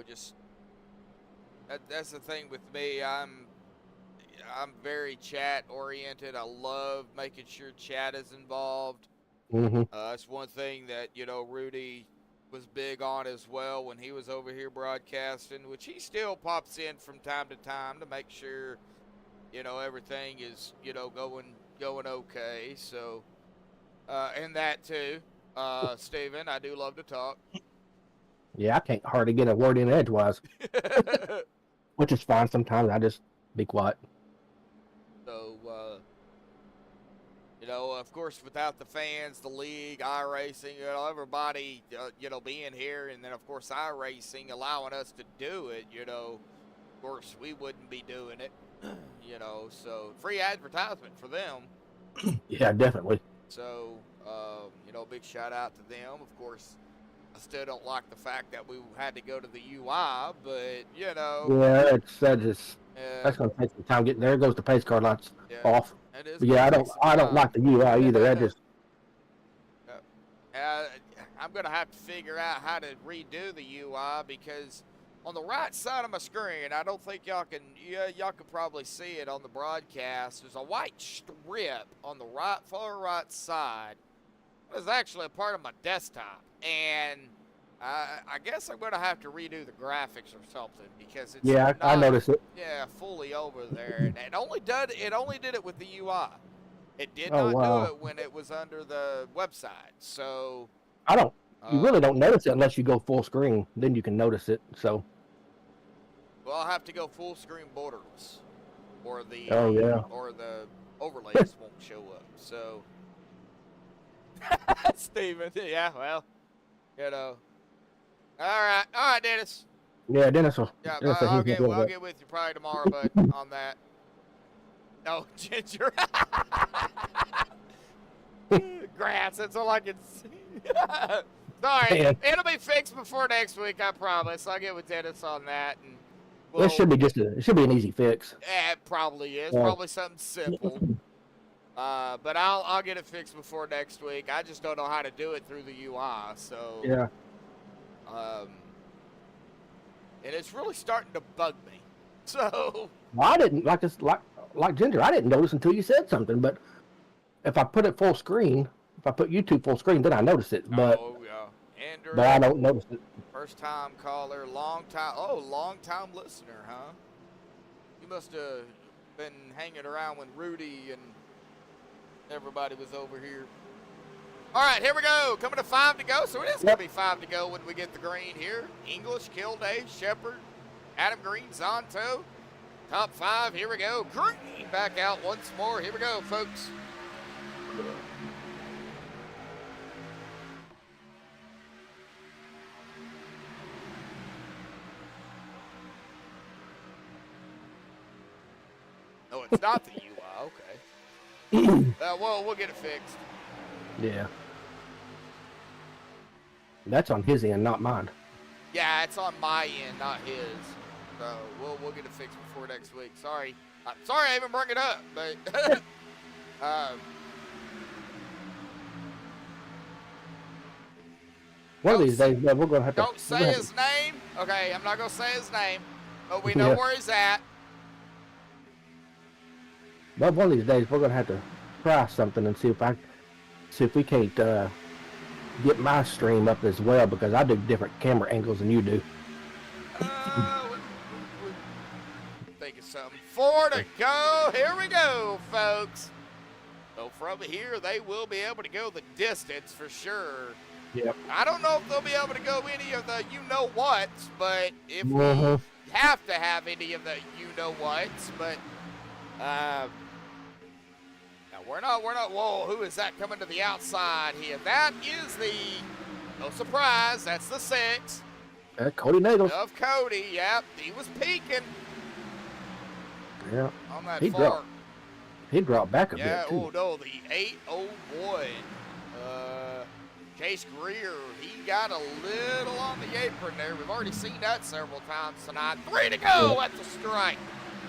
Just that's the thing with me. I'm very chat oriented. I love making sure chat is involved. That's one thing that Rudy was big on as well when he was over here broadcasting, which he still pops in from time to time to make sure everything is going okay. So and that too, Steven, I do love to talk. yeah, I can't hardly get a word in edgewise, which is fine. Sometimes I just be quiet. So You know, of course, without the fans, the league, iRacing, you know, everybody, you know, being here, and then, of course, iRacing allowing us to do it, you know, of course, we wouldn't be doing it, you know, so free advertisement for them. Yeah, definitely. So, you know, big shout out to them. Of course, I still don't like the fact that we had to go to the UI, but, you know. Yeah, that's Yeah, going to take some time getting there. Goes the pace car lights yeah, off. it is But yeah, gonna take some I don't time. like the UI either. That just I'm going to have to figure out how to redo the UI because on the right side of my screen, I don't think y'all can probably see it on the broadcast. There's a white strip on the far right side. It was actually a part of my desktop. And I guess I'm going to have to redo the graphics or something because it's I not, noticed it. yeah, fully over there. And it only did it with the UI. It did Oh, not wow. do it when it was under the website. So You really don't notice it unless you go full screen. Then you can notice it. So well, I'll have to go full screen borderless, or the or the overlays won't show up. So, Steven, yeah, well, you know. All right, Dennis. yeah, Dennis will. Yeah, Dennis will I'll hit get me with that. with you probably tomorrow, but on that. No, Ginger. Grass, that's all I can see. Sorry, Man. it'll be fixed before next week, I promise. I'll get with Dennis on that, and Well, it should be an easy fix. yeah, it probably is. Yeah. Probably something simple. But I'll get it fixed before next week. I just don't know how to do it through the UI. So Yeah. And it's really starting to bug me. So Well, I didn't like Ginger. I didn't notice until you said something. But if I put it full screen, if I put YouTube full screen, then I notice it. But oh yeah, Andrew, I don't notice it. first time caller, long time listener, huh? You must have been hanging around when Rudy and everybody was over here. All right, here we go. Coming to 5 to go. So it is going to be 5 to go when we get the green here. English, Kilday, Shepard, Adam Green, Zonto. Top 5. Here we go. Green back out once more. Here we go, folks. No, it's not the UI. Okay. Well, we'll get it fixed. Yeah. That's on his end, not mine. Yeah, it's on my end, not his. So we'll get it fixed before next week. Sorry. I'm sorry I even brought it up, but One of these days, we're gonna have to. don't say his name. Okay, I'm not gonna say his name, but we know Yeah. where he's at. But one of these days, we're gonna have to try something and see if we can't get my stream up as well, because I do different camera angles than you do. Think of something. 4 to go. Here we go, folks. So from here, they will be able to go the distance for sure. Yep. I don't know if they'll be able to go any of the you-know-whats, but if Mhm. we have to have any of the you-know-whats, but now we're not, whoa, who is that coming to the outside here? That is no surprise, that's the 6 Cody Nagels. of Cody. Yep, he was peeking Yeah. on that He far. He dropped back a Yeah, bit too. oh no, the 8, oh boy. Chase Greer, he got a little on the apron there. We've already seen that several times tonight. 3 to go, that's a strike.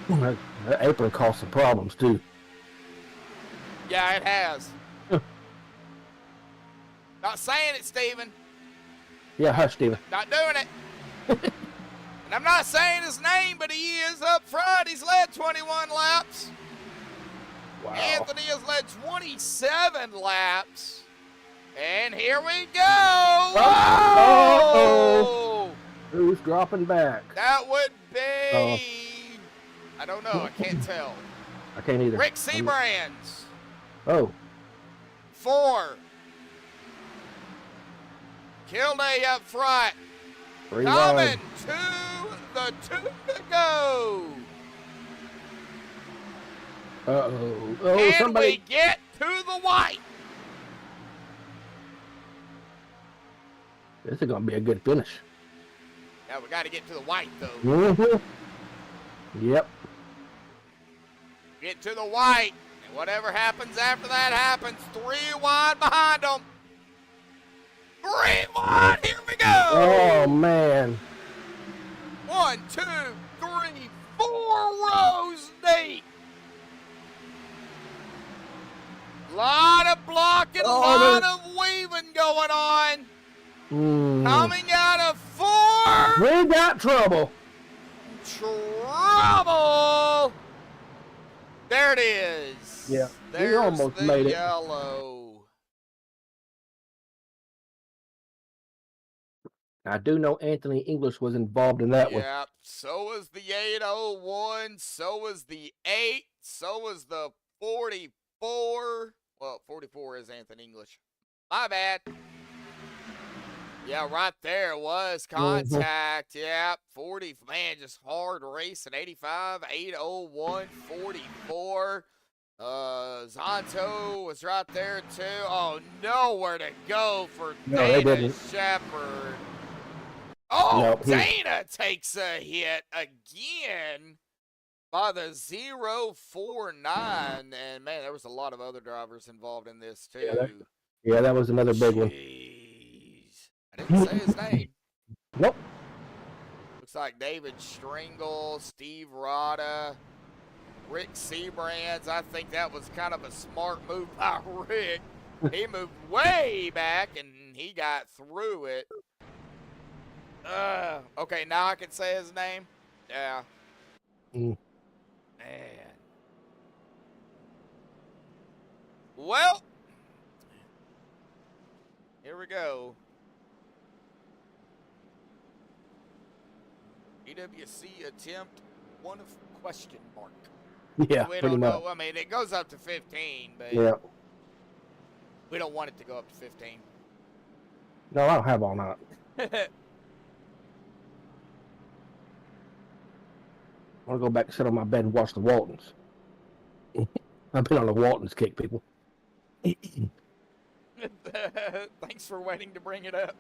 That apron caused some problems too. Yeah, it has. Not saying it, Steven. Yeah, hush, Steven. Not doing it. And I'm not saying his name, but he is up front. He's led 21 laps. Wow. Anthony has led 27 laps. And here we go. Uh-oh. Whoa! Who's dropping back? That would be, I don't know, I can't tell. I can't either. Rick Seabrands, Oh, 4. Kilday up front. 3 Coming wide. to the 2 to go. Uh-oh. Oh, Can somebody. we get to the white. This is gonna be a good finish. Now we got to get to the white though. Mm-hmm. Yep. Get to the white. And whatever happens after that happens. 3 wide behind them. 3 wide. Here we go. Oh man. 1, 2, 3, 4 rows deep. Lot of blocking, lot of weaving going on. Coming out of 4. We got trouble. Trouble. There it is. Yeah, There's we almost the made it. yellow. I do know Anthony English was involved in that one. Yep. So was the 801. So was the 8. So was the 44. Well, 44 is Anthony English. My bad. Yeah, right there it was contact. Yep. 40. Man, just hard racing. 85, 801, 44. Zonto was right there too. Oh, nowhere to go for Dana Shepherd. Oh, No, Dana takes a hit again by the 049. And man, there was a lot of other drivers involved in this too. Yeah, that was another big one. I didn't say his name. Nope. Looks like David Stringle, Steve Rada, Rick Sebrands. I think that was kind of a smart move by Rick. He moved way back and he got through it. Okay, now I can say his name. Yeah. Man. Well, here we go. EWC attempt 1 of question mark. Yeah, we pretty don't much. know. I mean, it goes up to 15, but Yeah. we don't want it to go up to 15. No, I don't have all night. I want to go back and sit on my bed and watch the Waltons. I've been on the Waltons kick, people. Thanks for waiting to bring it up.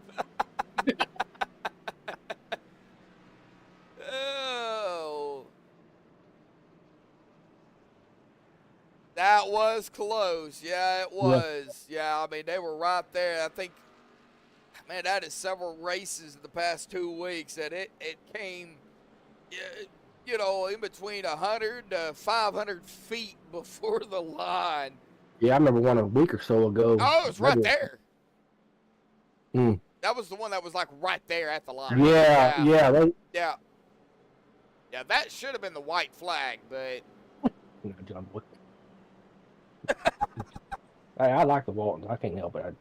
Oh. That was close. Yeah, it was. Yeah, I mean, they were right there. I think, man, that is several races in the past 2 weeks that it came, you know, in between 100 to 500 feet before the line. Yeah, I remember one a week or so ago. Oh, it was right there. Hmm. That was the one that was like right there at the line. Yeah. Yeah, that should have been the white flag, but No, John Boy. Hey, I like the Waltons. I can't help it.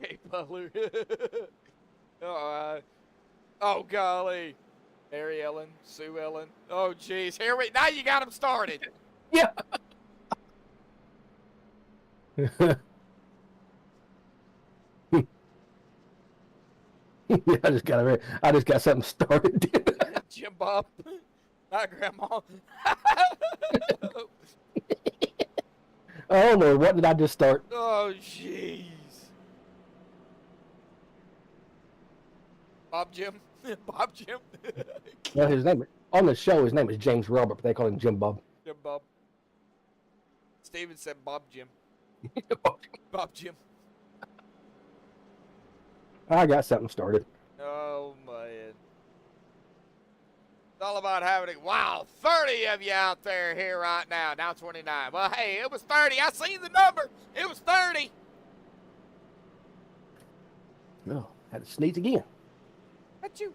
hey, Butler. Oh, golly. Mary Ellen, Sue Ellen. Oh, jeez. Now you got them started. Yeah. I just got something started. Jim Bob. Hi, Grandma. Oh Lord, what did I just start? Oh, jeez. Bob Jim. Bob Jim. Well, his name on the show, his name is James Robert, but they call him Jim Bob. Jim Bob. Steven said Bob Jim. Bob Jim. I got something started. Oh, man. It's all about having it. Wow, 30 of you out there here right now. Now 29. Well, hey, it was 30. I seen the number. It was 30. No, had to sneeze again. That's you.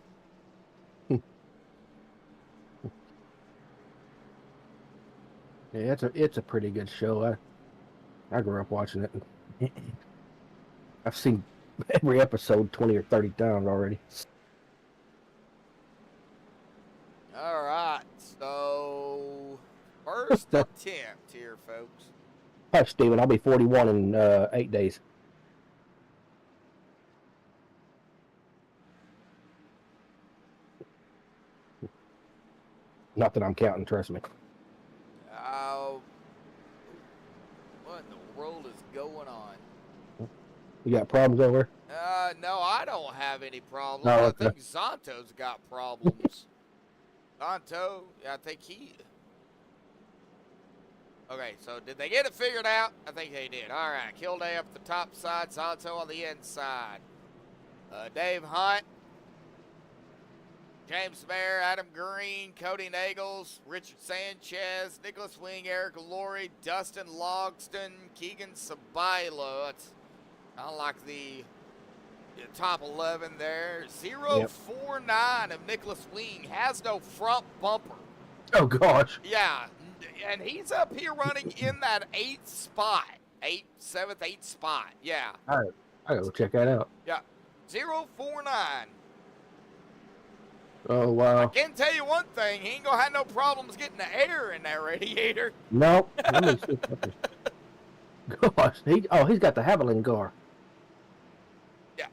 Yeah, it's a pretty good show. I grew up watching it. I've seen every episode 20 or 30 times already. All right, so first attempt here, folks. Hi, Steven. I'll be 41 in 8 days. Not that I'm counting, trust me. Oh, What in the world is going on? You got problems over? No, I don't have any problems. No, I okay. think Zonto's got problems. Zonto, yeah, I think he. Okay, so did they get it figured out? I think they did. All right, Kilday up the top side, Zonto on the inside. Dave Hunt, James Mayer, Adam Green, Cody Nagels, Richard Sanchez, Nicholas Wing, Eric Laurie, Dustin Logston, Keegan Sabilo. That's kind of like the top 11 there. 049 of Nicholas Wing has no front bumper. Oh gosh. Yeah, and he's up here running in that 8th spot. 7th, 8th spot. Yeah. All right, I gotta go check that out. Yeah. 049. Oh wow. I can tell you one thing, he ain't gonna have no problems getting the air in that radiator. Nope. Let me see something. Gosh, he's got the Haviland car. Yeah.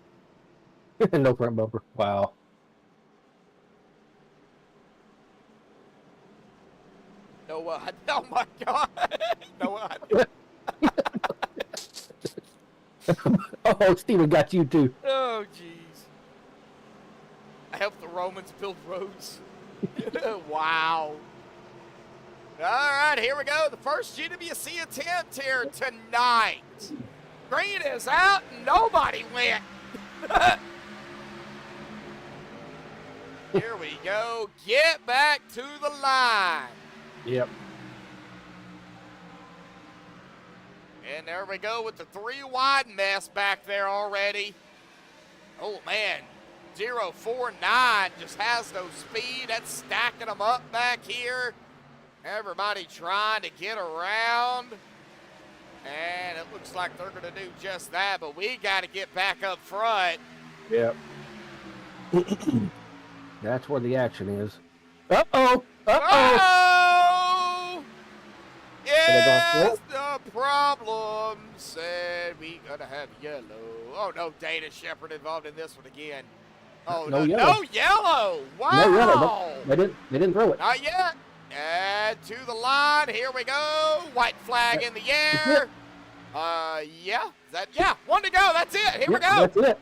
No front bumper. Wow. No, oh my God. No, Oh, Steven got you too. oh, jeez. I help the Romans build roads. Wow. All right, here we go. The first GWC attempt here tonight. Green is out. Nobody went. Here we go. Get back to the line. Yep. And there we go with the 3 wide mess back there already. Oh, man. 049 just has no speed. That's stacking them up back here. Everybody trying to get around. And it looks like they're going to do just that, but we got to get back up front. Yep. That's where the action is. Uh-oh. Uh-oh. Oh! Yes, go the problem said we gonna have yellow. Oh no, Dana Shepard involved in this one again. Oh No no, yellow. no yellow. Wow. No yellow. They didn't throw it. Not yet. And to the line. Here we go. White flag in the air. Yeah. Yeah. 1 to go. That's it. Here we go. That's it.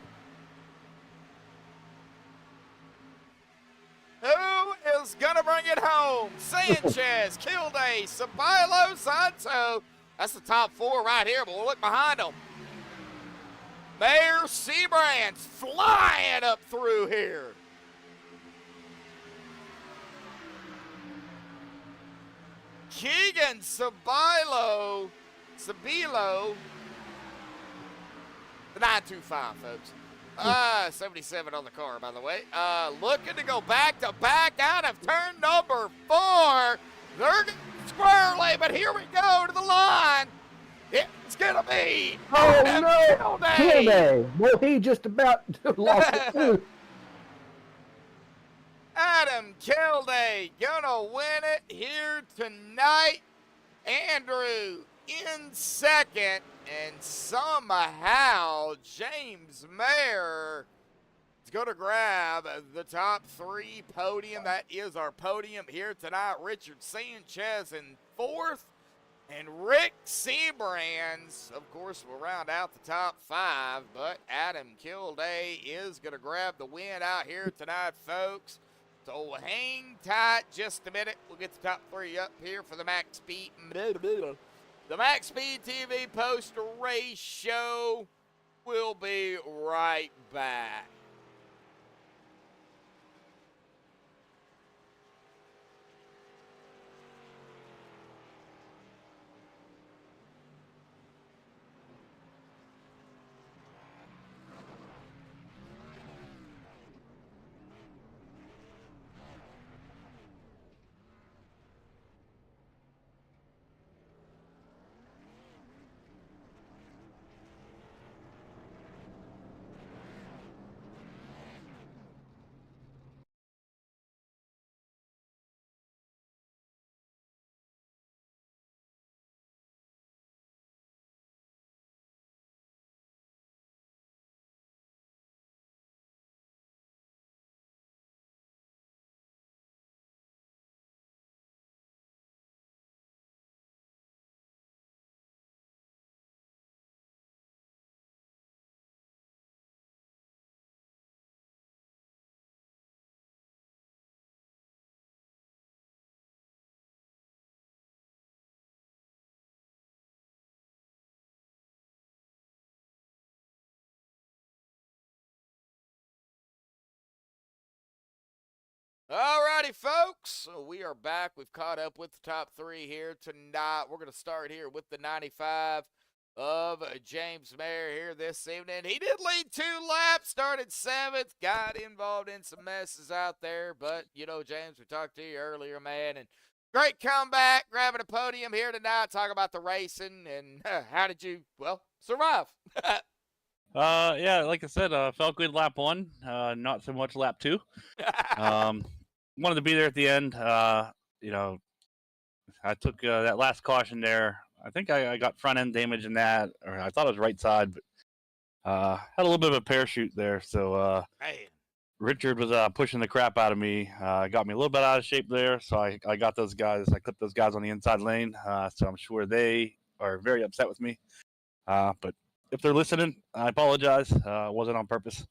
Who is going to bring it home? Sanchez, Kilday, Sabilo, Santo. That's the top 4 right here, but we'll look behind them. Mayor Seabrand's flying up through here. Keegan Sabilo, the 925, folks. 77 on the car, by the way. Looking to go back to back out of turn number 4. They're squarely, but here we go to the line. It's gonna be Oh no! Kilday. Kilday. Well, he just about lost it too. Adam Kilday gonna win it here tonight. Andrew in second, and somehow James Mayer is going to grab the top 3 podium. That is our podium here tonight. Richard Sanchez in 4th, and Rick Seabrands, of course, will round out the top 5, but Adam Kilday is going to grab the win out here tonight, folks. So hang tight just a minute. We'll get the top 3 up here for the Max Speed. The MaxspeedTV post-race show. We'll be right back. righty, folks. So we are back. We've caught up with the top 3 here tonight. We're going to start here with the 95 of James Mayer here this evening. He did lead 2 laps, started 7th, got involved in some messes out there. But, James, we talked to you earlier, man, and great comeback, grabbing a podium here tonight, talking about the racing, and how did you, survive? Yeah, like I said, felt good lap 1, not so much lap 2. Wanted to be there at the end. I took that last caution there. I think I got front end damage in that, or I thought it was right side, but had a little bit of a parachute there. So Richard was pushing the crap out of me. Got me a little bit out of shape there. So I got those guys. I clipped those guys on the inside lane. So I'm sure they are very upset with me. But if they're listening, I apologize. It wasn't on purpose.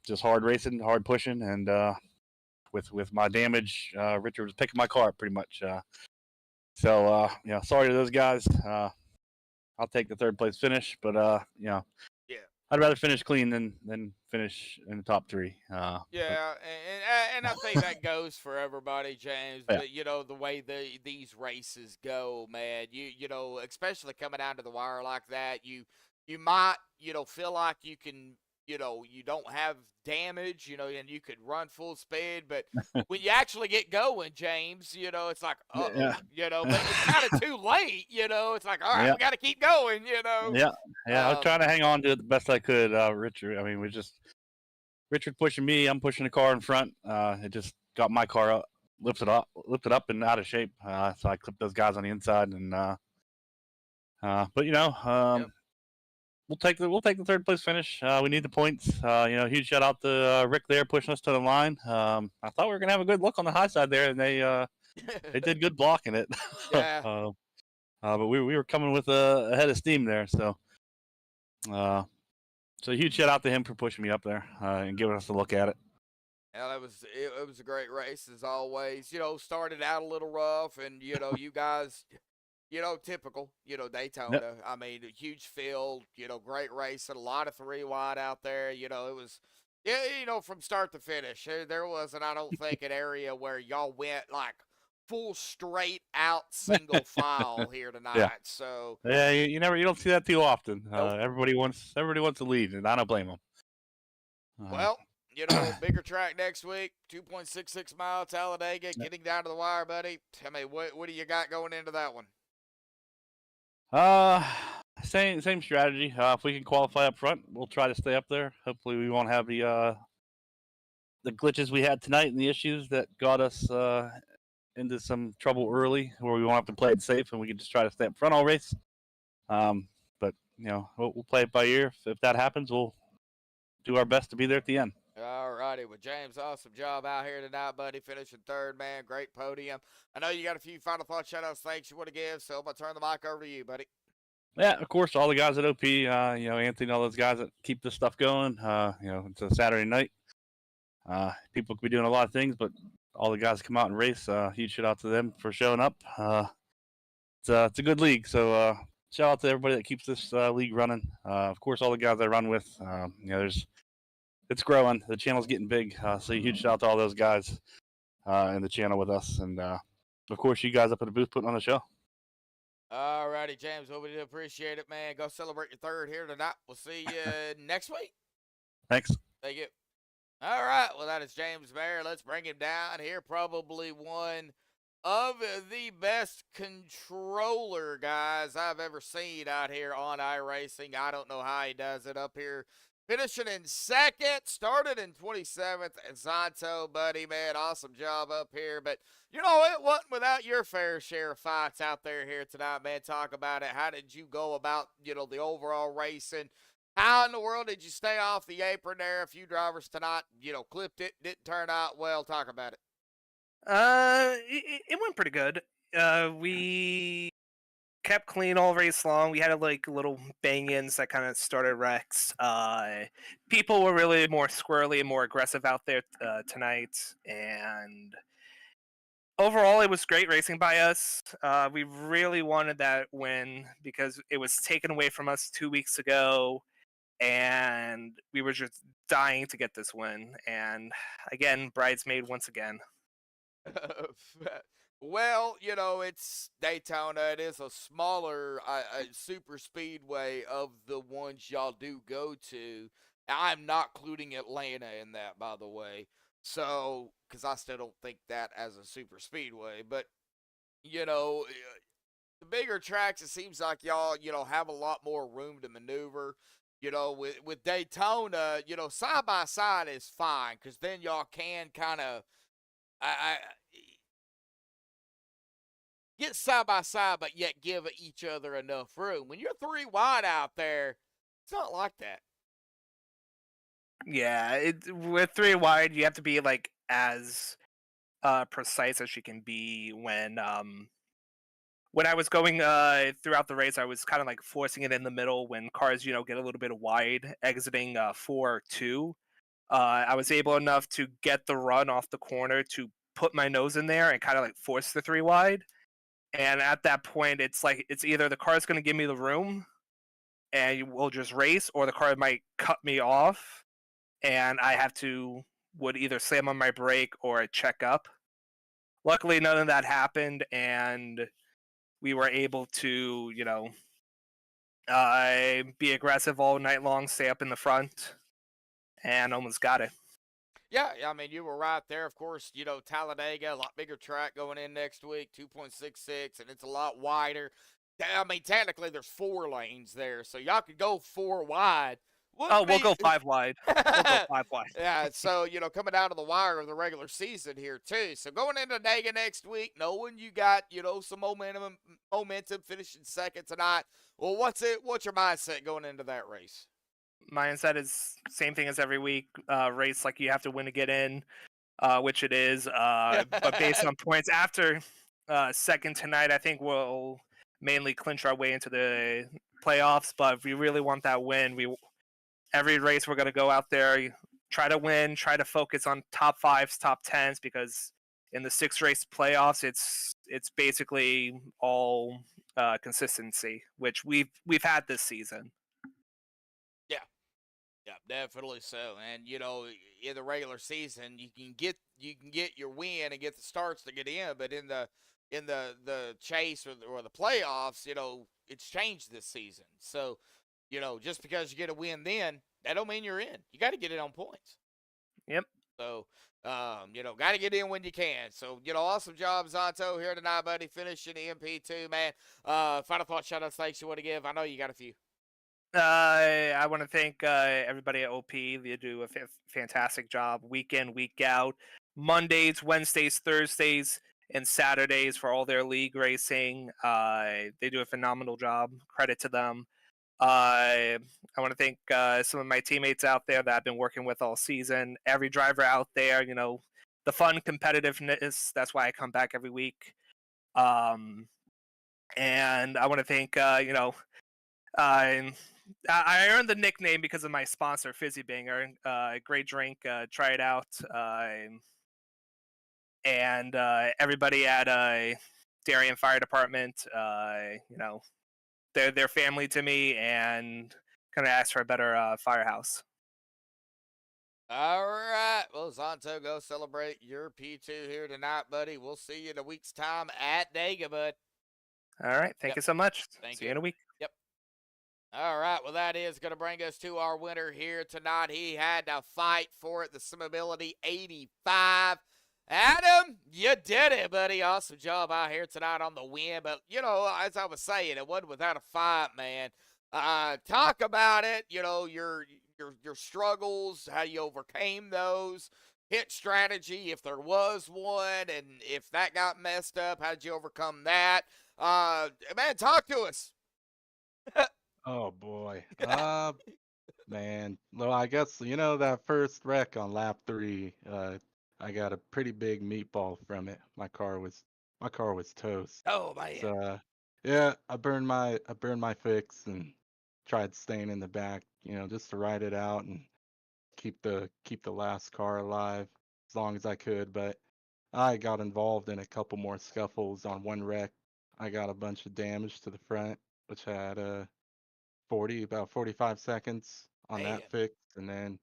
Just hard racing, hard pushing, and with my damage, Richard was picking my car up pretty much. So sorry to those guys. I'll take the 3rd place finish, but I'd rather finish clean than finish in the top 3. And I think that goes for everybody, James. Yeah. But the way these races go, man, you especially coming down to the wire like that, you might feel like you can. You don't have damage, and you could run full speed, but when you actually get going, James, it's like, but it's kind of too late, it's like, all right, we got to keep going, Yeah, I was trying to hang on to it the best I could, Richard. I mean, Richard pushing me, I'm pushing the car in front. It just got my car up, lifted up and out of shape. So I clipped those guys on the inside, and but We'll take the 3rd place finish. We need the points. Huge shout out to Rick there pushing us to the line. I thought we were gonna have a good look on the high side there, and they did good blocking it. Yeah. But we were coming with a head of steam there. So huge shout out to him for pushing me up there and giving us a look at it. Yeah, it was a great race as always. Started out a little rough, and you guys. Typical, Daytona. Yep. I mean, a huge field, great racing, a lot of 3 wide out there. It was, from start to finish. There wasn't, I don't think, an area where y'all went like full straight out single file here tonight. Yeah. So yeah, you don't see that too often. Nope. Everybody wants to lead, and I don't blame them. Well, bigger track next week, 2.66 mile Talladega, getting down to the wire, buddy. I mean, what do you got going into that one? Same strategy. If we can qualify up front, we'll try to stay up there. Hopefully, we won't have the glitches we had tonight and the issues that got us into some trouble early, where we won't have to play it safe and we can just try to stay up front all race. But we'll play it by ear. If that happens, we'll do our best to be there at the end. All righty. Well, James, awesome job out here tonight, buddy. Finishing 3rd, man. Great podium. I know you got a few final thoughts, shout-outs, thanks you want to give, so I'm going to turn the mic over to you, buddy. Yeah, of course, all the guys at OP, Anthony, all those guys that keep this stuff going. It's a Saturday night. People could be doing a lot of things, but all the guys come out and race. Huge shout-out to them for showing up. It's a good league, so shout out to everybody that keeps this league running. Of course, all the guys I run with, it's growing. The channel's getting big. So huge shout out to all those guys in the channel with us. And, of course, you guys up at the booth putting on the show. All righty, James. Well, we do appreciate it, man. Go celebrate your 3rd here tonight. We'll see you next week. Thanks. Thank you. All right. Well, that is James Mayer. Let's bring him down here. Probably one of the best controller guys I've ever seen out here on iRacing. I don't know how he does it up here. Finishing in 2nd, started in 27th at Zonto, buddy, man. Awesome job up here. But, it wasn't without your fair share of fights out there here tonight, man. Talk about it. How did you go about, the overall racing? How in the world did you stay off the apron there? A few drivers tonight, clipped it, didn't turn out well. Talk about it. It went pretty good. We kept clean all race long. We had little bang-ins that kind of started wrecks. People were really more squirrely and more aggressive out there tonight, and overall it was great racing by us. We really wanted that win because it was taken away from us 2 weeks ago, and we were just dying to get this win. And again, bridesmaid once again. Well, it's Daytona. It is a smaller super speedway of the ones y'all do go to. I'm not including Atlanta in that, by the way. So, because I still don't think that as a super speedway, but the bigger tracks, it seems like y'all, have a lot more room to maneuver. With Daytona, side by side is fine because then y'all can kind of I get side by side, but yet give each other enough room. When you're three wide out there, it's not like that. Yeah, with three wide, you have to be like as precise as you can be when I was going throughout the race. I was kind of like forcing it in the middle when cars, get a little bit wide, exiting 4-2. I was able enough to get the run off the corner to put my nose in there and kind of like force the three wide. And at that point, it's like it's either the car's going to give me the room and we'll just race, or the car might cut me off, and I would either slam on my brake or check up. Luckily, none of that happened, and we were able to, be aggressive all night long, stay up in the front, and almost got it. Yeah, I mean, you were right there. Of course, Talladega, a lot bigger track going in next week, 2.66, and it's a lot wider. I mean, technically, there's 4 lanes there, so y'all could go 4 wide. We'll go 5 wide. We'll go 5 wide. Yeah, so, coming down to the wire of the regular season here, too. So, going into Nega next week, knowing you got, some momentum finishing second tonight, well, what's your mindset going into that race? Mindset is same thing as every week. Race like you have to win to get in, which it is. But based on points after second tonight, I think we'll mainly clinch our way into the playoffs. But if we really want that win, every race we're going to go out there, try to win, try to focus on top 5s, top 10s, because in the 6-race playoffs, it's basically all consistency, which we've had this season. Yeah, definitely so. And in the regular season, you can get your win and get the starts to get in, but in the chase or the playoffs, it's changed this season. So, just because you get a win then, that don't mean you're in. You got to get it on points. Yep. So, got to get in when you can. So, awesome job, Zonto, here tonight, buddy, finishing the MP2, man. Final thoughts, shout-outs, thanks you want to give. I know you got a few. I want to thank everybody at OP. They do a fantastic job week in, week out. Mondays, Wednesdays, Thursdays, and Saturdays for all their league racing. They do a phenomenal job. Credit to them. I want to thank some of my teammates out there that I've been working with all season. Every driver out there, the fun competitiveness. That's why I come back every week. And I want to thank, I earned the nickname because of my sponsor, Fizzy Banger. Great drink. Try it out. And everybody at Darien Fire Department, they're family to me, and kind of ask for a better firehouse. All right. Well, Zonto, go celebrate your P2 here tonight, buddy. We'll see you in a week's time at Dega, bud. All right. Thank you so much. See you in a week. Yep. All right. Well, that is going to bring us to our winner here tonight. He had to fight for it. The Simability 85. Adam, you did it, buddy. Awesome job out here tonight on the win. But, as I was saying, it wasn't without a fight, man. Talk about it, your struggles, how you overcame those, hit strategy, if there was one, and if that got messed up, how did you overcome that? Man, talk to us. Oh boy. Man. Well, I guess that first wreck on lap 3. I got a pretty big meatball from it. My car was toast. Oh man. So yeah, I burned my fix and tried staying in the back, just to ride it out and keep the last car alive as long as I could. But I got involved in a couple more scuffles on one wreck. I got a bunch of damage to the front, which had about 45 seconds on Man. that fix, and then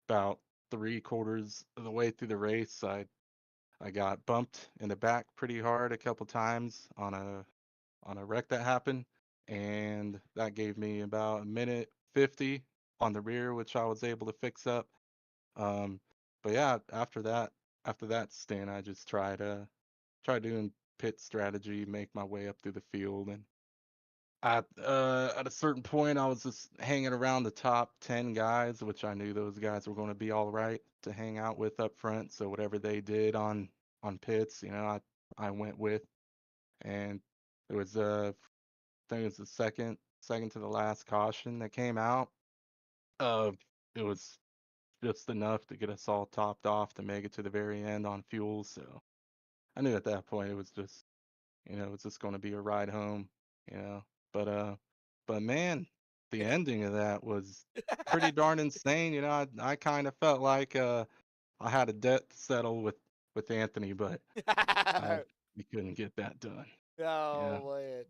about 3/4 of the way through the race, I I got bumped in the back pretty hard a couple times on a wreck that happened, and that gave me about a minute 50 on the rear, which I was able to fix up. Um, but yeah, after that stint, I just tried doing pit strategy, make my way up through the field, and at a certain point, I was just hanging around the top 10 guys, which I knew those guys were going to be all right to hang out with up front. So whatever they did on pits, I went with, and it was I think it was the second to the last caution that came out. Uh, it was just enough to get us all topped off to make it to the very end on fuel. So I knew at that point it was just it's just going to be a ride home, you know. But but man, the ending of that was pretty darn insane. I kind of felt like I had a debt to settle with Anthony, but I we couldn't get that done. Yeah. Oh man.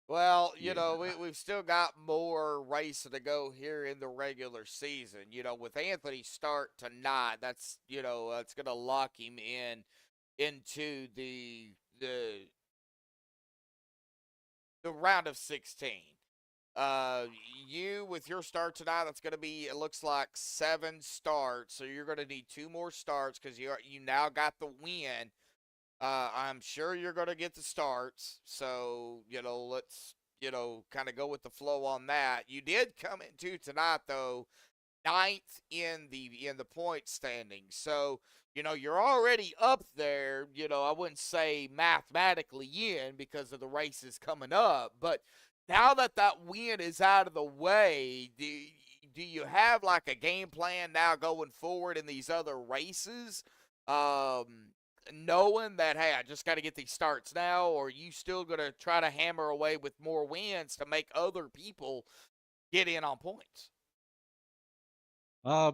Well, Yeah. we've still got more racing to go here in the regular season. With Anthony start tonight, that's gonna lock him into the round of 16. Uh, you with your start tonight, that's gonna be, it looks like 7 starts. So you're gonna need 2 more starts because you now got the win. I'm sure you're going to get the starts. So, let's, kind of go with the flow on that. You did come into tonight, though, ninth in the point standing. So, you're already up there. I wouldn't say mathematically in because of the races coming up. But now that that win is out of the way, do you have like a game plan now going forward in these other races? Knowing that, hey, I just got to get these starts now, or are you still going to try to hammer away with more wins to make other people get in on points? Uh,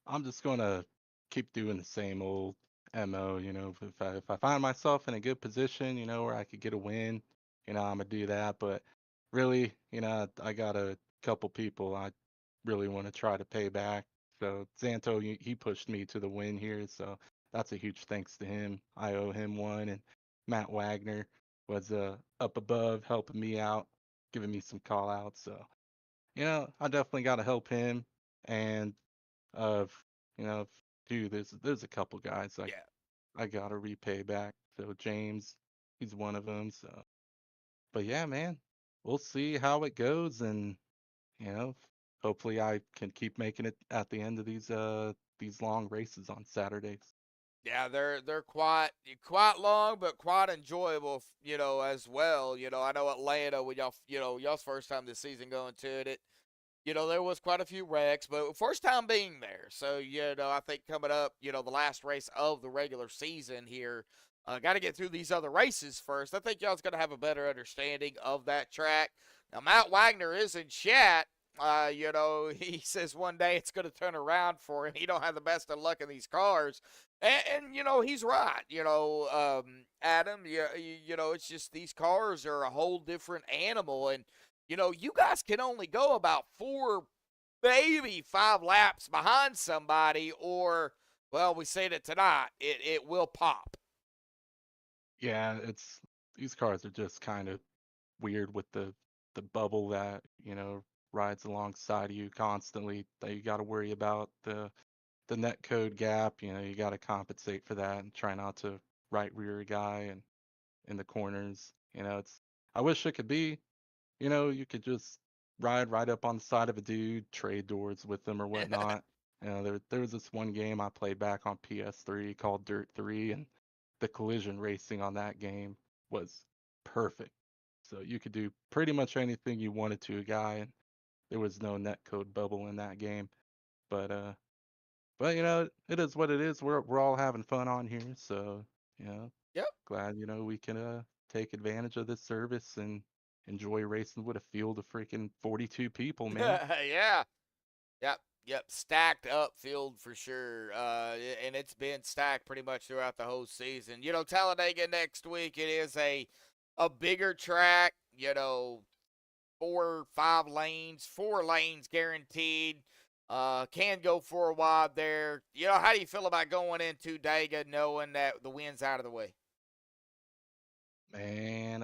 I'm just gonna keep doing the same old MO. If I find myself in a good position, where I could get a win, I'm gonna do that. But really, I got a couple people I really want to try to pay back. So Xanto, he pushed me to the win here, so that's a huge thanks to him. I owe him one, and Matt Wagner was up above helping me out, giving me some call outs. So I definitely got to help him, and of dude, there's a couple guys Yeah. I gotta repay back. So James, he's one of them. So, but yeah, man, we'll see how it goes, and you know, hopefully I can keep making it at the end of these long races on Saturdays. Yeah, they're quite long, but quite enjoyable, as well. I know Atlanta, when y'all's first time this season going to it, there was quite a few wrecks, but first time being there. So, I think coming up, the last race of the regular season here, got to get through these other races first. I think y'all's going to have a better understanding of that track. Now, Matt Wagner is in chat. He says one day it's going to turn around for him. He don't have the best of luck in these cars. And he's right. Adam, it's just these cars are a whole different animal. And, you guys can only go about 4, maybe 5 laps behind somebody, or, well, we said it tonight, it will pop. Yeah, it's these cars are just kind of weird with the bubble that rides alongside of you constantly. That you got to worry about the net code gap. You got to compensate for that and try not to right rear a guy and in the corners. It's I wish it could be. You could just ride right up on the side of a dude, trade doors with them or whatnot. There was this one game I played back on PS3 called Dirt 3, and the collision racing on that game was perfect. So you could do pretty much anything you wanted to a guy, and there was no netcode bubble in that game. But it is what it is. We're all having fun on here, so Yep. glad we can take advantage of this service and enjoy racing with a field of freaking 42 people, man. Yeah. Yep. Yep. Stacked up field for sure. And it's been stacked pretty much throughout the whole season. Talladega next week, it is a bigger track, 4 or 5 lanes, 4 lanes guaranteed. Can go for a while there. You know, how do you feel about going into Dega knowing that the wind's out of the way? Man,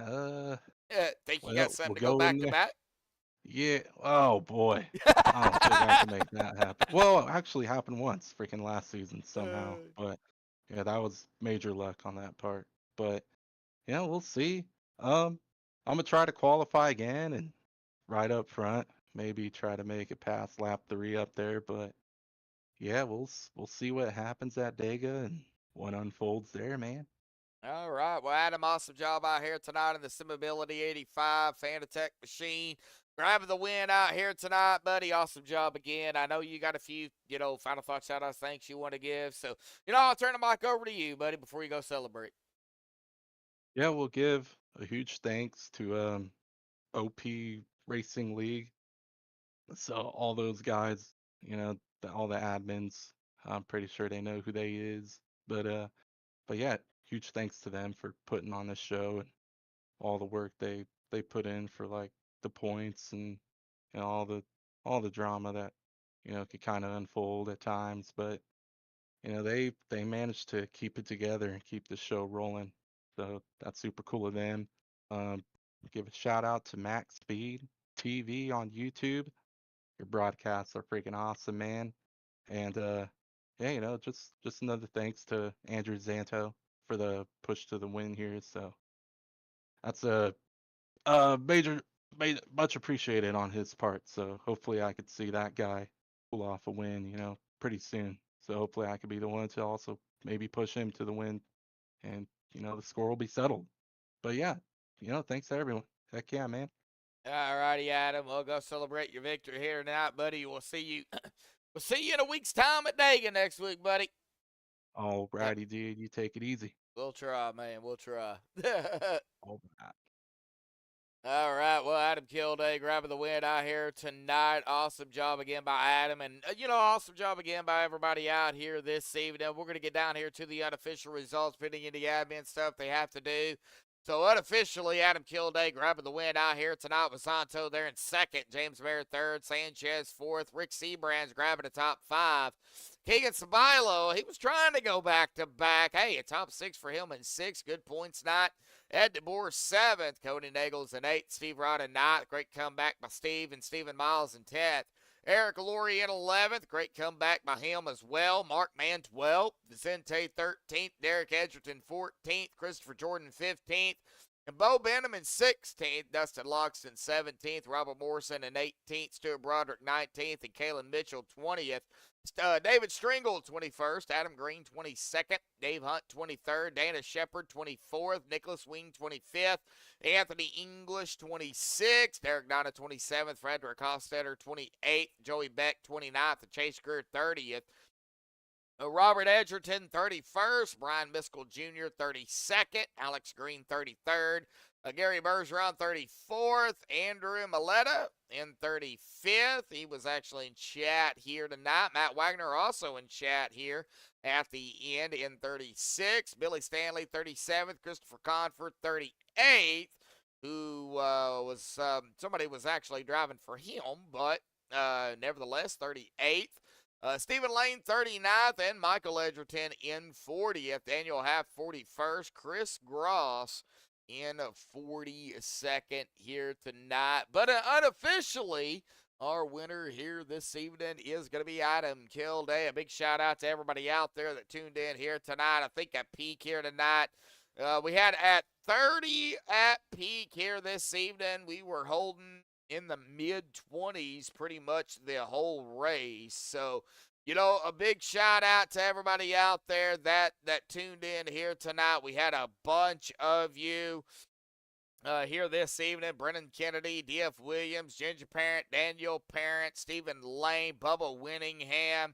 Think you got well, we'll something to go go in back to there. back? Yeah. Oh boy. I don't think I can make that happen. Well, it actually happened once, freaking last season somehow. But yeah, that was major luck on that part. But yeah, we'll see. I'm gonna try to qualify again and right up front, maybe try to make it past lap 3 up there. But yeah, we'll see what happens at Dega and what unfolds there, man. All right. Well, Adam, awesome job out here tonight in the Simability 85 Fanatec machine. Grabbing the win out here tonight, buddy. Awesome job again. I know you got a few, final thoughts, shout outs, thanks you want to give. So, I'll turn the mic over to you, buddy, before you go celebrate. Yeah, we'll give a huge thanks to OP Racing League. So all those guys, all the admins, I'm pretty sure they know who they is. But yeah, huge thanks to them for putting on this show and all the work they put in for like the points and all the drama that could kind of unfold at times. But they managed to keep it together and keep the show rolling. So that's super cool of them. Um, Give a shout out to Max Speed TV on YouTube. Your broadcasts are freaking awesome, man. And yeah, just another thanks to Andrew Zanto for the push to the win here. So that's a much appreciated on his part. So hopefully I could see that guy pull off a win, pretty soon. So hopefully I could be the one to also maybe push him to the win, and the score will be settled. But yeah, thanks to everyone. Heck yeah, man. All righty, Adam. We'll go celebrate your victory here tonight, buddy. We'll see you. We'll see you in a week's time at Dega next week, buddy. All righty, dude. You take it easy. We'll try, man. We'll try. All right. All right. Well, Adam Kilday grabbing the win out here tonight. Awesome job again by Adam. And, awesome job again by everybody out here this evening. We're going to get down here to the unofficial results, fitting in the admin stuff they have to do. So, unofficially, Adam Kilday grabbing the win out here tonight with Santo there in second. James Merritt third. Sanchez fourth. Rick Seabrands grabbing the top 5. Keegan Sabilo, he was trying to go back-to-back. Hey, a top 6 for him in 6. Good points night. Ed DeBoer 7th. Cody Nagels in 8th. Steve Rod in 9th. Great comeback by Steve and Stephen Miles in 10th. Eric Laurie in 11th. Great comeback by him as well. Mark Mann 12th. Vicente 13th. Derek Edgerton 14th. Christopher Jordan 15th. And Bo Benham in 16th. Dustin Loxton 17th. Robert Morrison in 18th. Stuart Broderick 19th. And Kalen Mitchell 20th. David Stringle 21st, Adam Green 22nd, Dave Hunt 23rd, Dana Shepard 24th, Nicholas Wing 25th, Anthony English 26th, Derek Donna 27th, Frederick Hofstetter 28th, Joey Beck 29th, and Chase Greer 30th. Robert Edgerton 31st, Brian Miskell Jr. 32nd, Alex Green 33rd, Gary Bergeron 34th, Andrew Maletta in 35th. He was actually in chat here tonight. Matt Wagner also in chat here at the end in 36th. Billy Stanley 37th, Christopher Conford 38th, who was somebody was actually driving for him, but nevertheless 38th. Stephen Lane 39th and Michael Edgerton in 40th. Daniel Half 41st. Chris Gross in 42nd here tonight. But unofficially, our winner here this evening is going to be Adam Kilday. A big shout out to everybody out there that tuned in here tonight. I think at peak here tonight, we had at 30 at peak here this evening. We were holding in the mid-20s pretty much the whole race. So, a big shout out to everybody out there that tuned in here tonight. We had a bunch of you here this evening. Brennan Kennedy, D.F. Williams, Ginger Parent, Daniel Parent, Stephen Lane, Bubba Winningham,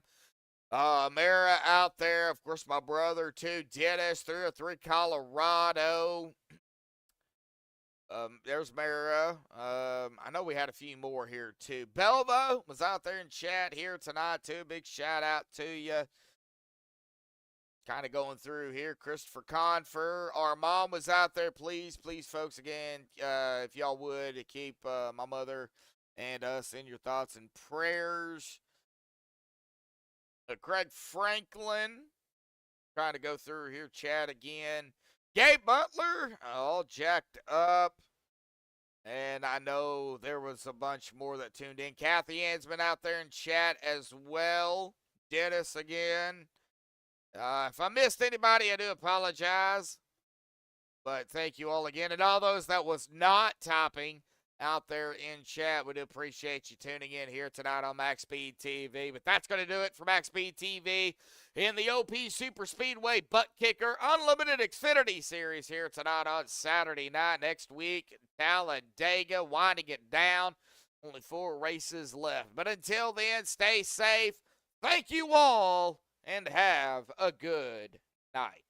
Mara out there. Of course, my brother, too, Dennis, 303 Colorado. There's Mara. I know we had a few more here, too. Belvo was out there in chat here tonight, too. Big shout out to you. Kind of going through here. Christopher Confer. Our mom was out there. Please, folks, again, if y'all would, keep my mother and us in your thoughts and prayers. Craig Franklin. Trying to go through here, chat again. Gabe Butler, all jacked up. And I know there was a bunch more that tuned in. Kathy Ann's been out there in chat as well. Dennis again. If I missed anybody, I do apologize. But thank you all again. And all those that was not topping out there in chat, we do appreciate you tuning in here tonight on MaxspeedTV. But that's going to do it for MaxspeedTV in the OP Super Speedway Buttkicker Unlimited Xfinity Series here tonight on Saturday night. Next week, Talladega, winding it down. Only 4 races left. But until then, stay safe. Thank you all, and have a good night.